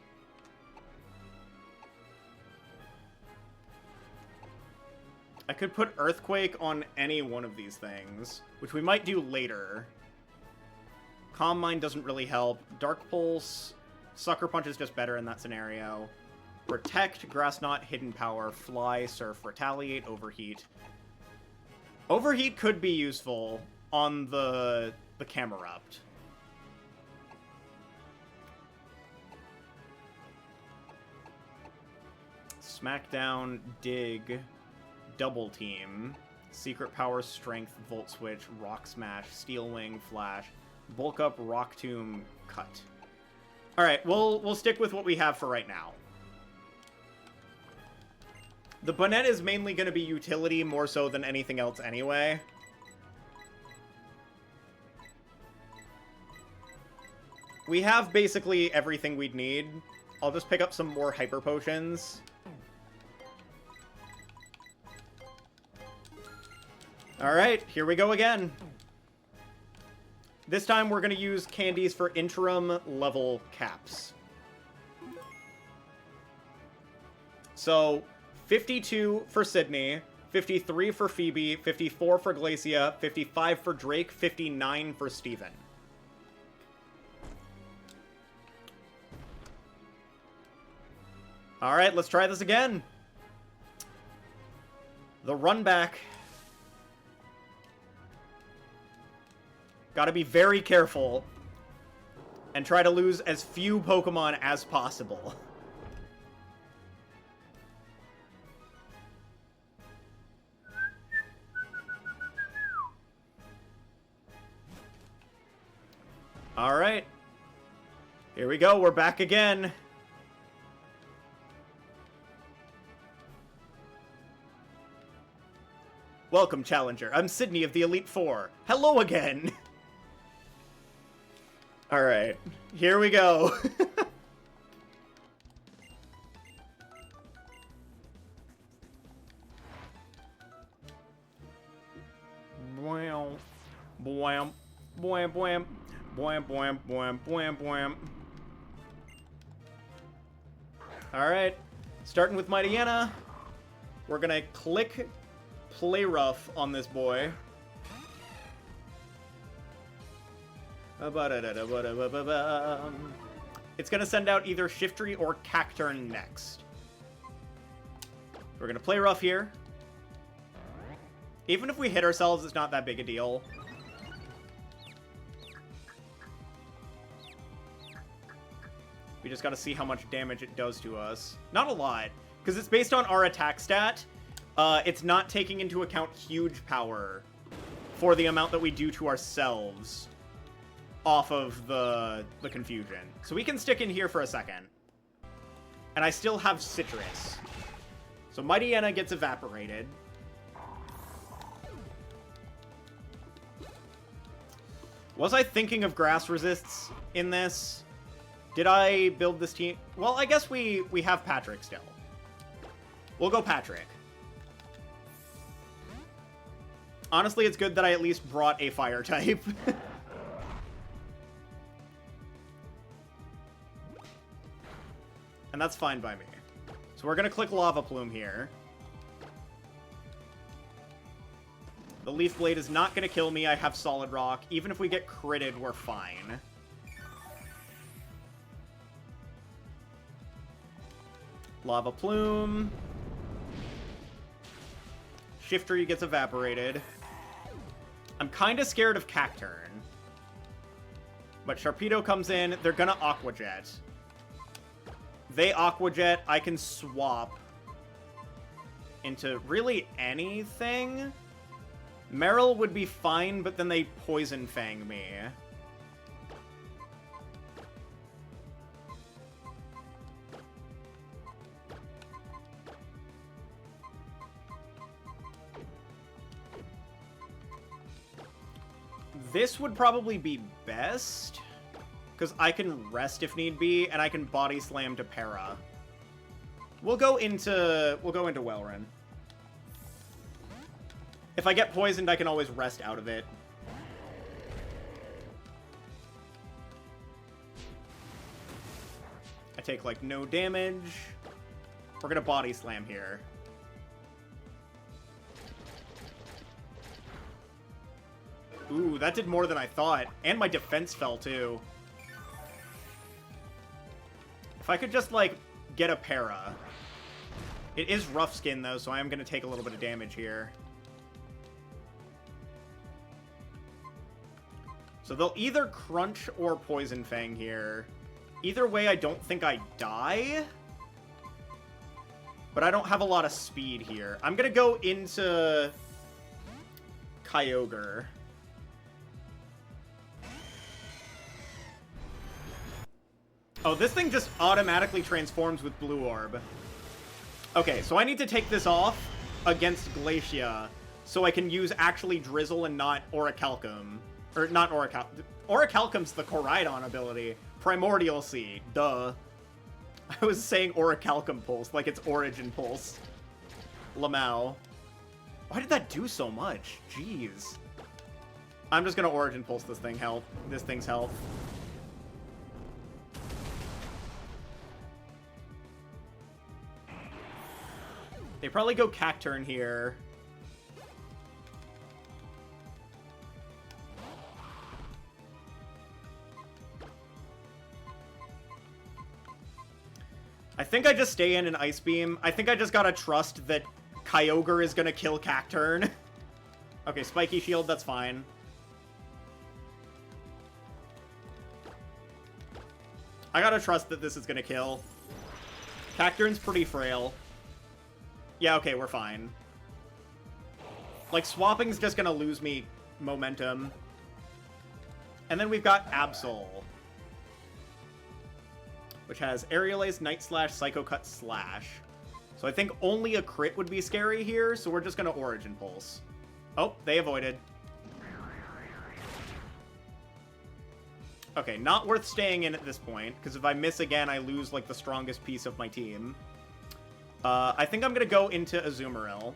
I could put Earthquake on any one of these things, which we might do later. Calm Mind doesn't really help. Dark Pulse, Sucker Punch is just better in that scenario. Protect, Grass Knot, Hidden Power, Fly, Surf, Retaliate, Overheat. Overheat could be useful on the Camerupt. Smackdown, Dig, Double Team, Secret Power, Strength, Volt Switch, Rock Smash, Steel Wing, Flash, Bulk Up, Rock Tomb, Cut. Alright, we'll stick with what we have for right now. The Bonnet is mainly going to be utility more so than anything else anyway. We have basically everything we'd need. I'll just pick up some more Hyper Potions. Alright, here we go again. This time we're going to use candies for interim level caps. So, 52 for Sydney, 53 for Phoebe, 54 for Glacia, 55 for Drake, 59 for Steven. Alright, let's try this again. The run back. Gotta be very careful. And try to lose as few Pokemon as possible. Alright. Here we go, we're back again. Welcome, Challenger. I'm Sydney of the Elite Four. Hello again! Alright, here we go. Bwam, bwam, bwam, bwam, bwam, bwam, bwam, bwam, bwam. Alright, starting with Mightyena. We're gonna click Play Rough on this boy. It's gonna send out either Shiftry or Cacturn next. We're gonna Play Rough here. Even if we hit ourselves, it's not that big a deal. We just gotta see how much damage it does to us. Not a lot, because it's based on our attack stat. It's not taking into account huge power for the amount that we do to ourselves off of the confusion. So we can stick in here for a second. And I still have Citrus. So Mightyena gets evaporated. Was I thinking of grass resists in this? Did I build this team? Well, I guess we have Patrick still. We'll go Patrick. Honestly, it's good that I at least brought a fire type. And that's fine by me. So we're going to click Lava Plume here. The Leaf Blade is not going to kill me. I have Solid Rock. Even if we get critted, we're fine. Lava Plume. Shiftry gets evaporated. I'm kind of scared of Cacturn. But Sharpedo comes in. They're going to Aqua Jet. They Aqua Jet. I can swap into really anything. Meryl would be fine, but then they Poison Fang me. This would probably be best, because I can rest if need be, and I can Body Slam to Para. We'll go into Welrun. If I get poisoned, I can always rest out of it. I take, like, no damage. We're gonna Body Slam here. Ooh, that did more than I thought. And my defense fell, too. If I could just, like, get a Para. It is Rough Skin, though, so I am going to take a little bit of damage here. So they'll either Crunch or Poison Fang here. Either way, I don't think I die. But I don't have a lot of speed here. I'm going to go into Kyogre. Oh, this thing just automatically transforms with Blue Orb. Okay, so I need to take this off against Glacia so I can use actually Drizzle and not Orichalcum. Or not Orichalcum. Orichalcum's the Koraidon ability. Primordial Seed. Duh. I was saying Orichalcum Pulse like it's Origin Pulse. Lamau. Why did that do so much? Jeez. I'm just gonna Origin Pulse this thing's health. They probably go Cacturn here. I think I just stay in an Ice Beam. I think I just gotta trust that Kyogre is gonna kill Cacturne. Okay, Spiky Shield, that's fine. I gotta trust that this is gonna kill. Cacturne's pretty frail. Yeah, okay, we're fine. Like, swapping's just gonna lose me momentum. And then we've got Absol, which has Aerial Ace, Night Slash, Psycho Cut, Slash. So I think only a crit would be scary here, so we're just gonna Origin Pulse. Oh, they avoided. Okay, not worth staying in at this point, because if I miss again, I lose, like, the strongest piece of my team. I think I'm gonna go into Azumarill.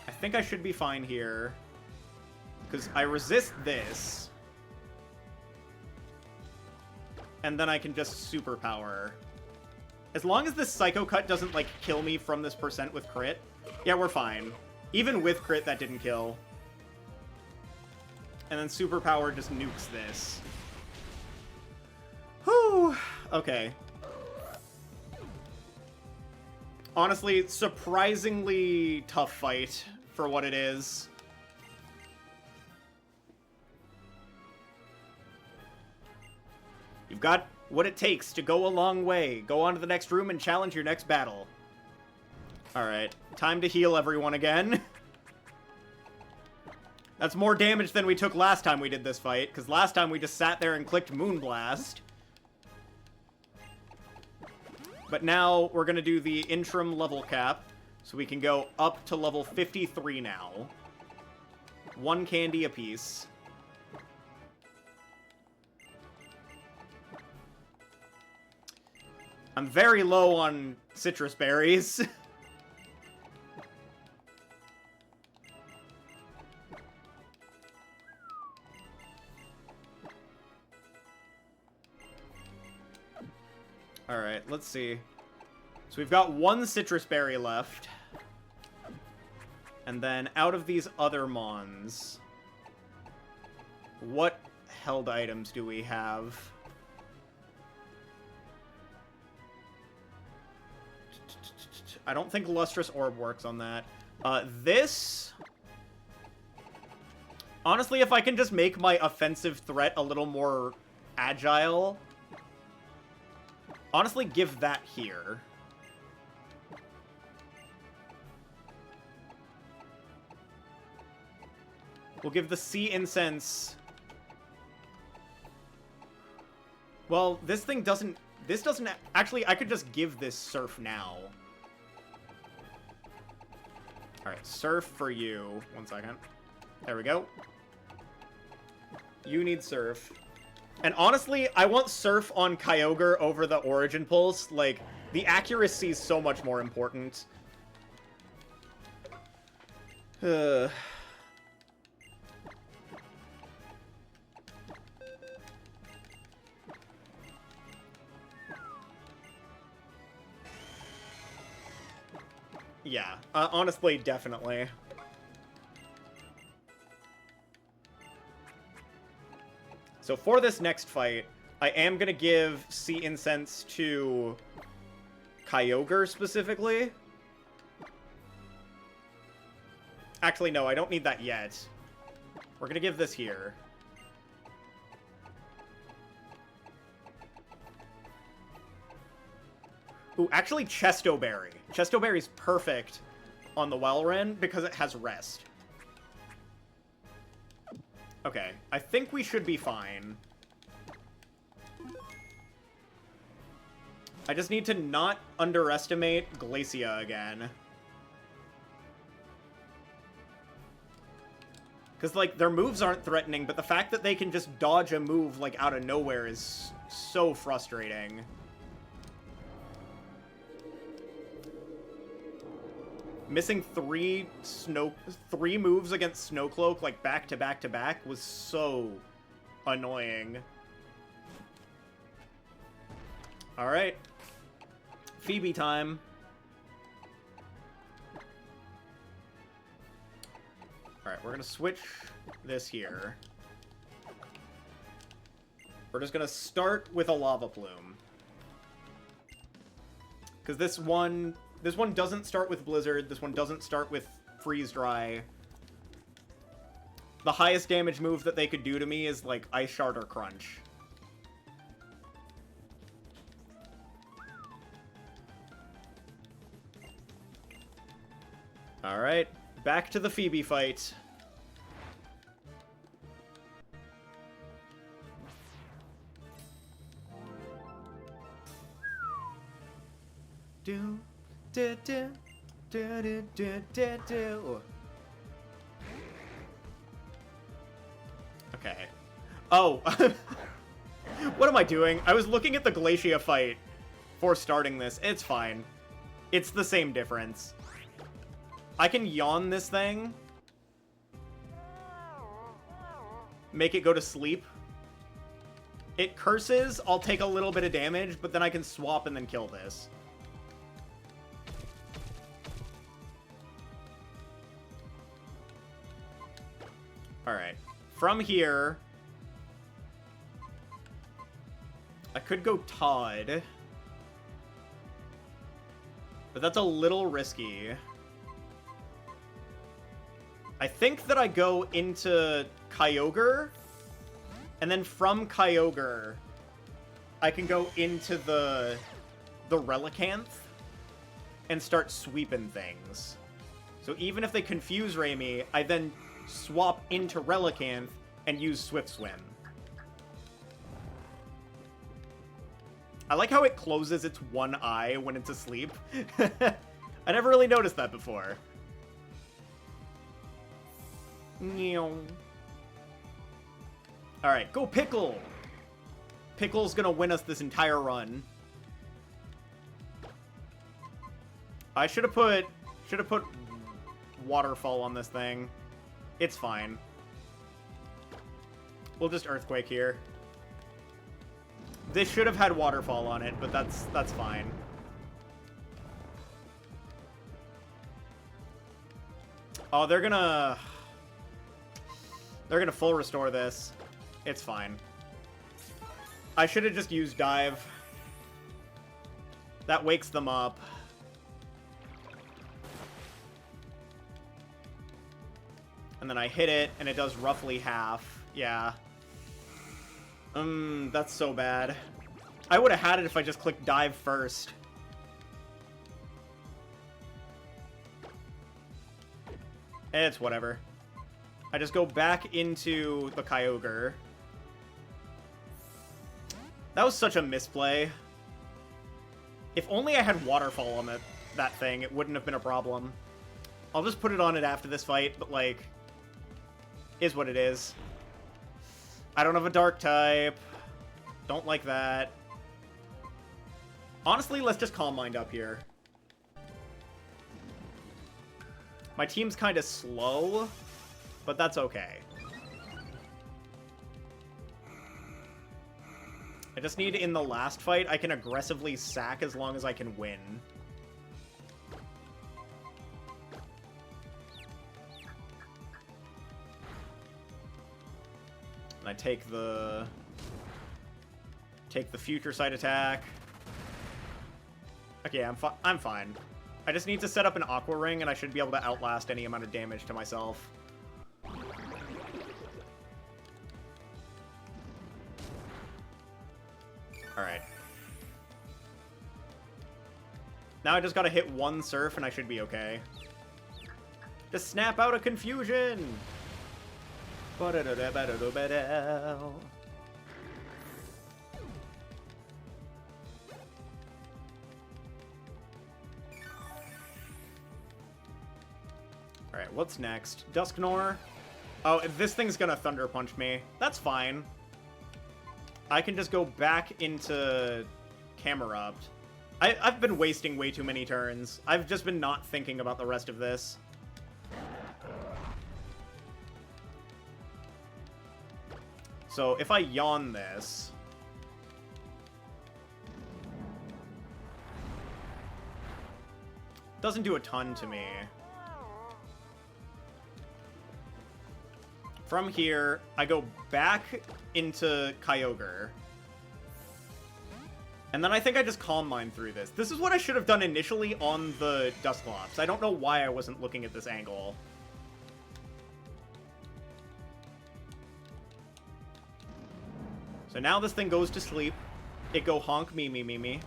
I think I should be fine here, because I resist this. And then I can just Superpower. As long as this Psycho Cut doesn't, like, kill me from this percent with crit, yeah, we're fine. Even with crit, that didn't kill. And then Superpower just nukes this. Whew. Okay. Honestly, surprisingly tough fight for what it is. You've got what it takes to go a long way. Go on to the next room and challenge your next battle. Alright, time to heal everyone again. That's more damage than we took last time we did this fight, because last time we just sat there and clicked Moonblast. But now we're going to do the interim level cap, so we can go up to level 53 now. 1 candy apiece. I'm very low on citrus berries. Alright, let's see. So we've got 1 citrus berry left. And then out of these other mons, what held items do we have? I don't think Lustrous Orb works on that. This... Honestly, if I can just make my offensive threat a little more agile... Honestly, give that here. We'll give the Sea Incense... Well, this thing doesn't... This doesn't... Actually, I could just give this Surf now. Alright, Surf for you. 1 second. There we go. You need Surf. And honestly, I want Surf on Kyogre over the Origin Pulse. Like, the accuracy is so much more important. Yeah, honestly, definitely. So for this next fight, I am gonna give Sea Incense to Kyogre specifically. Actually, no, I don't need that yet. We're gonna give this here. Ooh, actually, Chesto Berry. Chesto Berry's perfect on the Welwren because it has Rest. Okay, I think we should be fine. I just need to not underestimate Glacia again. Because, like, their moves aren't threatening, but the fact that they can just dodge a move, like, out of nowhere is so frustrating. Missing three moves against Snowcloak, like, back to back to back was so annoying. Alright. Phoebe time. Alright, we're gonna switch this here. We're just gonna start with a lava plume. Because this one doesn't start with blizzard, this one doesn't start with freeze dry. The highest damage move that they could do to me is like Ice Shard or Crunch. Alright, back to the Phoebe fight. Do, do, do, do, do, do, do, do. Okay. Oh. What am I doing? I was looking at the Glacia fight for starting this. It's fine. It's the same difference. I can yawn this thing. Make it go to sleep. It curses, I'll take a little bit of damage, but then I can swap and then kill this. Alright. From here, I could go Todd, but that's a little risky. I think that I go into Kyogre, and then from Kyogre, I can go into the Relicanth and start sweeping things. So even if they confuse Raimi, I then swap into Relicanth and use Swift Swim. I like how it closes its one eye when it's asleep. I never really noticed that before. Alright, go Pickle! Pickle's gonna win us this entire run. I should have put Waterfall on this thing. It's fine. We'll just Earthquake here. This should have had Waterfall on it, but that's fine. Oh, they're gonna full restore this. It's fine. I should have just used Dive. That wakes them up. And then I hit it, and it does roughly half. Yeah. That's so bad. I would have had it if I just clicked Dive first. It's whatever. I just go back into the Kyogre. That was such a misplay. If only I had Waterfall on that thing, it wouldn't have been a problem. I'll just put it on it after this fight, but like, is what it is. I don't have a Dark type. Don't like that. Honestly, let's just Calm Mind up here. My team's kind of slow, but that's okay. I just need, in the last fight, I can aggressively sack as long as I can win. And I take the Future Sight attack. Okay, I'm fine. I just need to set up an Aqua Ring, and I should be able to outlast any amount of damage to myself. Alright. Now I just gotta hit one Surf, and I should be okay. Just snap out a Confusion! Alright, what's next? Dusknoir? Oh, this thing's gonna Thunder Punch me. That's fine. I can just go back into Camerupt. I've been wasting way too many turns. I've just been not thinking about the rest of this. So if I yawn this... doesn't do a ton to me. From here, I go back into Kyogre. And then I think I just Calm Mind through this. This is what I should have done initially on the Dusclops. I don't know why I wasn't looking at this angle. So now this thing goes to sleep. It go honk me me me me.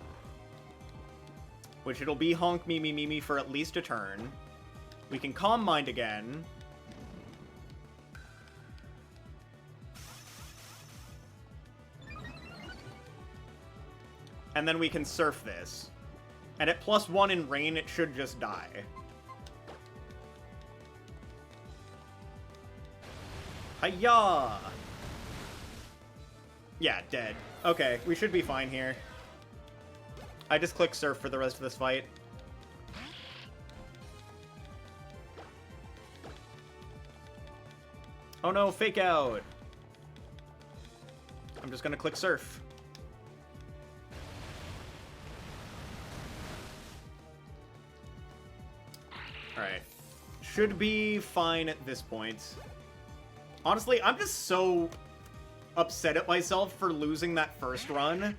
Which it'll be honk me me me me for at least a turn. We can Calm Mind again. And then we can Surf this. And at +1 in Rain, it should just die. Hiya! Yeah, dead. Okay, we should be fine here. I just click Surf for the rest of this fight. Oh no, Fake Out! I'm just gonna click Surf. Alright. Should be fine at this point. Honestly, I'm just so upset at myself for losing that first run.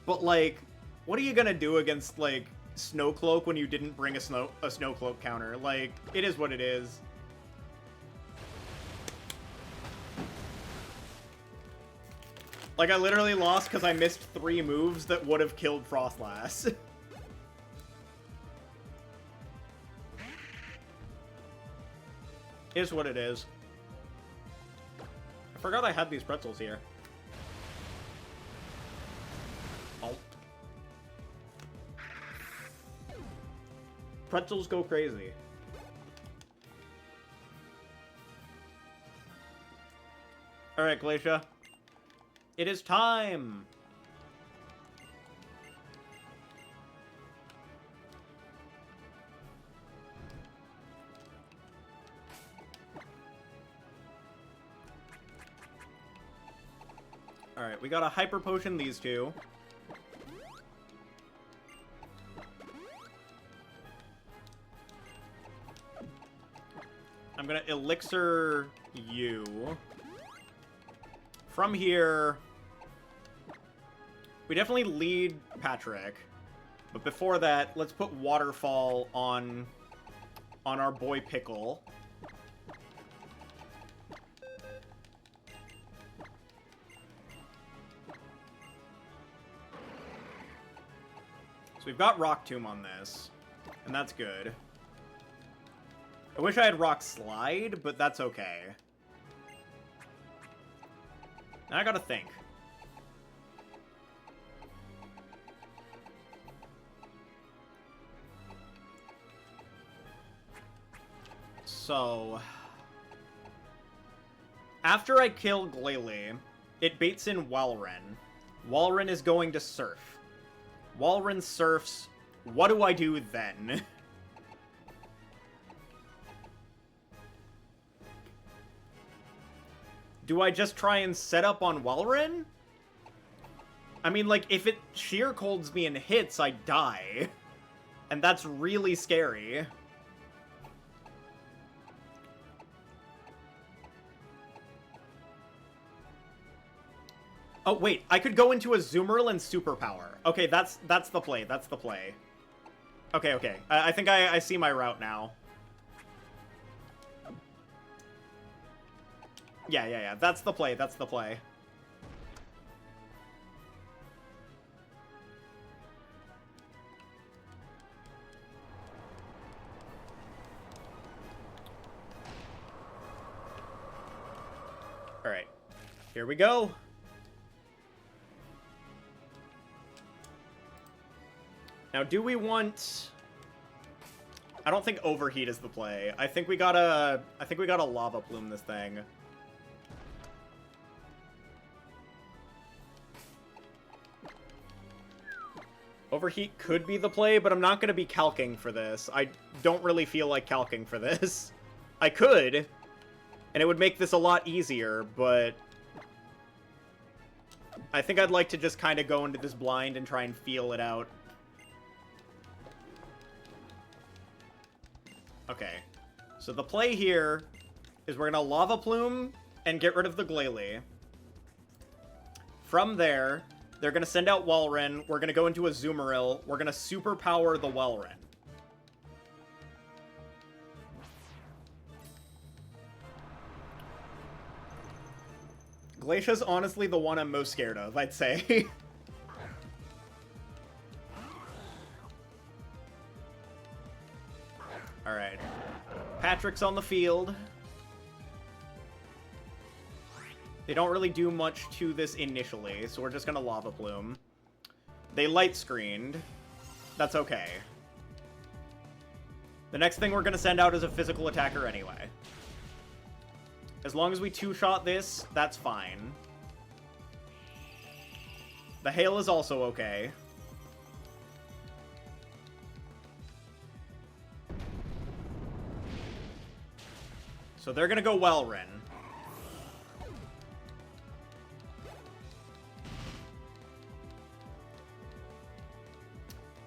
But, like, what are you gonna do against, like, Snowcloak when you didn't bring a Snowcloak counter? Like, it is what it is. Like, I literally lost because I missed 3 moves that would have killed Frostlass. Is what it is. I forgot I had these pretzels here. Oh. Pretzels go crazy. Alright, Glacia. It is time! Alright, we gotta Hyper Potion these two. I'm gonna Elixir you. From here, we definitely lead Patrick. But before that, let's put Waterfall on our boy Pickle. So we've got Rock Tomb on this, and that's good. I wish I had Rock Slide, but that's okay. Now I gotta think. So, after I kill Glalie, it baits in Walrein. Walrein is going to Surf. Walrein surfs. What do I do then? Do I just try and set up on Walrein? I mean, like, if it sheer colds me and hits, I die. And that's really scary. Oh, wait, I could go into a Azumarill and Superpower. Okay, that's the play, that's the play. Okay, okay. I think I see my route now. Yeah, that's the play, that's the play. Alright, here we go. Now, do we want... I don't think Overheat is the play. I think we gotta Lava Plume this thing. Overheat could be the play, but I'm not gonna be calking for this. I don't really feel like calking for this. I could, and it would make this a lot easier, but... I think I'd like to just kind of go into this blind and try and feel it out. Okay, so the play here is we're gonna Lava Plume and get rid of the Glalie. From there, they're going to send out Walrein. We're going to go into a Azumarill. We're going to superpower the Walrein. Glacia's honestly the one I'm most scared of, I'd say. Alright. Patrick's on the field. They don't really do much to this initially, so we're just gonna Lava Plume. They light screened. That's okay. The next thing we're gonna send out is a physical attacker anyway. As long as we two-shot this, that's fine. The Hail is also okay. So they're gonna go Welrin.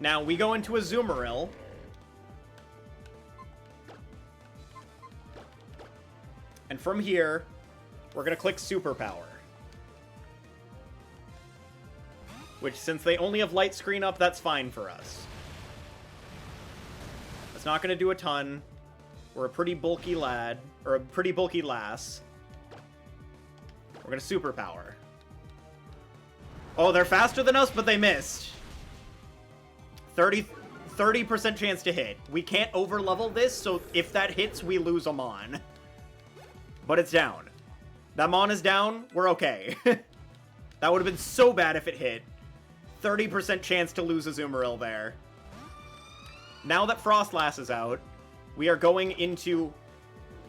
Now, we go into a Azumarill. And from here, we're going to click Superpower. Which, since they only have Light Screen up, that's fine for us. It's not going to do a ton. We're a pretty bulky lad, or a pretty bulky lass. We're going to Superpower. Oh, they're faster than us, but they missed. 30% chance to hit. We can't overlevel this, so if that hits, we lose a Mon. But it's down. That Mon is down, we're okay. That would have been so bad if it hit. 30% chance to lose a Azumarill there. Now that Frostlass is out, we are going into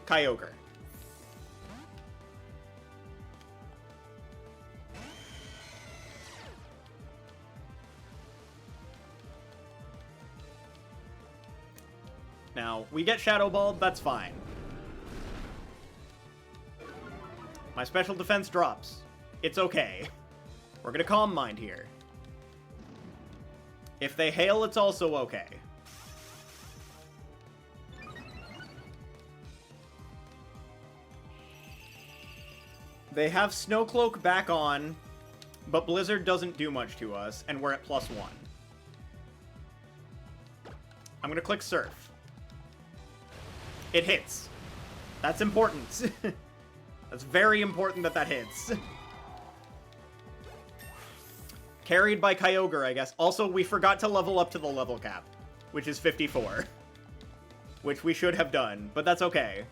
Kyogre. Now, we get Shadow Ball, that's fine. My special defense drops. It's okay. We're gonna Calm Mind here. If they Hail, it's also okay. They have Snow Cloak back on, but Blizzard doesn't do much to us, and we're at +1. I'm gonna click Surf. It hits. That's important. That's very important that that hits. Carried by Kyogre, I guess. Also, we forgot to level up to the level cap, which is 54. Which we should have done, but that's okay.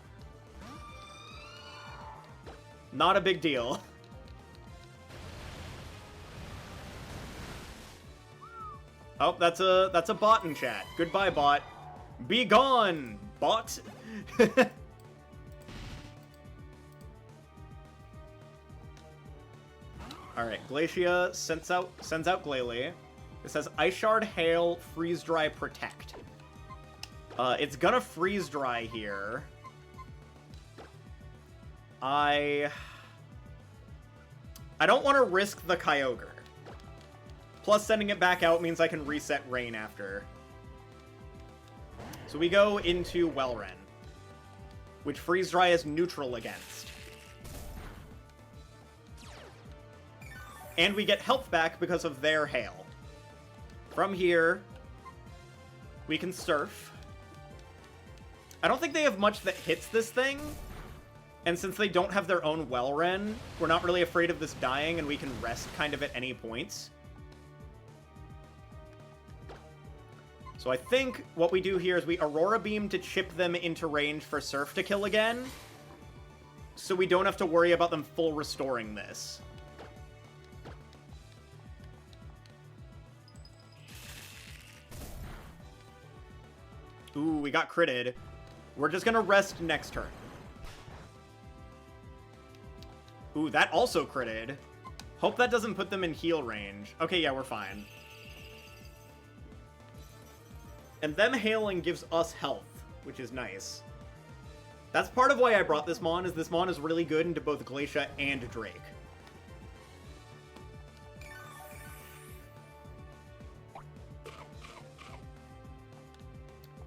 Not a big deal. Oh, that's a bot in chat. Goodbye, bot. Be gone, bot. Alright, Glacia sends out Glalie. It says Ice Shard, Hail, Freeze Dry, Protect. It's gonna Freeze Dry here. I don't want to risk the Kyogre. Plus, sending it back out means I can reset Rain after. So we go into Welren, which Freeze Dry is neutral against. And we get health back because of their Hail. From here, we can Surf. I don't think they have much that hits this thing. And since they don't have their own Welren, we're not really afraid of this dying, and we can rest kind of at any points. So I think what we do here is we Aurora Beam to chip them into range for Surf to kill again, so we don't have to worry about them full restoring this. Ooh, we got critted. We're just gonna rest next turn. Ooh, that also critted. Hope that doesn't put them in heal range. Okay, yeah, we're fine. And them hailing gives us health, which is nice. That's part of why I brought this Mon, is this Mon is really good into both Glacia and Drake.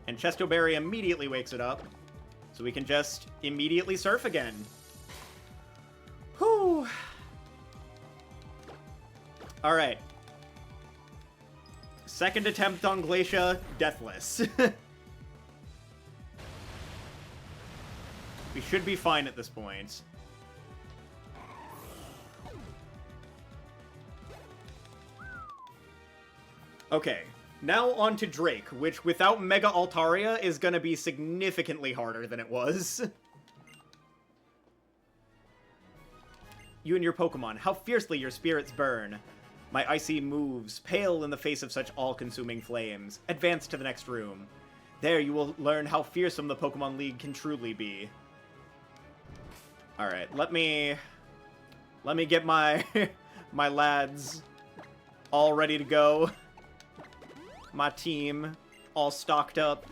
And Chesto Berry immediately wakes it up, so we can just immediately Surf again. Alright. Second attempt on Glacia, deathless. We should be fine at this point. Okay, now on to Drake, which without Mega Altaria is gonna be significantly harder than it was. You and your Pokemon, how fiercely your spirits burn. My icy moves, pale in the face of such all-consuming flames. Advance to the next room. There you will learn how fearsome the Pokemon League can truly be. Alright, let me get my my lads all ready to go. My team all stocked up.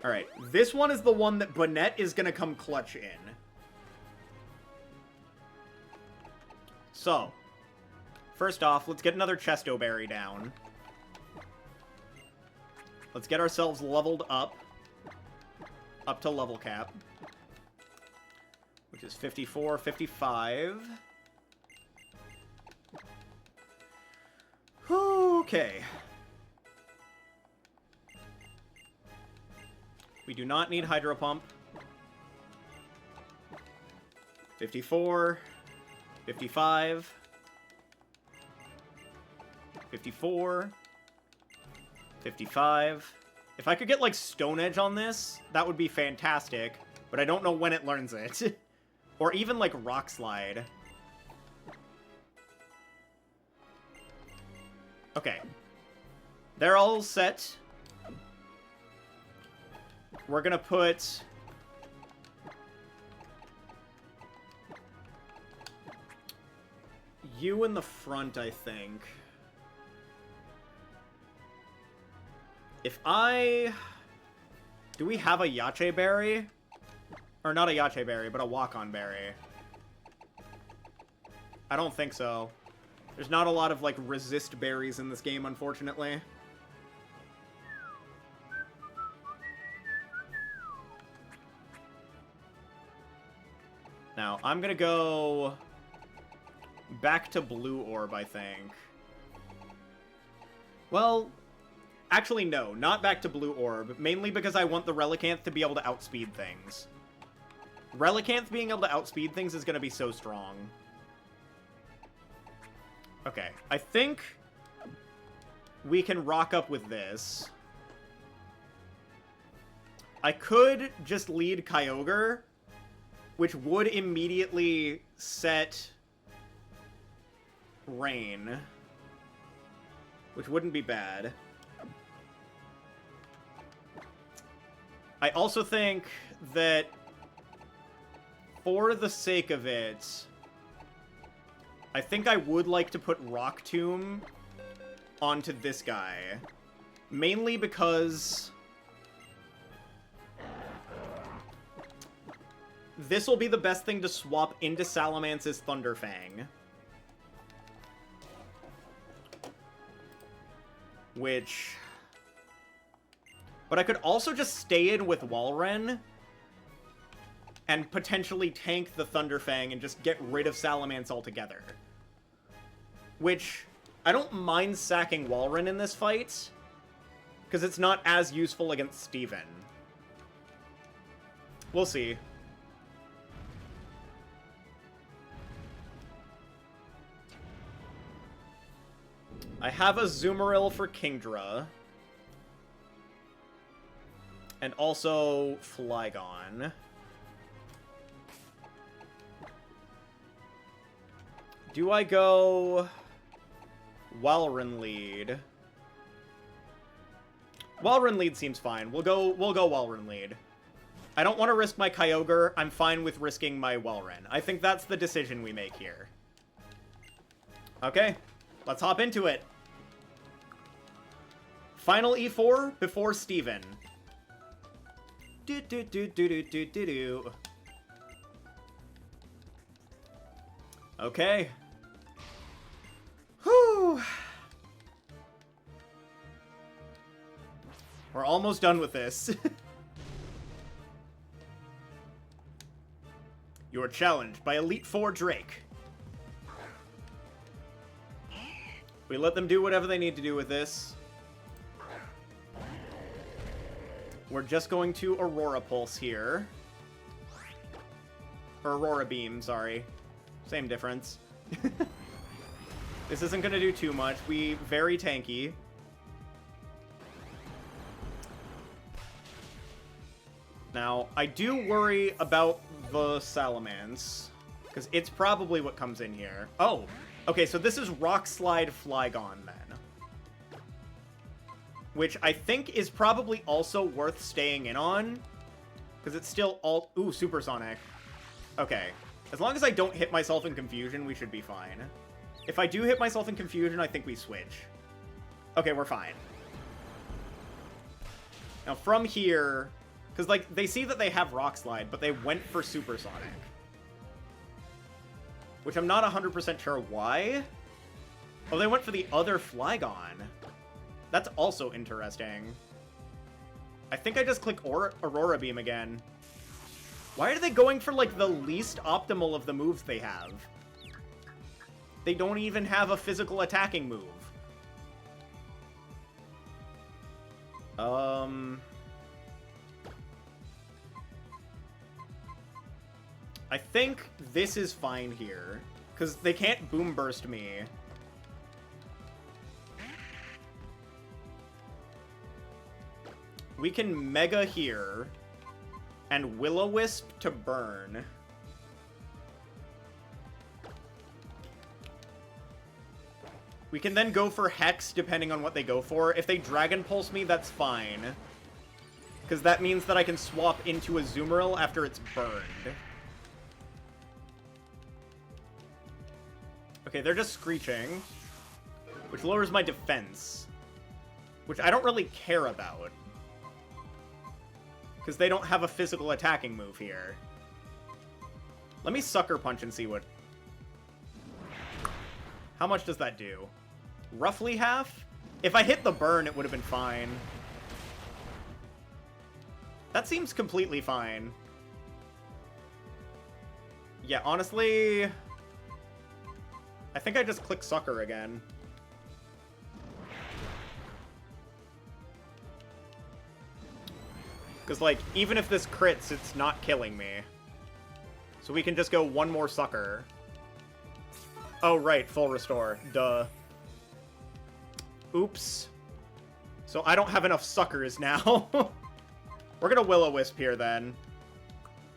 Alright, this one is the one that Bonnet is gonna come clutch in. So, first off, let's get another Chesto Berry down. Let's get ourselves leveled up to level cap, which is 54, 55. Okay. We do not need Hydro Pump. 54. 55. 54. 55. If I could get, like, Stone Edge on this, that would be fantastic. But I don't know when it learns it. Or even, like, Rock Slide. Okay. They're all set. We're gonna put... you in the front, I think. If I... do we have a Yache Berry? Or not a Yache Berry, but a Walk-On Berry. I don't think so. There's not a lot of, like, resist berries in this game, unfortunately. Now, I'm gonna go back to Blue Orb, I think. Well, actually, no. Not back to Blue Orb. Mainly because I want the Relicanth to be able to outspeed things. Relicanth being able to outspeed things is gonna be so strong. Okay, I think we can rock up with this. I could just lead Kyogre, which would immediately set Rain, which wouldn't be bad. I also think that for the sake of it, I think I would like to put Rock Tomb onto this guy. Mainly because this will be the best thing to swap into Salamance's Thunderfang. Which... but I could also just stay in with Walrein and potentially tank the Thunderfang and just get rid of Salamence altogether. Which, I don't mind sacking Walrein in this fight, because it's not as useful against Steven. We'll see. I have a Azumarill for Kingdra. And also Flygon. Do I go Walrein lead? Walrein lead seems fine. We'll go Walrein lead. I don't want to risk my Kyogre. I'm fine with risking my Walrein. I think that's the decision we make here. Okay, let's hop into it. Final E4 before Steven. Do. Okay. Whew. We're almost done with this. You are challenged by Elite Four Drake. We let them do whatever they need to do with this. We're just going to Aurora Pulse here. Or Aurora Beam, sorry. Same difference. This isn't going to do too much. We very tanky. Now, I do worry about the Salamence, because it's probably what comes in here. Oh, okay, so this is Rock Slide Flygon, then. Which I think is probably also worth staying in on, because it's still all... Ooh, Supersonic. Okay. As long as I don't hit myself in Confusion, we should be fine. If I do hit myself in Confusion, I think we switch. Okay, we're fine. Now, from here... Because, like, they see that they have Rock Slide, but they went for Supersonic. Which I'm not 100% sure why. Oh, they went for the other Flygon. That's also interesting. I think I just click Aurora Beam again. Why are they going for, like, the least optimal of the moves they have? They don't even have a physical attacking move. I think this is fine here, because they can't Boom Burst me. We can Mega here, and Will-O-Wisp to burn. We can then go for Hex, depending on what they go for. If they Dragon Pulse me, that's fine. Because that means that I can swap into Azumarill after it's burned. Okay, they're just Screeching, which lowers my defense, which I don't really care about, because they don't have a physical attacking move here. Let me Sucker Punch and see what... How much does that do? Roughly half? If I hit the burn, it would have been fine. That seems completely fine. Yeah, honestly... I think I just click Sucker again. Because, like, even if this crits, it's not killing me. So we can just go one more Sucker. Oh, right, full restore. Duh. Oops. So I don't have enough Suckers now. We're gonna Will-O-Wisp here, then.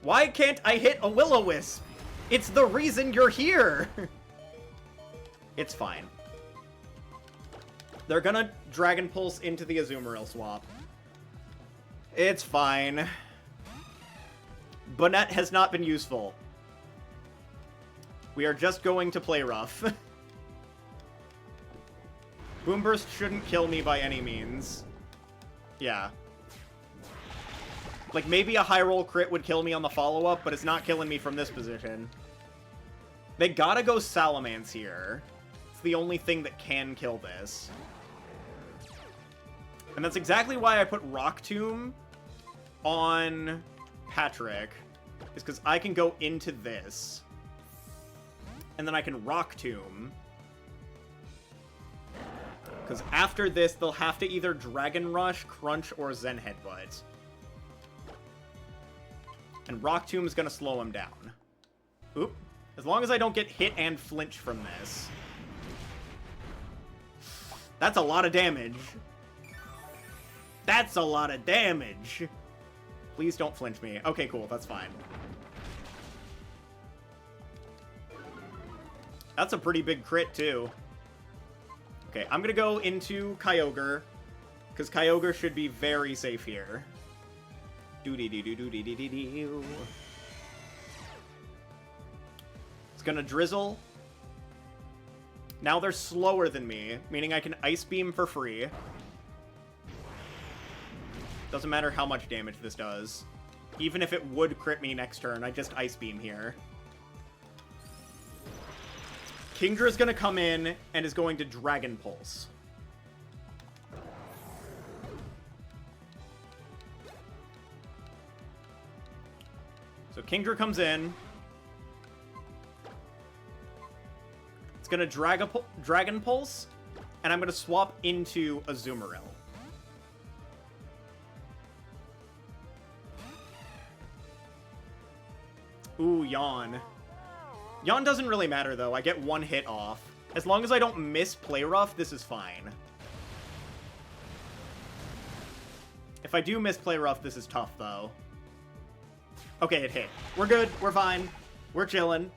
Why can't I hit a Will-O-Wisp? It's the reason you're here! It's fine. They're gonna Dragon Pulse into the Azumarill swap. It's fine. Bonnet has not been useful. We are just going to play rough. Boomburst shouldn't kill me by any means. Yeah. Like, maybe a high roll crit would kill me on the follow-up, but it's not killing me from this position. They gotta go Salamence here. It's the only thing that can kill this. And that's exactly why I put Rock Tomb on Patrick. Is because I can go into this. And then I can Rock Tomb. Because after this, they'll have to either Dragon Rush, Crunch, or Zen Headbutt. And Rock Tomb is going to slow him down. Oop. As long as I don't get hit and flinch from this. That's a lot of damage. That's a lot of damage. Please don't flinch me. Okay, cool. That's fine. That's a pretty big crit, too. Okay, I'm gonna go into Kyogre, because Kyogre should be very safe here. Doo-dee-doo-doo-doo-dee-dee-doo. It's gonna Drizzle. Now they're slower than me, meaning I can Ice Beam for free. Doesn't matter how much damage this does. Even if it would crit me next turn, I just Ice Beam here. Kingdra's gonna come in and is going to Dragon Pulse. So Kingdra comes in. It's gonna Dragon Pulse. and I'm going to swap into a Azumarill. Ooh, Yawn. Yawn doesn't really matter, though. I get one hit off. As long as I don't miss Play Rough, this is fine. If I do miss Play Rough, this is tough, though. Okay, it hit. We're good. We're fine. We're chilling.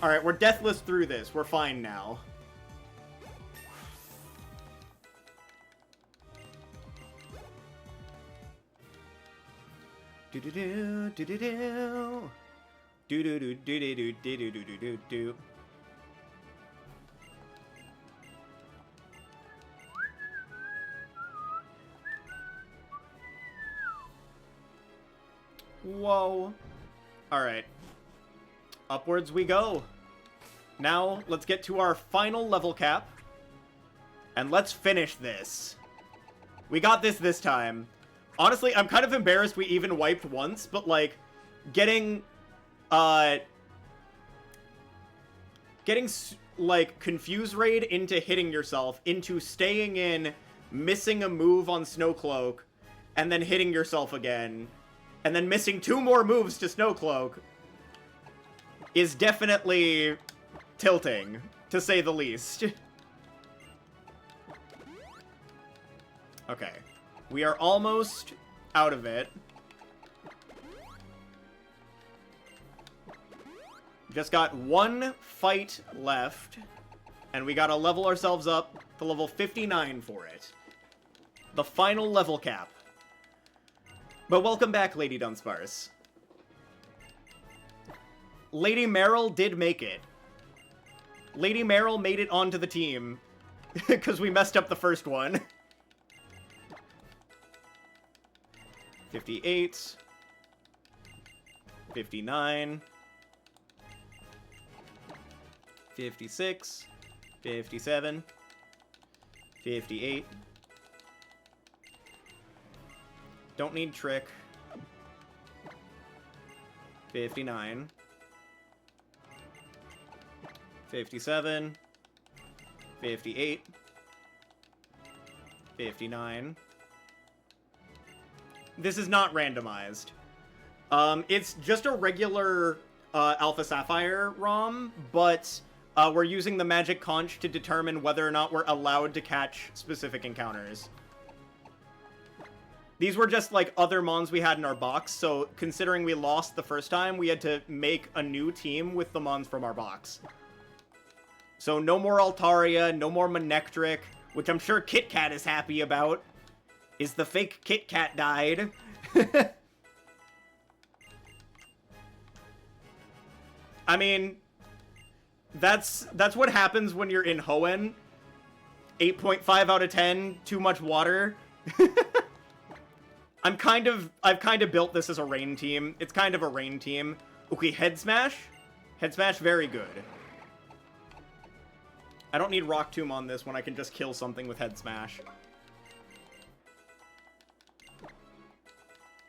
Alright, we're deathless through this. We're fine now. Do-do-do, do-do-do. Do-do-do, do-do-do, do-do-do-do-do-do. Whoa. Alright. Upwards we go. Now, let's get to our final level cap. And let's finish this. We got this time. Honestly, I'm kind of embarrassed we even wiped once, but, like, getting, like, Confuse Raid into hitting yourself, into staying in, missing a move on Snowcloak, and then hitting yourself again, and then missing 2 more moves to Snowcloak, is definitely tilting, to say the least. Okay. We are almost out of it. Just got 1 fight left, and we gotta level ourselves up to level 59 for it. The final level cap. But welcome back, Lady Dunsparce. Lady Meryl did make it. Lady Meryl made it onto the team, because we messed up the first one. 58, 59, 56, 57, 58. Don't need trick. 59, 57, 58, 59. This is not randomized. It's just a regular Alpha Sapphire ROM, but we're using the Magic Conch to determine whether or not we're allowed to catch specific encounters. These were just, like, other mons we had in our box, so considering we lost the first time, we had to make a new team with the mons from our box. So no more Altaria, no more Manectric, which I'm sure Kit Kat is happy about. Is the fake Kit Kat died. I mean, that's what happens when you're in Hoenn. 8.5 out of 10, too much water. I've kind of built this as a rain team. It's kind of a rain team. Okay, Head Smash. Head Smash, very good. I don't need Rock Tomb on this when I can just kill something with Head Smash.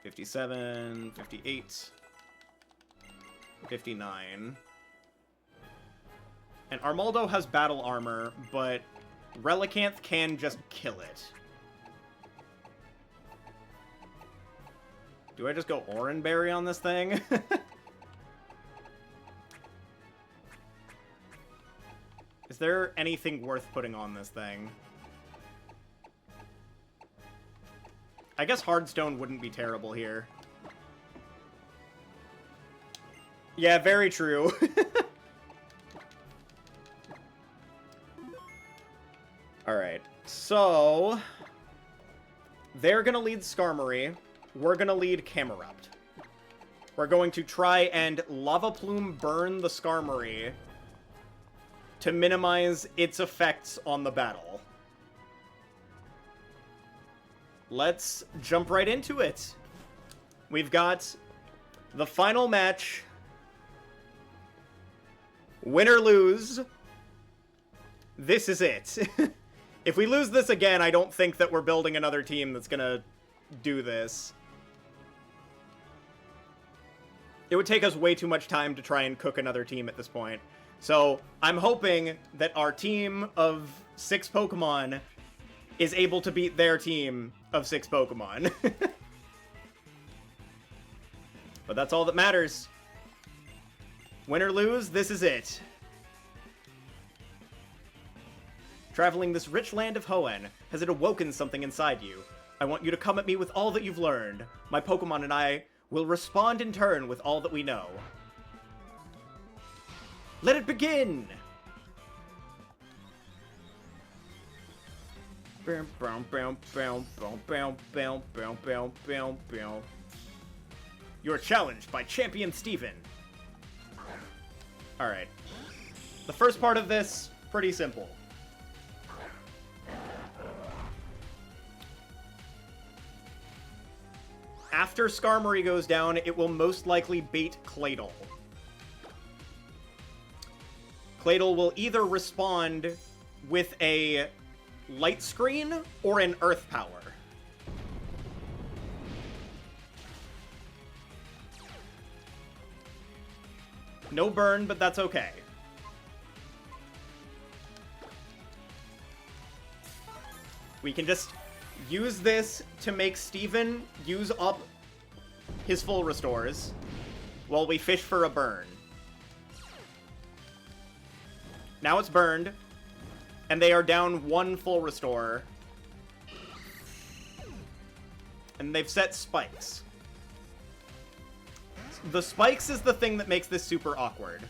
57, 58, 59. And Armaldo has battle armor, but Relicanth can just kill it. Do I just go Oranberry on this thing? Is there anything worth putting on this thing? I guess Hardstone wouldn't be terrible here. Yeah, very true. Alright, so... they're gonna lead Skarmory. We're gonna lead Camerupt. We're going to try and Lava Plume burn the Skarmory to minimize its effects on the battle. Let's jump right into it. We've got the final match. Win or lose, this is it. If we lose this again, I don't think that we're building another team that's gonna do this. It would take us way too much time to try and cook another team at this point. So I'm hoping that our team of 6 Pokemon is able to beat their team of 6 Pokemon. But that's all that matters. Win or lose, this is it. Traveling this rich land of Hoenn, has it awoken something inside you? I want you to come at me with all that you've learned. My Pokemon and I will respond in turn with all that we know. Let it begin! You're challenged by Champion Steven. Alright. The first part of this, pretty simple. After Skarmory goes down, it will most likely bait Claydol. Claydol will either respond with a Light Screen or an Earth Power. No burn, but that's okay. We can just use this to make Steven use up his full restores while we fish for a burn. Now it's burned, and they are down 1 full restore. And they've set spikes. The spikes is the thing that makes this super awkward.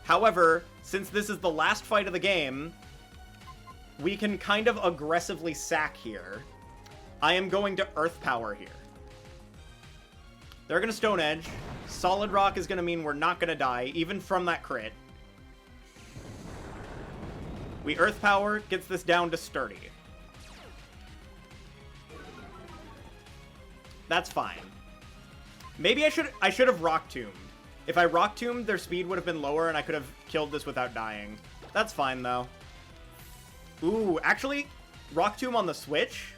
However, since this is the last fight of the game, we can kind of aggressively sack here. I am going to Earth Power here. They're going to Stone Edge. Solid Rock is going to mean we're not going to die, even from that crit. We Earth Power, gets this down to Sturdy. That's fine. Maybe I should have Rock Tombed. If I Rock Tombed, their speed would have been lower and I could have killed this without dying. That's fine, though. Ooh, actually, Rock Tomb on the Switch?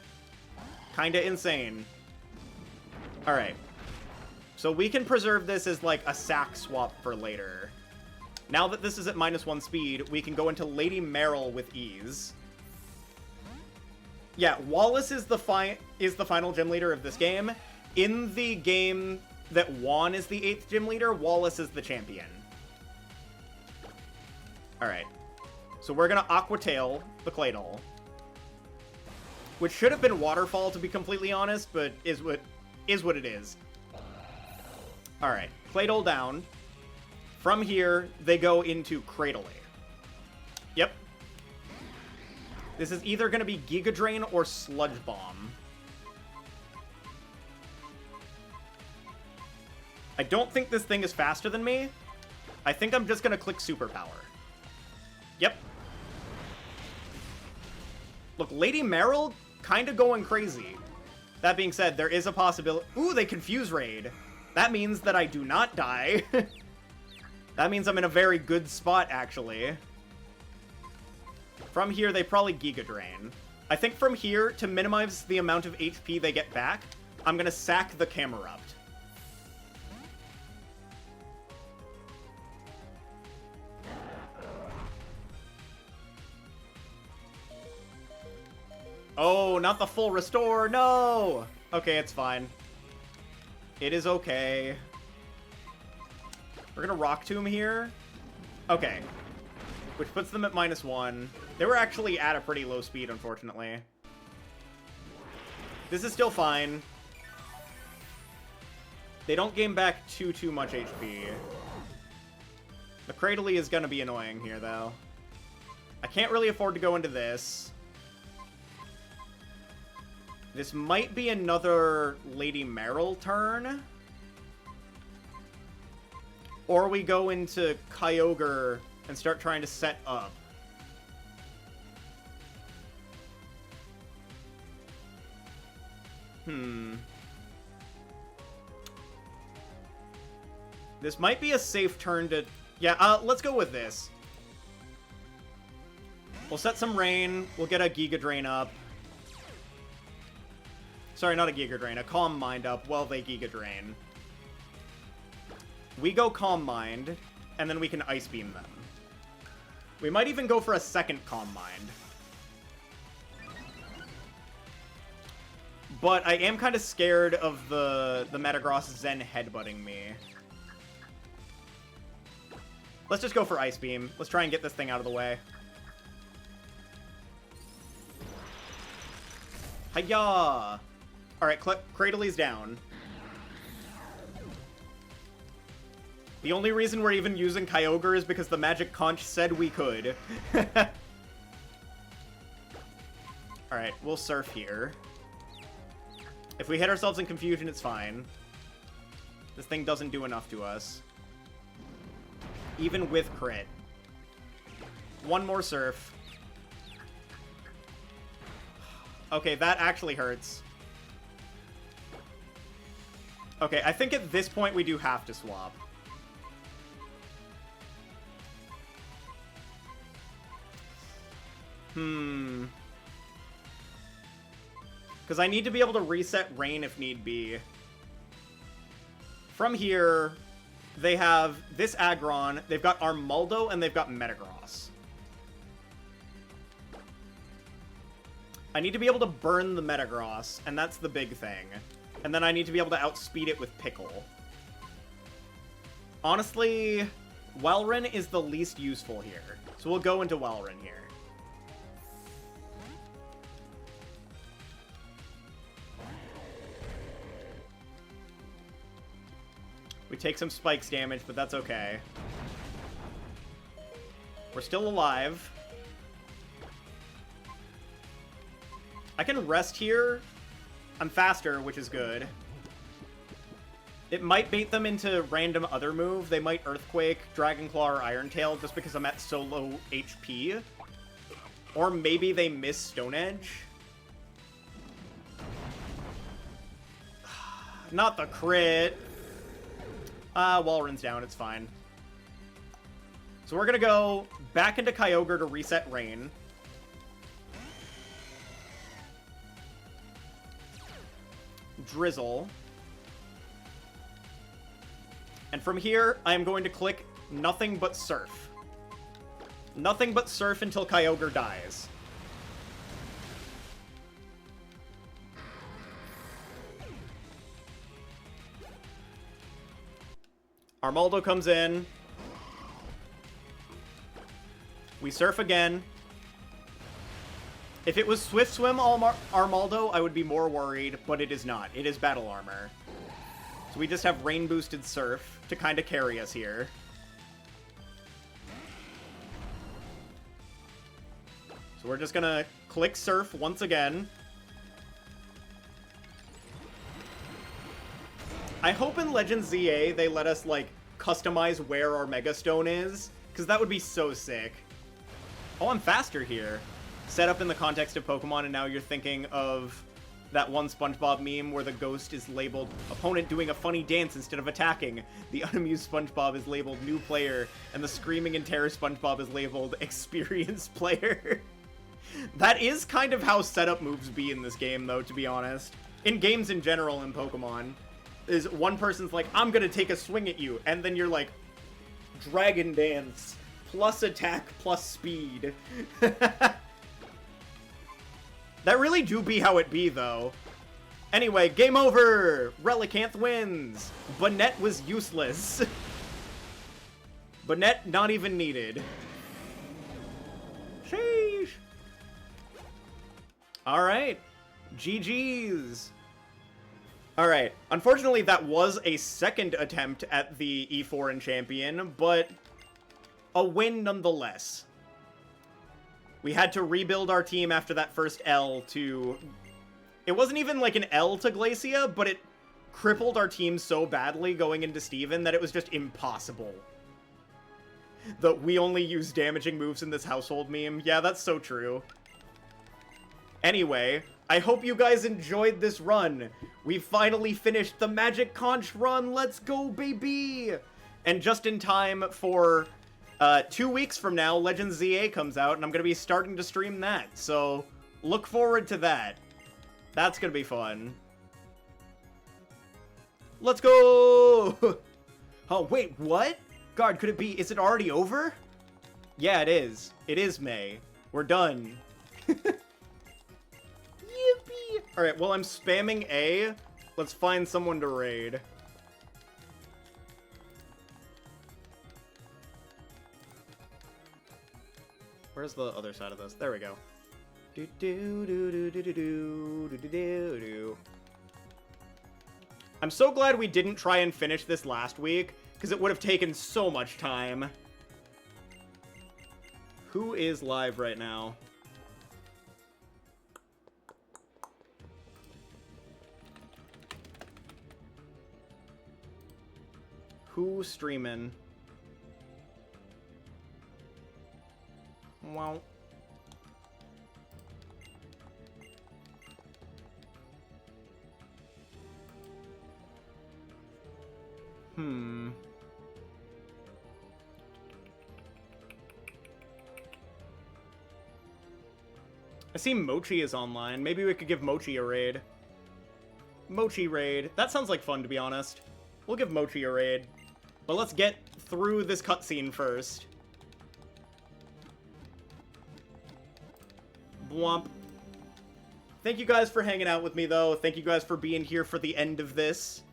Kinda insane. Alright. So we can preserve this as, like, a sack swap for later. Now that this is at -1 speed, we can go into Lady Meryl with ease. Yeah, Wallace is the final gym leader of this game. In the game that Juan is the 8th gym leader, Wallace is the champion. Alright. So we're gonna Aqua Tail the Claydol. Which should have been Waterfall, to be completely honest, but is what it is. Alright, Claydol down. From here, they go into Cradle. Yep. This is either going to be Giga Drain or Sludge Bomb. I don't think this thing is faster than me. I think I'm just going to click Superpower. Yep. Look, Lady Meryl kind of going crazy. That being said, there is a possibility... Ooh, they Confuse Raid. That means that I do not die. That means I'm in a very good spot, actually. From here, they probably Giga Drain. I think from here, to minimize the amount of HP they get back, I'm gonna sack the Camerupt. Oh, not the full restore, no! Okay, it's fine. It is okay. We're gonna Rock Tomb here. Okay. Which puts them at -1. They were actually at a pretty low speed, unfortunately. This is still fine. They don't gain back too much HP. The Cradle is gonna be annoying here, though. I can't really afford to go into this. This might be another Lady Meryl turn. Or we go into Kyogre and start trying to set up. This might be a safe turn to... Yeah, let's go with this. We'll set some rain. We'll get a Giga Drain up. Sorry, not a Giga Drain. A Calm Mind up while they Giga Drain. We go Calm Mind, and then we can Ice Beam them. We might even go for a second Calm Mind. But I am kind of scared of the Metagross Zen headbutting me. Let's just go for Ice Beam. Let's try and get this thing out of the way. Hiya! Alright, Cradley's down. The only reason we're even using Kyogre is because the Magic Conch said we could. Alright, we'll Surf here. If we hit ourselves in Confusion, it's fine. This thing doesn't do enough to us. Even with crit. One more Surf. Okay, that actually hurts. Okay, I think at this point we do have to swap. Because I need to be able to reset Rain if need be. From here, they have this Aggron, they've got Armaldo, and they've got Metagross. I need to be able to burn the Metagross, and that's the big thing. And then I need to be able to outspeed it with Pickle. Honestly, Walrein is the least useful here. So we'll go into Walrein here. We take some Spikes damage, but that's okay. We're still alive. I can rest here. I'm faster, which is good. It might bait them into random other move. They might Earthquake, Dragon Claw, or Iron Tail just because I'm at so low HP. Or maybe they miss Stone Edge. Not the crit. Walrein's down, it's fine. So we're gonna go back into Kyogre to reset Rain. Drizzle. And from here, I am going to click Nothing But Surf. Nothing but Surf until Kyogre dies. Armaldo comes in. We Surf again. If it was Swift Swim Armaldo, I would be more worried, but it is not. It is Battle Armor. So we just have Rain Boosted Surf to kind of carry us here. So we're just gonna click Surf once again. I hope in Legends ZA they let us, like, customize where our Mega Stone is, because that would be so sick. Oh, I'm faster here. Set up in the context of Pokemon, and now you're thinking of that one SpongeBob meme where the ghost is labeled opponent doing a funny dance instead of attacking. The unamused SpongeBob is labeled new player, and the screaming in terror SpongeBob is labeled experienced player. That is kind of how setup moves be in this game, though, to be honest. In games in general in Pokemon, is one person's like, I'm gonna take a swing at you, and then you're like, Dragon Dance, plus attack, plus speed. That really do be how it be, though. Anyway, game over! Relicanth wins! Banette was useless. Banette not even needed. Sheesh! Alright. GG's! Alright, unfortunately that was a second attempt at the E4 and Champion, but a win nonetheless. We had to rebuild our team after that first L to... It wasn't even like an L to Glacia, but it crippled our team so badly going into Steven that it was just impossible. The we only use damaging moves in this household meme. Yeah, that's so true. Anyway, I hope you guys enjoyed this run. We finally finished the Magic Conch run. Let's go, baby! And just in time for 2 weeks from now, Legends ZA comes out, and I'm going to be starting to stream that. So look forward to that. That's going to be fun. Let's go! Oh, wait, what? God, could it be? Is it already over? Yeah, it is. It is May. We're done. Yippee! Alright, well, I'm spamming A. Let's find someone to raid. Where's the other side of this? There we go. Do do do do do do do do do do do. I'm so glad we didn't try and finish this last week, because it would have taken so much time. Who is live right now? Who's streaming? Wow. I see Mochi is online. Maybe we could give Mochi a raid. Mochi raid. That sounds like fun, to be honest. We'll give Mochi a raid. But let's get through this cutscene first. Bwomp. Thank you guys for hanging out with me, though. Thank you guys for being here for the end of this.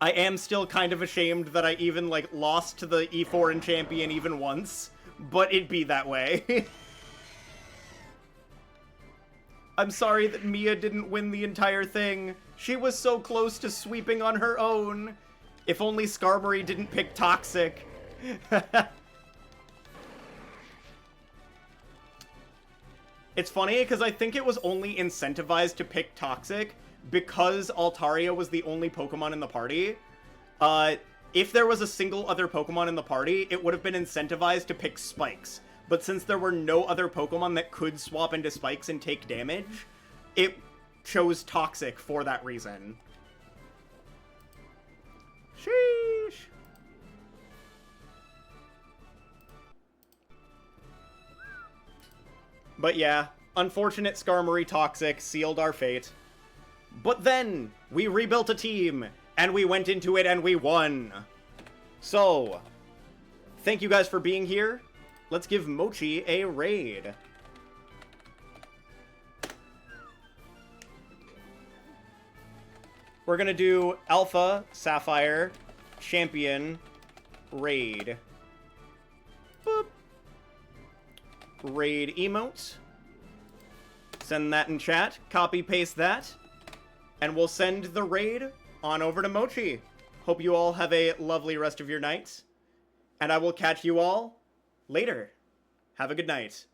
I am still kind of ashamed that I even, like, lost to the E4 and champion even once. But it'd be that way. I'm sorry that Mia didn't win the entire thing. She was so close to sweeping on her own. If only Skarmory didn't pick Toxic. It's funny, because I think it was only incentivized to pick Toxic because Altaria was the only Pokemon in the party. If there was a single other Pokemon in the party, it would have been incentivized to pick Spikes. But since there were no other Pokemon that could swap into Spikes and take damage, it chose Toxic for that reason. Sheesh. But yeah, unfortunate Skarmory Toxic sealed our fate. But then, we rebuilt a team, and we went into it and we won. So, thank you guys for being here. Let's give Mochi a raid. We're gonna do Alpha, Sapphire, Champion, raid. Boop. Raid emote. Send that in chat. Copy paste that. And we'll send the raid on over to Mochi. Hope you all have a lovely rest of your night. And I will catch you all later. Have a good night.